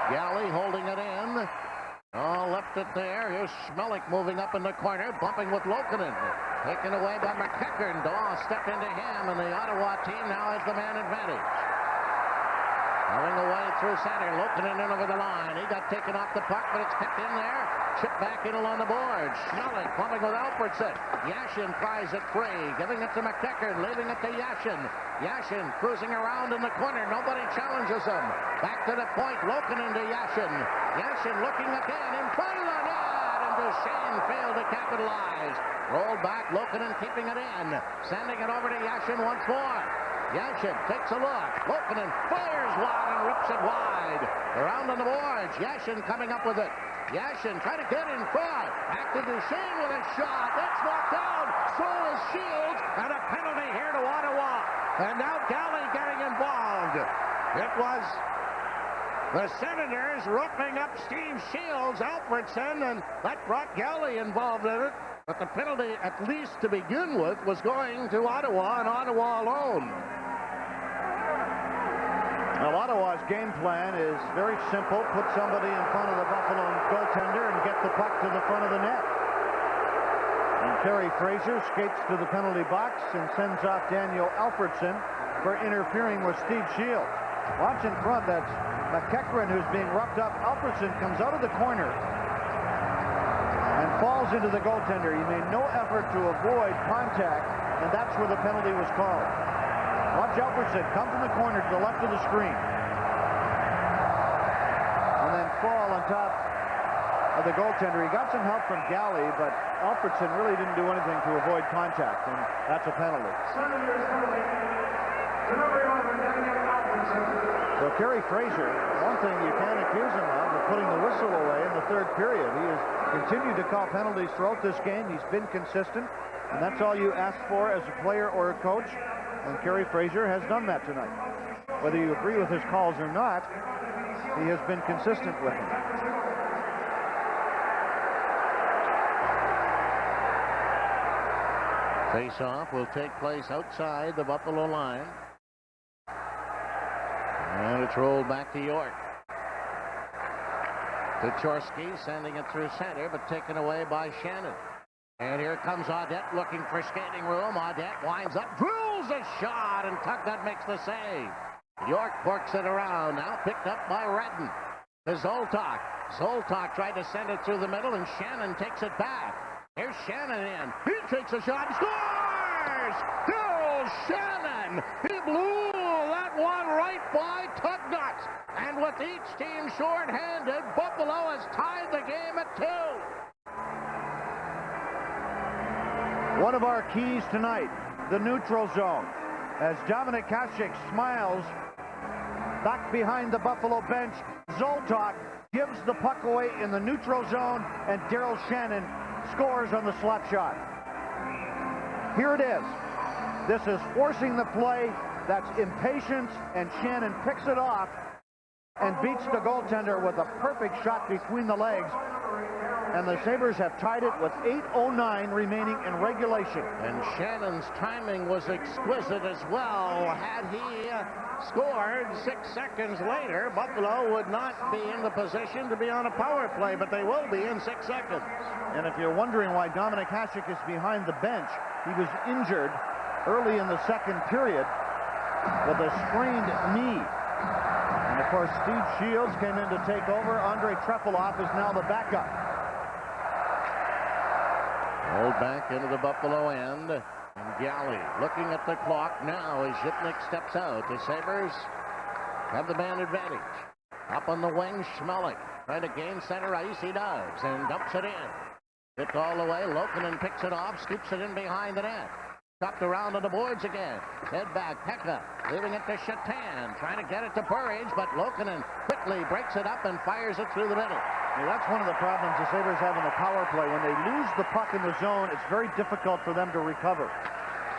Galley holding it in. Oh, left it there. Here's Schmelik moving up in the corner, bumping with Lokinen. Taken away by McEachern. Daw stepped into him, and the Ottawa team now has the man advantage. Going away through center, Lokinen in over the line. He got taken off the puck, but it's kept in there. Chipped back in along the board. Schmelik bumping with Alfredson. Yashin tries it free, giving it to McEachern, leaving it to Yashin. Yashin cruising around in the corner. Nobody challenges him. Back to the point, Lokinen to Yashin. Yashin looking again in front of the net, and Duchesne failed to capitalize. Rolled back, Lokinen keeping it in. Sending it over to Yashin once more. Yashin takes a look. Lokinen fires one and rips it wide. Around on the boards. Yashin coming up with it. Yashin trying to get in front. Back to Duchesne with a shot. That's knocked down. So is Shields. And a penalty here to Ottawa. And now Galley getting involved. It was the Senators roping up Steve Shields, Alfredson, and that brought Galley involved in it. But the penalty, at least to begin with, was going to Ottawa and Ottawa alone. Well, Ottawa's game plan is very simple. Put somebody in front of the Buffalo goaltender and get the puck to the front of the net. And Kerry Fraser skates to the penalty box and sends off Daniel Alfredson for interfering with Steve Shields. Watch in front, that's McEachern who's being roughed up. Alfredson comes out of the corner and falls into the goaltender. He made no effort to avoid contact, and that's where the penalty was called. Watch Alfredson come from the corner to the left of the screen and then fall on top of the goaltender. He got some help from Galley, but Alfredson really didn't do anything to avoid contact, and that's a penalty. So Kerry Fraser, one thing you can't accuse him of putting the whistle away in the third period. He has continued to call penalties throughout this game. He's been consistent, and that's all you ask for as a player or a coach. And Kerry Fraser has done that tonight. Whether you agree with his calls or not, he has been consistent with them. Face-off will take place outside the Buffalo line. And it's rolled back to York. To Chorsky, sending it through center, but taken away by Shannon. And here comes Audette looking for skating room. Audette winds up, drills a shot, and Tugnutt makes the save. York works it around, now picked up by Redden. To Zoltok. Zoltok tried to send it through the middle, and Shannon takes it back. Here's Shannon in. He takes a shot and scores! Daryl Shannon! He blew that one right by Tugnutt. And with each team short-handed, Buffalo has tied the game at 2. One of our keys tonight, the neutral zone. As Dominik Hasek smiles back behind the Buffalo bench, Zoltok gives the puck away in the neutral zone, and Daryl Shannon scores on the slap shot. Here it is. This is forcing the play. That's impatience, and Shannon picks it off and beats the goaltender with a perfect shot between the legs. And the Sabres have tied it with 8:09 remaining in regulation. And Shannon's timing was exquisite as well. Had he scored 6 seconds later, Buffalo would not be in the position to be on a power play, but they will be in 6 seconds. And if you're wondering why Dominik Hasek is behind the bench, he was injured early in the second period with a sprained knee. And of course, Steve Shields came in to take over. Andrei Trefilov is now the backup. Rolled back into the Buffalo end. And Galley looking at the clock now as Zhipnik steps out. The Sabres have the man advantage. Up on the wing, Schmeling trying to gain center ice. He does, and dumps it in. Tipped all the way. Lokinen picks it off, scoops it in behind the net. Chopped around on the boards again. Head back, Pekka leaving it to Shatan. Trying to get it to Burridge, but Lokinen quickly breaks it up and fires it through the middle. Well, that's one of the problems the Sabres have in the power play. When they lose the puck in the zone, it's very difficult for them to recover.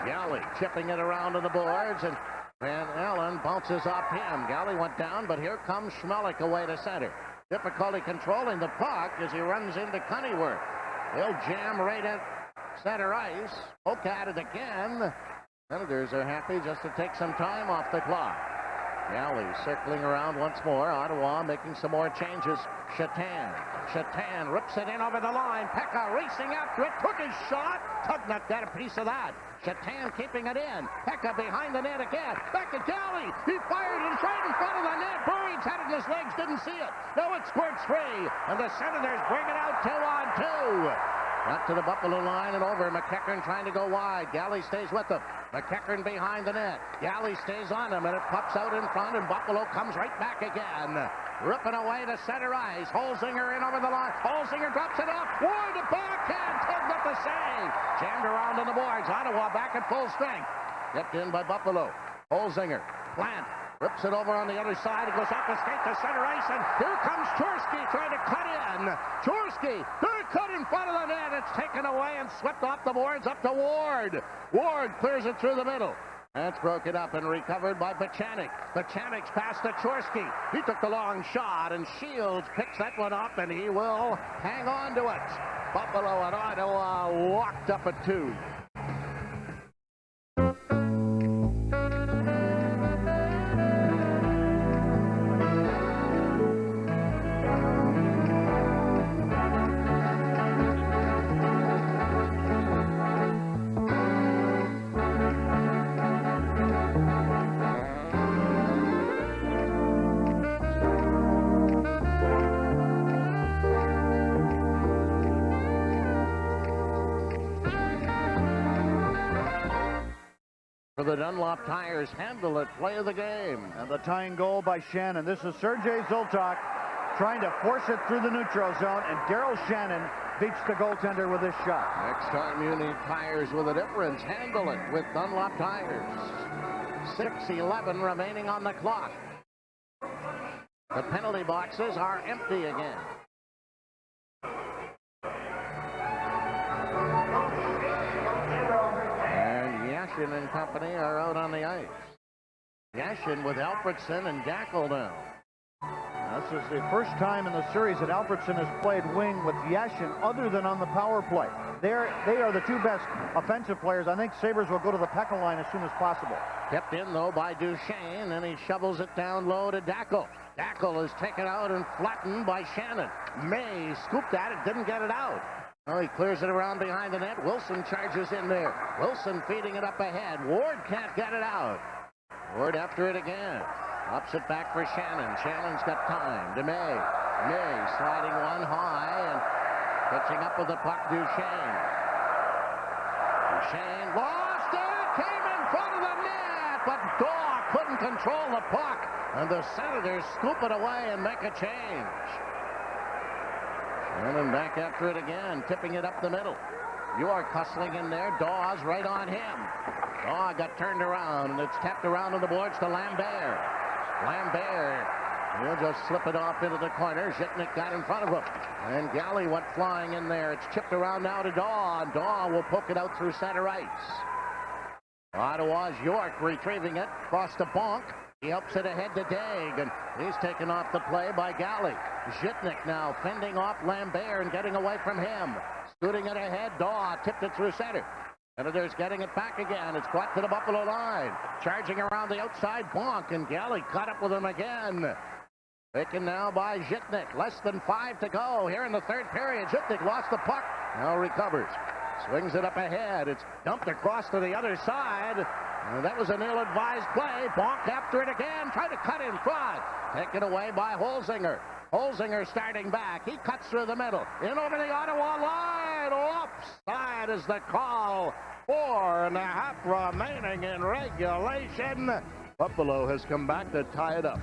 Galley chipping it around on the boards, and Van Allen bounces off him. Galley went down, but here comes Schmelik away to center. Difficulty controlling the puck as he runs into Cunnyworth. He'll jam right at center ice. Poke at it again. Senators are happy just to take some time off the clock. Galley circling around once more. Ottawa making some more changes. Shatan rips it in over the line. Pekka racing after it. Took his shot. Tugnutt got a piece of that. Shatan keeping it in. Pekka behind the net again. Back to Galley. He fired it right in front of the net. Burridge had it in his legs. Didn't see it. Now it squirts free. And the Senators bring it out 2-on-2. Back to the Buffalo line and over. McEachern trying to go wide. Galley stays with him. McEachern behind the net. Galley stays on him, and it pops out in front, and Buffalo comes right back again. Ripping away to center ice. Holzinger in over the line. Holzinger drops it off. Ward to backhand. Tugnutt the save. Jammed around on the boards. Ottawa back at full strength. Kept in by Buffalo. Holzinger. Plant. Rips it over on the other side. It goes off the skate to center ice, and here comes Chorsky trying to cut in. Chorsky, third cut in front of the net. It's taken away and swept off the boards up to Ward. Ward clears it through the middle. That's broken up and recovered by Bachanik. Bachanik's pass to Chorsky. He took the long shot, and Shields picks that one up, and he will hang on to it. Buffalo and Ottawa locked up at 2. The Dunlop Tires handle it, play of the game. And the tying goal by Shannon. This is Sergei Zoltok trying to force it through the neutral zone, and Daryl Shannon beats the goaltender with this shot. Next time you need tires with a difference, handle it with Dunlop Tires. 6:11 remaining on the clock. The penalty boxes are empty again. Yashin and company are out on the ice. Yashin with Alfredson and Gackle down. This is the first time in the series that Alfredson has played wing with Yashin other than on the power play. They are the two best offensive players. I think Sabres will go to the Pekka line as soon as possible. Kept in, though, by Duchesne, and he shovels it down low to Dackle. Dackle is taken out and flattened by Shannon. May scooped at it, didn't get it out. Oh, he clears it around behind the net. Wilson charges in there. Wilson feeding it up ahead. Ward can't get it out. Ward after it again. Ups it back for Shannon. Shannon's got time. DeMay. May sliding one high and catching up with the puck. Duchesne. Duchesne lost it. Came in front of the net, but Daw couldn't control the puck. And the Senators scoop it away and make a change. Shannon back after it again, tipping it up the middle. York hustling in there. Dawes right on him. Daw got turned around, and it's tapped around on the boards to Lambert. Lambert, he'll just slip it off into the corner. Zhitnik got in front of him. And Galley went flying in there. It's chipped around now to Daw, and Daw will poke it out through center ice. Ottawa's York retrieving it. Across to Bonk. He helps it ahead to Daig, and he's taken off the play by Galley. Zhitnik now fending off Lambert and getting away from him. Scooting it ahead. Daw tipped it through center. Senators getting it back again. It's brought to the Buffalo line. Charging around the outside, Bonk, and Galley caught up with him again. Taken now by Zhitnik. Less than 5 to go here in the third period. Zhitnik lost the puck. Now recovers. Swings it up ahead. It's dumped across to the other side. And that was an ill-advised play. Bonk after it again. Trying to cut in front. Taken away by Holzinger. Holzinger starting back. He cuts through the middle. In over the Ottawa line. Offside is the call. 4.5 remaining in regulation. Buffalo has come back to tie it up.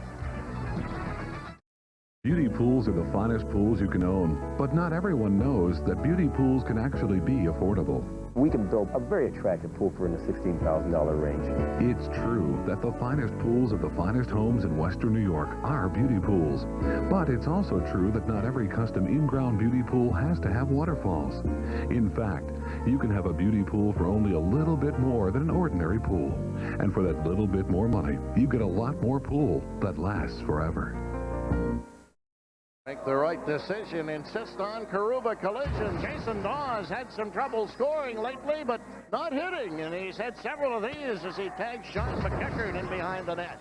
Beauty pools are the finest pools you can own, but not everyone knows that beauty pools can actually be affordable. We can build a very attractive pool for in the $16,000 range. It's true that the finest pools of the finest homes in Western New York are beauty pools. But it's also true that not every custom in-ground beauty pool has to have waterfalls. In fact, you can have a beauty pool for only a little bit more than an ordinary pool. And for that little bit more money, you get a lot more pool that lasts forever. Make the right decision. Insist on Karuba collision. Jason Dawes had some trouble scoring lately, but not hitting. And he's had several of these as he tags Sean McEachern in behind the net.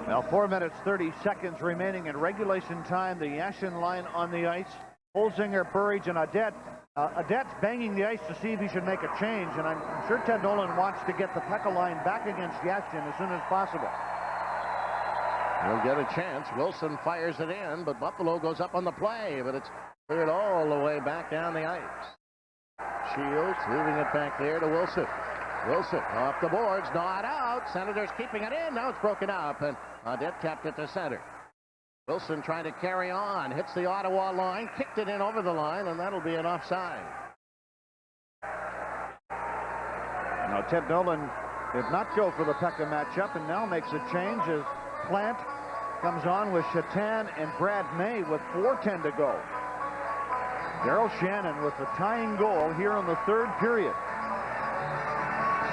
Now 4 minutes, 30 seconds remaining in regulation time. The Yashin line on the ice. Holzinger, Burridge, and Adet. Adet's banging the ice to see if he should make a change. And I'm sure Ted Nolan wants to get the Pekka line back against Yashin as soon as possible. He'll get a chance. Wilson fires it in, but Buffalo goes up on the play, but it's cleared all the way back down the ice. Shields leaving it back there to Wilson. Wilson off the boards, not out. Senators keeping it in. Now it's broken up, and Adet tapped it to center. Wilson trying to carry on. Hits the Ottawa line, kicked it in over the line, and that'll be an offside. Now Ted Nolan did not go for the Pekka matchup, and now makes a change as Plant comes on with Chatan and Brad May with 4:10 to go. Daryl Shannon with the tying goal here in the third period.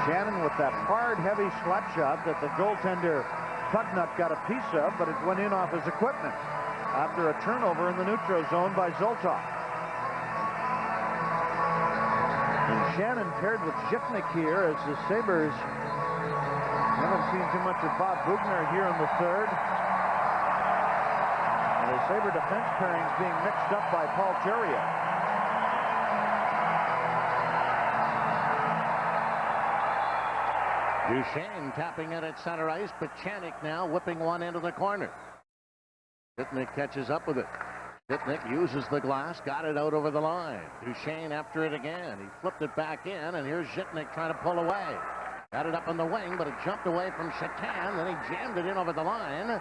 Shannon with that hard, heavy slap shot that the goaltender Pugnut got a piece of, but it went in off his equipment after a turnover in the neutral zone by Zoltov. And Shannon paired with Zhitnik here as the Sabres haven't seen too much of Bob Bugner here in the third. And the Sabre defense pairings being mixed up by Paul Theriot. Duchesne tapping it at center ice, but Chanik now whipping one into the corner. Zhitnik catches up with it. Zhitnik uses the glass, got it out over the line. Duchesne after it again. He flipped it back in, and here's Zhitnik trying to pull away. Got it up on the wing, but it jumped away from Chatan. Then he jammed it in over the line.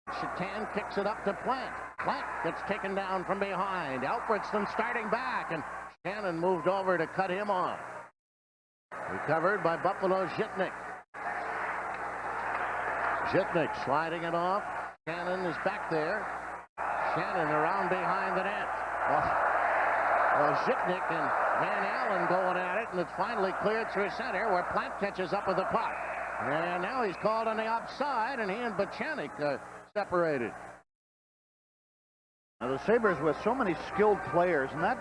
Chatan kicks it up to Plant. Plant gets taken down from behind. Alfredsson starting back, and Shannon moved over to cut him off. Recovered by Buffalo's Zhitnik. Zhitnik sliding it off. Shannon is back there. Shannon around behind the net. Zhitnik and Van Allen going at it, and it's finally cleared through center where Plant catches up with the puck. And now he's called on the offside, and he and Bachanik separated. Now the Sabres with so many skilled players, and that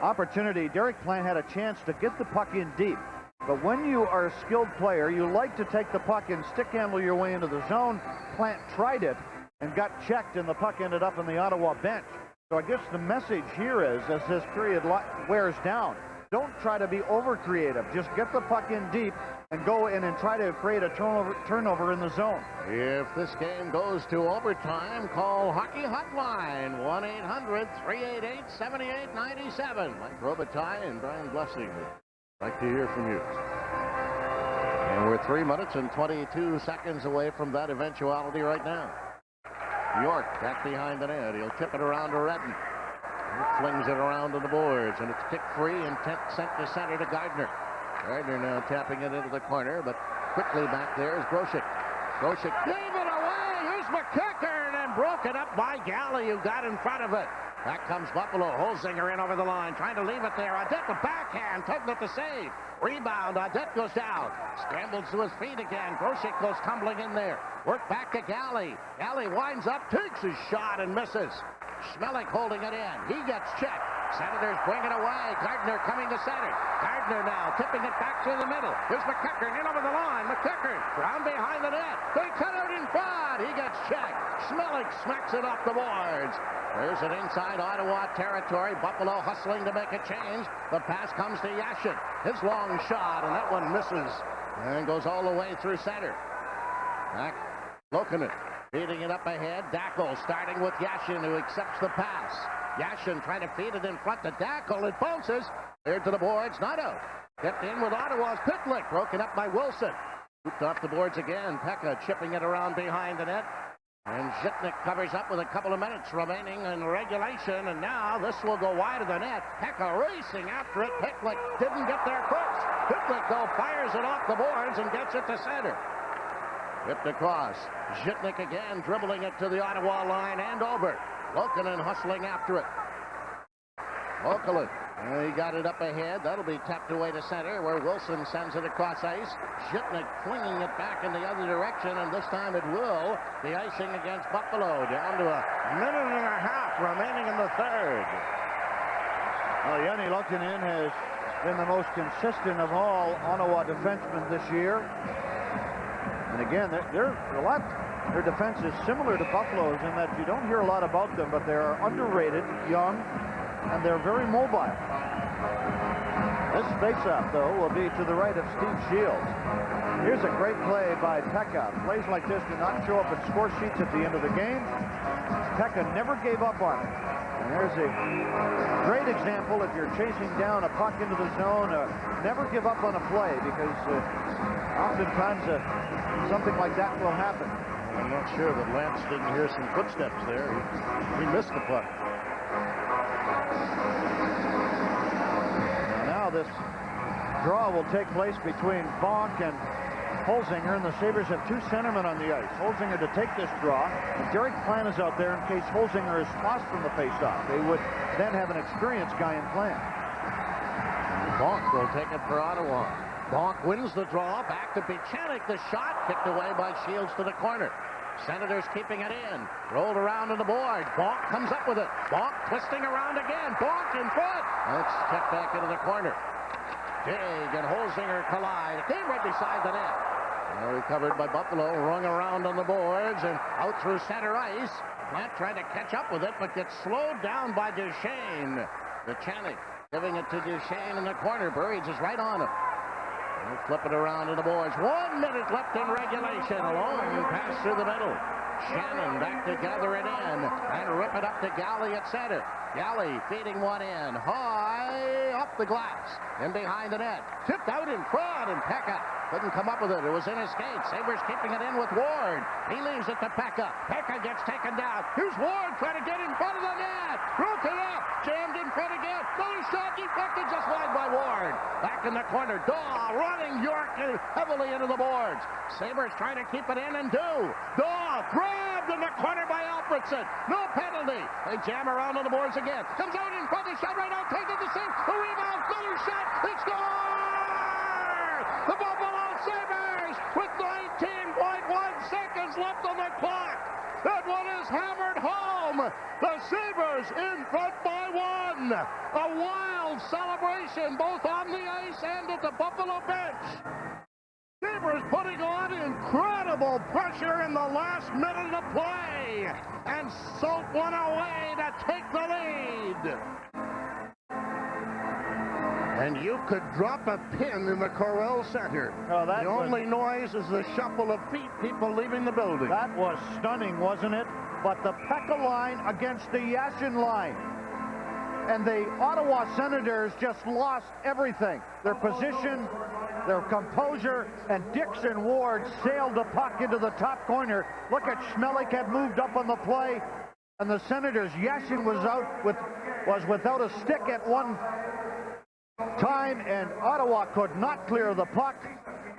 opportunity, Derek Plant had a chance to get the puck in deep. But when you are a skilled player, you like to take the puck and stick handle your way into the zone. Plant tried it and got checked, and the puck ended up on the Ottawa bench. So I guess the message here is, as this period wears down, don't try to be over-creative. Just get the puck in deep and go in and try to create a turnover in the zone. If this game goes to overtime, call Hockey Hotline, 1-800-388-7897. Mike Robitaille and Brian Blessing would like to hear from you. And we're 3 minutes and 22 seconds away from that eventuality right now. York back behind the net. He'll tip it around to Redden. He flings it around to the boards, and it's kicked free and sent to center to Gardner. Gardner now tapping it into the corner, but quickly back there is Grosek. Grosek gave it away. Here's McEachern, and broken up by Galley, who got in front of it. Back comes Buffalo. Holzinger in over the line, trying to leave it there. Audette the backhand, Tugnutt the save. Rebound, Audette goes down. Scrambles to his feet again. Grosek goes tumbling in there. Work back to Galley. Galley winds up, takes his shot and misses. Schmelik holding it in. He gets checked. Senators bring it away. Gardner coming to center. Gardner now tipping it back through the middle. Here's McEachern in over the line. McEachern round behind the net. They cut out in front. He gets checked. Schmelik smacks it off the boards. There's it inside Ottawa territory. Buffalo hustling to make a change. The pass comes to Yashin. His long shot, and that one misses. And goes all the way through center. Back. Lokinen feeding it up ahead. Dackel starting with Yashin, who accepts the pass. Yashin trying to feed it in front to Dackel. It bounces. Cleared to the boards. Not out. Kept in with Ottawa's Pitlick. Broken up by Wilson. Scooped off the boards again. Pekka chipping it around behind the net. And Zhitnik covers up with a couple of minutes remaining in regulation. And now this will go wide of the net. Pekka racing after it. Pitlick didn't get there first. Pitlick, though, fires it off the boards and gets it to center. Whipped across. Zhitnik again dribbling it to the Ottawa line and over. Lokinen hustling after it. Lokinen. He got it up ahead. That'll be tapped away to center where Wilson sends it across ice. Zhitnik flinging it back in the other direction, and this time it will be icing against Buffalo. Down to a minute and a half remaining in the third. Well, Jani Lokinen has been the most consistent of all Ottawa defensemen this year. And again, their defense is similar to Buffalo's in that you don't hear a lot about them, but they're underrated, young, and they're very mobile. This faceoff, though, will be to the right of Steve Shields. Here's a great play by Pekka. Plays like this do not show up in score sheets at the end of the game. Pekka never gave up on it. And there's a great example if you're chasing down a puck into the zone. Never give up on a play because oftentimes something like that will happen. I'm not sure that Lance didn't hear some footsteps there. He missed the puck. Now this draw will take place between Bonk and Holzinger, and the Sabres have two centermen on the ice. Holzinger to take this draw, and Derek Plant is out there in case Holzinger is tossed from the faceoff. They would then have an experienced guy in Plant. Bonk will take it for Ottawa. Bonk wins the draw. Back to Bichanek. The shot kicked away by Shields to the corner. Senators keeping it in. Rolled around on the board. Bonk comes up with it. Bonk twisting around again. Bonk in front. It's checked back into the corner. Dig and Holzinger collide. It came right beside the net. Now recovered by Buffalo. Rung around on the boards and out through center ice. Plant tried to catch up with it, but gets slowed down by Duchesne. Bichanek giving it to Duchesne in the corner. Burridge is right on him. They'll flip it around to the boards. 1 minute left in regulation. A long pass through the middle. Shannon back to gather it in and rip it up to Galley at center. Galley feeding one in. High up the glass. In behind the net. Tipped out in front, and Pekka couldn't come up with it. It was in his skate. Sabres keeping it in with Ward. He leaves it to Pekka. Pekka gets taken down. Here's Ward trying to get in front of the net. Broke it up. Jammed in front again. Another shot deflected just wide by Ward. Back in the corner. Daw running York heavily into the boards. Sabres trying to keep it in and do. Daw grabbed in the corner by Alfredson. No penalty. They jam around on the boards again. Comes out in front. The shot right out. Takes it to save. The rebound. Another shot. It's gone. The Buffalo Sabres with 19.1 seconds left on the clock. That one is hammered home. The Sabres in front by one. A wild celebration both on the ice and at the Buffalo bench. Sabres putting on incredible pressure in the last minute of play. And Solt one away to take the lead. And you could drop a pin in the Corral Center. Oh, the only noise is the shuffle of feet, people leaving the building. That was stunning, wasn't it? But the Pekka line against the Yashin line. And the Ottawa Senators just lost everything. Their position, their composure, and Dixon Ward sailed the puck into the top corner. Look at Schmelik had moved up on the play. And the Senators, Yashin was without a stick at one time, and Ottawa could not clear the puck,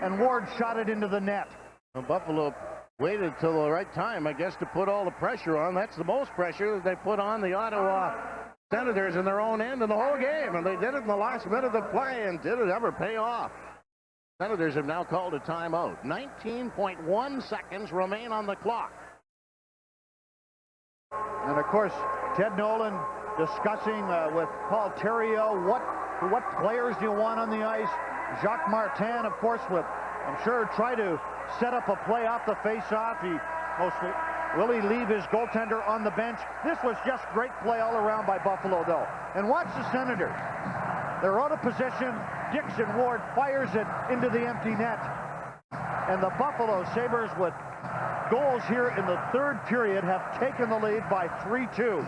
and Ward shot it into the net. Well, Buffalo waited till the right time, I guess, to put all the pressure on. That's the most pressure that they put on the Ottawa Senators in their own end in the whole game, and they did it in the last minute of play, and did it ever pay off? Senators have now called a timeout. 19.1 seconds remain on the clock. And of course, Ted Nolan discussing with Paul Theriault what players do you want on the ice. Jacques Martin, of course, I'm sure, try to set up a play off the face-off. Will he leave his goaltender on the bench? This was just great play all around by Buffalo, though. And watch the Senators. They're out of position. Dixon Ward fires it into the empty net. And the Buffalo Sabres, with goals here in the third period, have taken the lead by 3-2.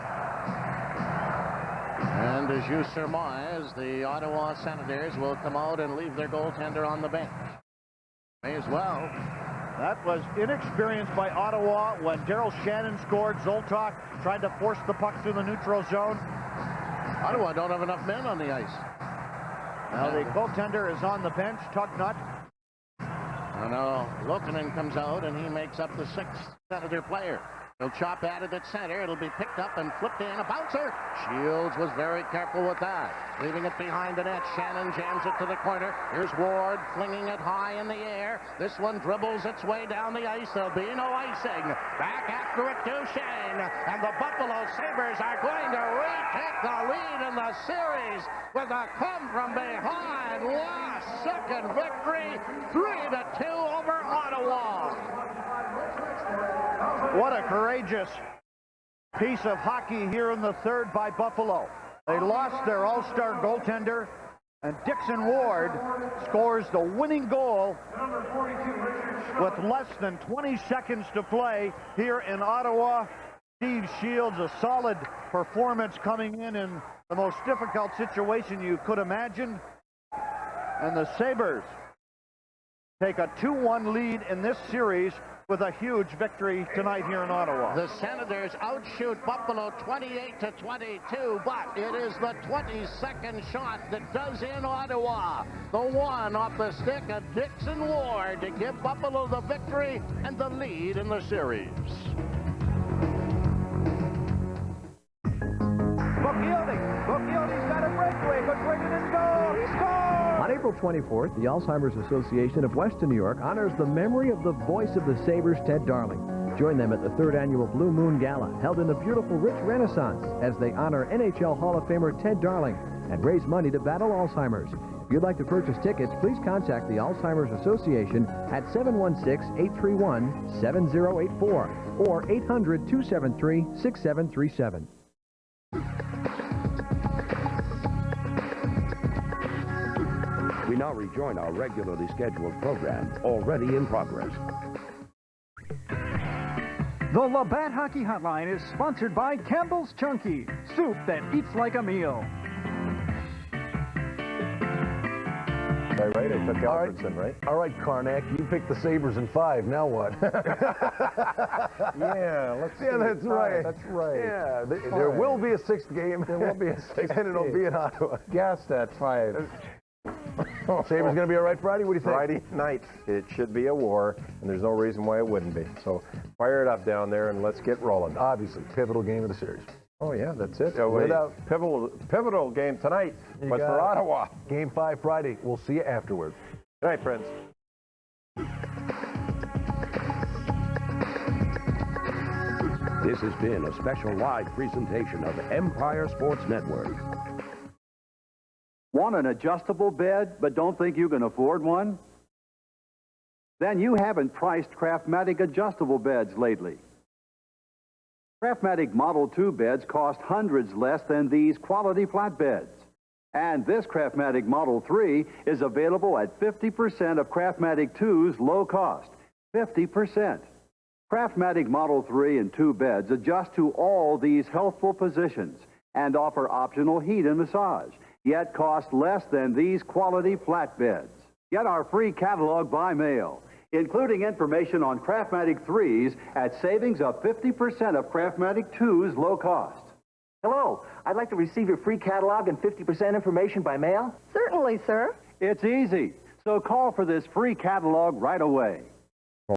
And as you surmise, the Ottawa Senators will come out and leave their goaltender on the bench. May as well. That was inexperience by Ottawa when Daryl Shannon scored. Zoltok tried to force the puck through the neutral zone. Ottawa don't have enough men on the ice. Now the goaltender is on the bench, Tugnut. And now Lokinen comes out, and he makes up the sixth Senator player. He'll chop at it at center. It'll be picked up and flipped in. A bouncer. Shields was very careful with that. Leaving it behind the net. Shannon jams it to the corner. Here's Ward flinging it high in the air. This one dribbles its way down the ice. There'll be no icing. Back after it to Shane. And the Buffalo Sabres are going to retake the lead in the series with a come from behind last second victory. 3-2 over Ottawa. What a courageous piece of hockey here in the third by Buffalo. They lost their all-star goaltender, and Dixon Ward scores the winning goal with less than 20 seconds to play here in Ottawa. Steve Shields, a solid performance coming in the most difficult situation you could imagine. And the Sabres take a 2-1 lead in this series with a huge victory tonight here in Ottawa. The Senators outshoot Buffalo 28-22, but it is the 22nd shot that does in Ottawa. The one off the stick of Dixon Ward to give Buffalo the victory and the lead in the series. Bocchioli's got a breakaway, but Quicken in goal. He scores! On April 24th, the Alzheimer's Association of Western New York honors the memory of the voice of the Sabres, Ted Darling. Join them at the 3rd Annual Blue Moon Gala, held in the beautiful Rich Renaissance, as they honor NHL Hall of Famer Ted Darling and raise money to battle Alzheimer's. If you'd like to purchase tickets, please contact the Alzheimer's Association at 716-831-7084 or 800-273-6737. We now rejoin our regularly scheduled program, already in progress. The Labatt Hockey Hotline is sponsored by Campbell's Chunky, soup that eats like a meal. Right, I took Alfredson, right? All right, Karnak, you picked the Sabres in 5. Now what? Yeah, let's see. That's right. That's right. Yeah, there will be a 6th game. There will be a 6th and it'll be in Ottawa. Gassed at 5. Sabres going to be all right Friday? What do you think? Friday night. It should be a war, and there's no reason why it wouldn't be. So fire it up down there, and let's get rolling. Obviously, pivotal game of the series. Oh, yeah, that's it. Without Pivotal game tonight, but for Ottawa. Game 5 Friday. We'll see you afterward. Good night, friends. This has been a special live presentation of Empire Sports Network. Want an adjustable bed but don't think you can afford one? Then you haven't priced Craftmatic adjustable beds lately. Craftmatic Model 2 beds cost hundreds less than these quality flatbeds. And this Craftmatic Model 3 is available at 50% of Craftmatic 2's low cost. 50%. Craftmatic Model 3 and 2 beds adjust to all these healthful positions and offer optional heat and massage, yet cost less than these quality flatbeds. Get our free catalog by mail, including information on Craftmatic 3s at savings of 50% of Craftmatic 2's low cost. Hello, I'd like to receive your free catalog and 50% information by mail. Certainly, sir. It's easy, so call for this free catalog right away.